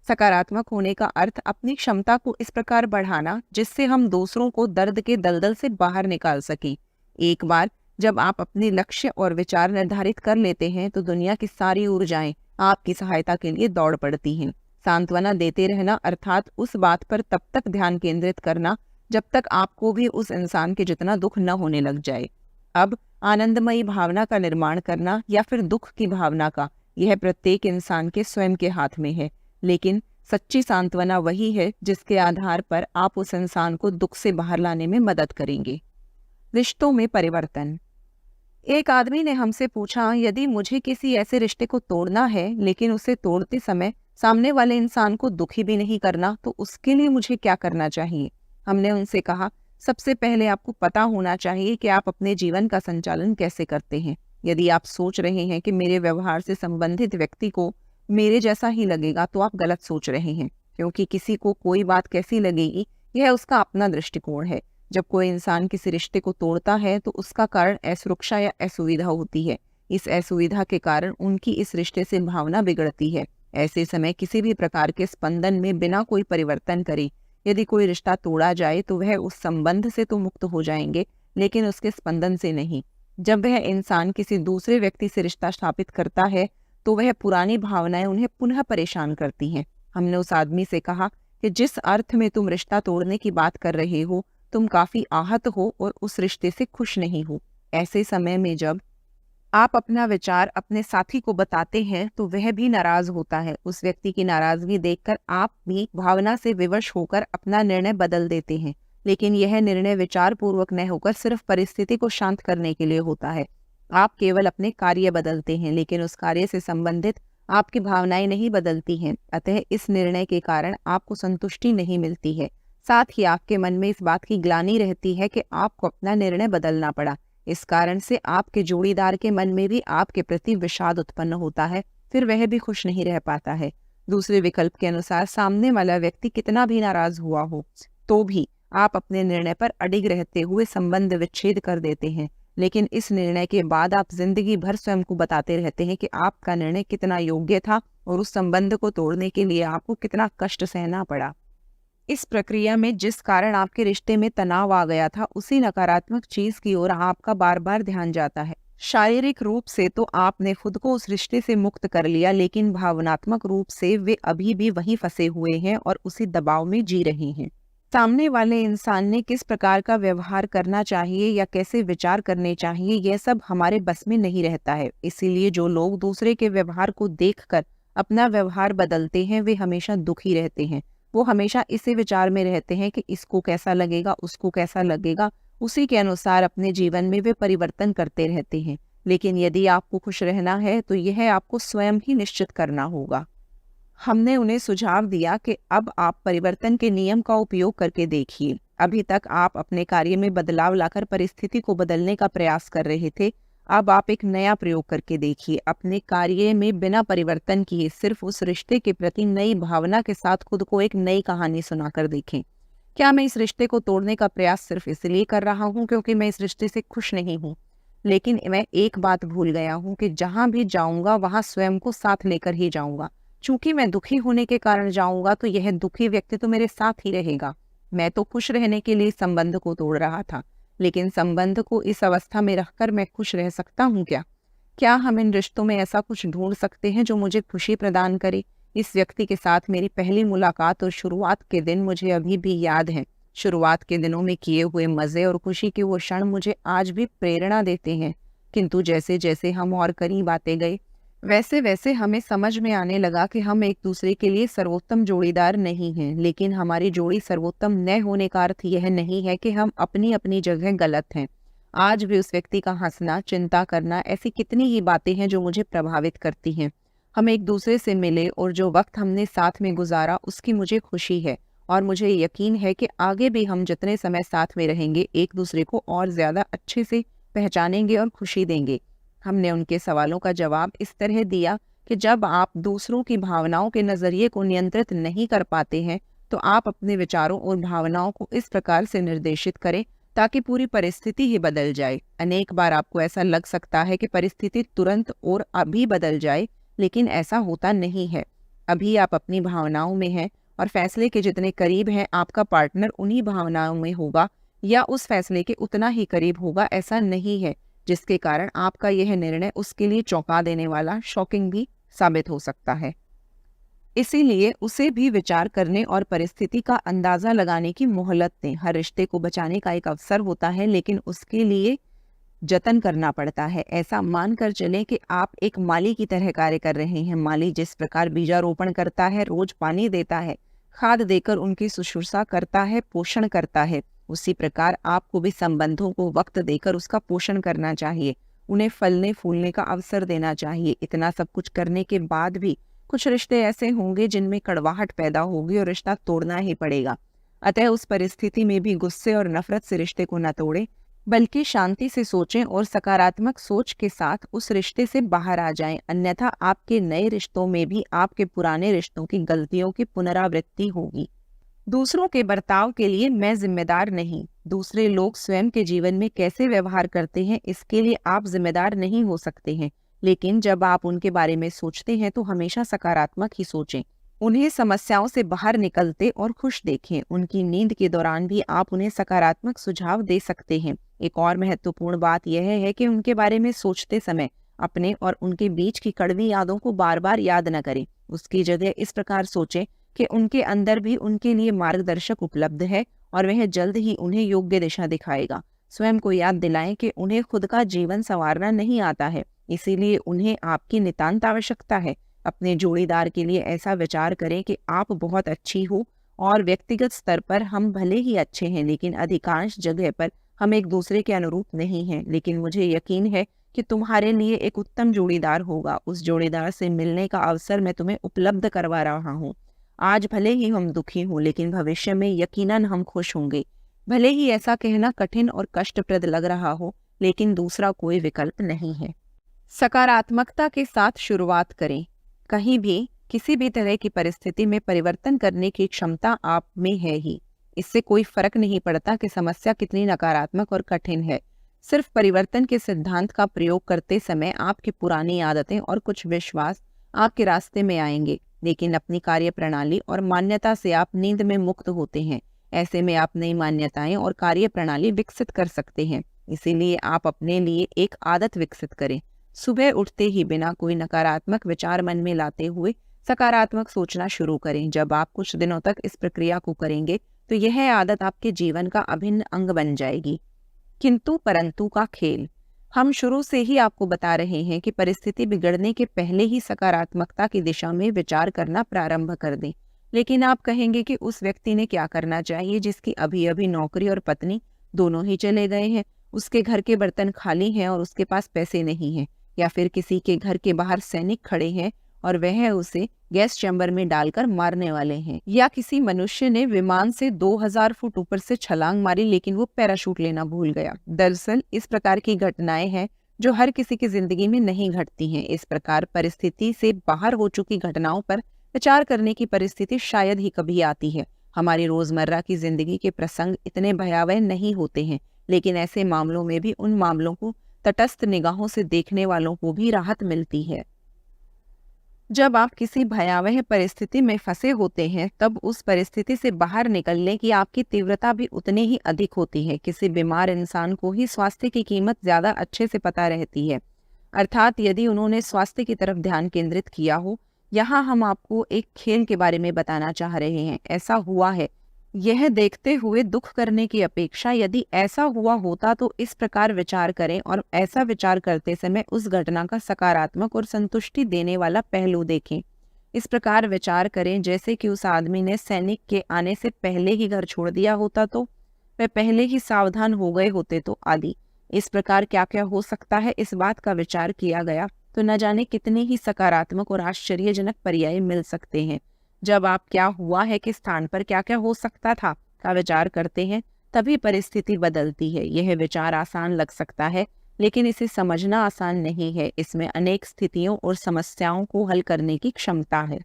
सकारात्मक होने का अर्थ अपनी क्षमता को इस प्रकार बढ़ाना जिससे हम दूसरों को दर्द के दलदल से बाहर निकाल सकें। एक बार जब आप अपने लक्ष्य और विचार निर्धारित कर लेते हैं तो दुनिया की सारी ऊर्जाएं आपकी सहायता के लिए दौड़ पड़ती हैं। सांत्वना देते रहना अर्थात उस बात पर तब तक ध्यान केंद्रित करना जब तक आपको भी उस इंसान के जितना दुख न होने लग जाए। अब आनंदमयी भावना का निर्माण करना या फिर दुख की भावना का, यह प्रत्येक इंसान के स्वयं के हाथ में है। लेकिन सच्ची सांत्वना वही है जिसके आधार पर आप उस इंसान को दुख से बाहर लाने में मदद करेंगे। रिश्तों में परिवर्तन। एक आदमी ने हमसे पूछा, यदि मुझे किसी ऐसे रिश्ते को तोड़ना है लेकिन उसे तोड़ते समय सामने वाले इंसान को दुखी भी नहीं करना, तो उसके लिए मुझे क्या करना चाहिए? हमने उनसे कहा, सबसे पहले आपको पता होना चाहिए कि आप अपने जीवन का संचालन कैसे करते हैं। यदि आप सोच रहे हैं कि मेरे व्यवहार से संबंधित व्यक्ति को मेरे जैसा ही लगेगा तो आप गलत सोच रहे हैं, क्योंकि किसी को कोई बात कैसी लगेगी यह उसका अपना दृष्टिकोण है। जब कोई इंसान किसी रिश्ते को तोड़ता है तो उसका कारण असुरक्षा या असुविधा होती है। इस असुविधा के कारण उनकी इस रिश्ते से भावना बिगड़ती है। ऐसे समय किसी भी प्रकार के स्पंदन में बिना कोई परिवर्तन करे यदि कोई रिश्ता तोड़ा जाए तो वह उस संबंध से तो मुक्त हो जाएंगे, लेकिन उसके स्पंदन से नहीं। जब वह इंसान किसी दूसरे व्यक्ति से रिश्ता स्थापित करता है तो वह पुरानी भावनाएं उन्हें पुनः परेशान करती हैं। हमने उस आदमी से कहा कि जिस अर्थ में तुम रिश्ता तोड़ने की बात कर रहे हो, तुम काफी आहत हो और उस रिश्ते से खुश नहीं हो। ऐसे समय में जब आप अपना विचार अपने साथी को बताते हैं तो वह भी नाराज होता है। उस व्यक्ति की नाराजगी देखकर आप भी भावना से विवश होकर अपना निर्णय बदल देते हैं, लेकिन यह निर्णय विचार पूर्वक न होकर सिर्फ परिस्थिति को शांत करने के लिए होता है। आप केवल अपने कार्य बदलते हैं, लेकिन उस कार्य से संबंधित आपकी भावनाएं नहीं बदलती हैं। अतः इस निर्णय के कारण आपको संतुष्टि नहीं मिलती है। साथ ही आपके मन में इस बात की ग्लानि रहती है कि आपको अपना निर्णय बदलना पड़ा। इस कारण से आपके जोड़ीदार के मन में भी आपके प्रति विषाद उत्पन्न होता है, फिर वह भी खुश नहीं रह पाता है। दूसरे विकल्प के अनुसार सामने वाला व्यक्ति कितना भी नाराज हुआ हो तो भी आप अपने निर्णय पर अडिग रहते हुए संबंध विच्छेद कर देते हैं, लेकिन इस निर्णय के बाद आप जिंदगी भर स्वयं को बताते रहते हैं कि आपका निर्णय कितना योग्य था और उस संबंध को तोड़ने के लिए आपको कितना कष्ट सहना पड़ा। इस प्रक्रिया में जिस कारण आपके रिश्ते में तनाव आ गया था, उसी नकारात्मक चीज की ओर आपका बार बार ध्यान जाता है। शारीरिक रूप से तो आपने खुद को उस रिश्ते से मुक्त कर लिया, लेकिन भावनात्मक रूप से वे अभी भी वहीं फंसे हुए हैं और उसी दबाव में जी रहे हैं। सामने वाले इंसान ने किस प्रकार का व्यवहार करना चाहिए या कैसे विचार करने चाहिए, यह सब हमारे बस में नहीं रहता है। इसीलिए जो लोग दूसरे के व्यवहार को देखकर अपना व्यवहार बदलते हैं वे हमेशा दुखी रहते हैं। वो हमेशा इसी विचार में रहते हैं कि इसको कैसा लगेगा, उसको कैसा लगेगा, उसी के अनुसार अपने जीवन में वे परिवर्तन करते रहते हैं। लेकिन यदि आपको खुश रहना है तो यह आपको स्वयं ही निश्चित करना होगा। हमने उन्हें सुझाव दिया कि अब आप परिवर्तन के नियम का उपयोग करके देखिए। अभी तक आप अपने कार्य में बदलाव लाकर परिस्थिति को बदलने का प्रयास कर रहे थे, अब आप एक नया प्रयोग करके देखिए। अपने कार्य में बिना परिवर्तन किए सिर्फ उस रिश्ते के प्रति नई भावना के साथ खुद को एक नई कहानी सुनाकर देखें। क्या मैं इस रिश्ते को तोड़ने का प्रयास सिर्फ इसलिए कर रहा हूँ क्योंकि मैं इस रिश्ते से खुश नहीं हूँ? लेकिन मैं एक बात भूल गया हूँ कि जहाँ भी जाऊँगा वहाँ स्वयं को साथ लेकर ही जाऊँगा। चूंकि मैं दुखी होने के कारण जाऊँगा तो यह दुखी व्यक्ति तो मेरे साथ ही रहेगा। मैं तो खुश रहने के लिए संबंध को तोड़ रहा था, लेकिन संबंध को इस अवस्था में रखकर मैं खुश रह सकता हूँ क्या? क्या हम इन रिश्तों में ऐसा कुछ ढूंढ सकते हैं जो मुझे खुशी प्रदान करे? इस व्यक्ति के साथ मेरी पहली मुलाकात और शुरुआत के दिन मुझे अभी भी याद हैं। शुरुआत के दिनों में किए हुए मज़े और खुशी के वो क्षण मुझे आज भी प्रेरणा देते हैं। किंतु जैसे जैसे हम और करीब आते गए, वैसे वैसे हमें समझ में आने लगा कि हम एक दूसरे के लिए सर्वोत्तम जोड़ीदार नहीं हैं। लेकिन हमारी जोड़ी सर्वोत्तम न होने का अर्थ यह नहीं है कि हम अपनी अपनी जगह गलत हैं। आज भी उस व्यक्ति का हंसना, चिंता करना, ऐसी कितनी ही बातें हैं जो मुझे प्रभावित करती हैं। हम एक दूसरे से मिले और जो वक्त हमने साथ में गुजारा उसकी मुझे खुशी है, और मुझे यकीन है कि आगे भी हम जितने समय साथ में रहेंगे एक दूसरे को और ज़्यादा अच्छे से पहचानेंगे और खुशी देंगे। हमने उनके सवालों का जवाब इस तरह दिया कि जब आप दूसरों की भावनाओं के नज़रिए को नियंत्रित नहीं कर पाते हैं तो आप अपने विचारों और भावनाओं को इस प्रकार से निर्देशित करें ताकि पूरी परिस्थिति ही बदल जाए। अनेक बार आपको ऐसा लग सकता है कि परिस्थिति तुरंत और अभी बदल जाए, लेकिन ऐसा होता नहीं है। अभी आप अपनी भावनाओं में हैं और फैसले के जितने करीब हैं आपका पार्टनर उन्हीं भावनाओं में होगा या उस फैसले के उतना ही करीब होगा ऐसा नहीं है, जिसके कारण आपका यह निर्णय उसके लिए चौंका देने वाला, शॉकिंग भी साबित हो सकता है। इसीलिए उसे भी विचार करने और परिस्थिति का अंदाजा लगाने की मोहलत दें। हर रिश्ते को बचाने का एक अवसर होता है, लेकिन उसके लिए जतन करना पड़ता है। ऐसा मानकर चलें कि आप एक माली की तरह कार्य कर रहे हैं। माली जिस प्रकार बीजारोपण करता है, रोज पानी देता है, खाद देकर उनकी शुश्रूषा करता है, पोषण करता है, उसी प्रकार आपको भी संबंधों को वक्त देकर उसका पोषण करना चाहिए, उन्हें फलने फूलने का अवसर देना चाहिए। इतना सब कुछ करने के बाद भी कुछ रिश्ते ऐसे होंगे जिनमें कड़वाहट पैदा होगी और रिश्ता तोड़ना ही पड़ेगा। अतः उस परिस्थिति में भी गुस्से और नफरत से रिश्ते को न तोड़ें, बल्कि शांति से सोचें और सकारात्मक सोच के साथ उस रिश्ते से बाहर आ जाएं। अन्यथा आपके नए रिश्तों में भी आपके पुराने रिश्तों की गलतियों की पुनरावृत्ति होगी। दूसरों के बर्ताव के लिए मैं जिम्मेदार नहीं। दूसरे लोग स्वयं के जीवन में कैसे व्यवहार करते हैं इसके लिए आप जिम्मेदार नहीं हो सकते हैं, लेकिन जब आप उनके बारे में सोचते हैं तो हमेशा सकारात्मक ही सोचें। उन्हें समस्याओं से बाहर निकलते और खुश देखें। उनकी नींद के दौरान भी आप उन्हें सकारात्मक सुझाव दे सकते हैं। एक और महत्वपूर्ण बात यह है कि उनके बारे में सोचते समय अपने और उनके बीच की कड़वी यादों को बार बार याद न करें। उसकी जगह इस प्रकार सोचें कि उनके अंदर भी उनके लिए मार्गदर्शक उपलब्ध है और वह जल्द ही उन्हें योग्य दिशा दिखाएगा। स्वयं को याद दिलाएं कि उन्हें खुद का जीवन संवारना नहीं आता है, इसीलिए उन्हें आपकी नितांत आवश्यकता है। अपने जोड़ीदार के लिए ऐसा विचार करें कि आप बहुत अच्छी हो और व्यक्तिगत स्तर पर हम भले ही अच्छे हैं, लेकिन अधिकांश जगह पर हम एक दूसरे के अनुरूप नहीं हैं। लेकिन मुझे यकीन है कि तुम्हारे लिए एक उत्तम जोड़ीदार होगा। उस जोड़ीदार से मिलने का अवसर मैं तुम्हें उपलब्ध करवा रहा हूँ। आज भले ही हम दुखी हों, लेकिन भविष्य में यकीनन हम खुश होंगे। भले ही ऐसा कहना कठिन और कष्टप्रद लग रहा हो, लेकिन दूसरा कोई विकल्प नहीं है। सकारात्मकता के साथ शुरुआत करें। कहीं भी किसी भी तरह की परिस्थिति में परिवर्तन करने की क्षमता आप में है ही। इससे कोई फर्क नहीं पड़ता कि समस्या कितनी नकारात्मक और कठिन है। सिर्फ परिवर्तन के सिद्धांत का प्रयोग करते समय आपकी पुरानी आदतें और कुछ विश्वास आपके रास्ते में आएंगे, लेकिन अपनी कार्य प्रणाली और मान्यता से आप नींद में मुक्त होते हैं। ऐसे में आप नई मान्यताएं और कार्य प्रणाली विकसित कर सकते हैं। इसीलिए आप अपने लिए एक आदत विकसित करें। सुबह उठते ही बिना कोई नकारात्मक विचार मन में लाते हुए सकारात्मक सोचना शुरू करें। जब आप कुछ दिनों तक इस प्रक्रिया को करेंगे तो यह आदत आपके जीवन का अभिन्न अंग बन जाएगी। किंतु परंतु का खेल। हम शुरू से ही आपको बता रहे हैं कि परिस्थिति बिगड़ने के पहले ही सकारात्मकता की दिशा में विचार करना प्रारंभ कर दें। लेकिन आप कहेंगे कि उस व्यक्ति ने क्या करना चाहिए जिसकी अभी अभी नौकरी और पत्नी दोनों ही चले गए हैं, उसके घर के बर्तन खाली हैं और उसके पास पैसे नहीं हैं, या फिर किसी के घर के बाहर सैनिक खड़े हैं और वह उसे गैस चैम्बर में डालकर मारने वाले हैं, या किसी मनुष्य ने विमान से 2000 फुट ऊपर से छलांग मारी लेकिन वो पैराशूट लेना भूल गया। दरअसल इस प्रकार की घटनाएं हैं जो हर किसी की जिंदगी में नहीं घटती हैं। इस प्रकार परिस्थिति से बाहर हो चुकी घटनाओं पर विचार करने की परिस्थिति शायद ही कभी आती है। हमारी रोजमर्रा की जिंदगी के प्रसंग इतने भयावह नहीं होते हैं, लेकिन ऐसे मामलों में भी उन मामलों को तटस्थ निगाहों से देखने वालों को भी राहत मिलती है। जब आप किसी भयावह परिस्थिति में फंसे होते हैं, तब उस परिस्थिति से बाहर निकलने की आपकी तीव्रता भी उतनी ही अधिक होती है। किसी बीमार इंसान को ही स्वास्थ्य की कीमत ज्यादा अच्छे से पता रहती है, अर्थात यदि उन्होंने स्वास्थ्य की तरफ ध्यान केंद्रित किया हो। यहाँ हम आपको एक खेल के बारे में बताना चाह रहे हैं। ऐसा हुआ है, यह देखते हुए दुख करने की अपेक्षा यदि ऐसा हुआ होता तो इस प्रकार विचार करें, और ऐसा विचार करते समय उस घटना का सकारात्मक और संतुष्टि देने वाला पहलू देखें। इस प्रकार विचार करें जैसे कि उस आदमी ने सैनिक के आने से पहले ही घर छोड़ दिया होता तो, वह पहले ही सावधान हो गए होते तो, आदि। इस प्रकार क्या क्या हो सकता है, इस बात का विचार किया गया तो न जाने कितने ही सकारात्मक और आश्चर्यजनक पर्याय मिल सकते हैं। जब आप क्या हुआ है के स्थान पर क्या क्या हो सकता था का विचार करते हैं, तभी परिस्थिति बदलती है। यह विचार आसान लग सकता है, लेकिन इसे समझना आसान नहीं है। इसमें अनेक स्थितियों और समस्याओं को हल करने की क्षमता है।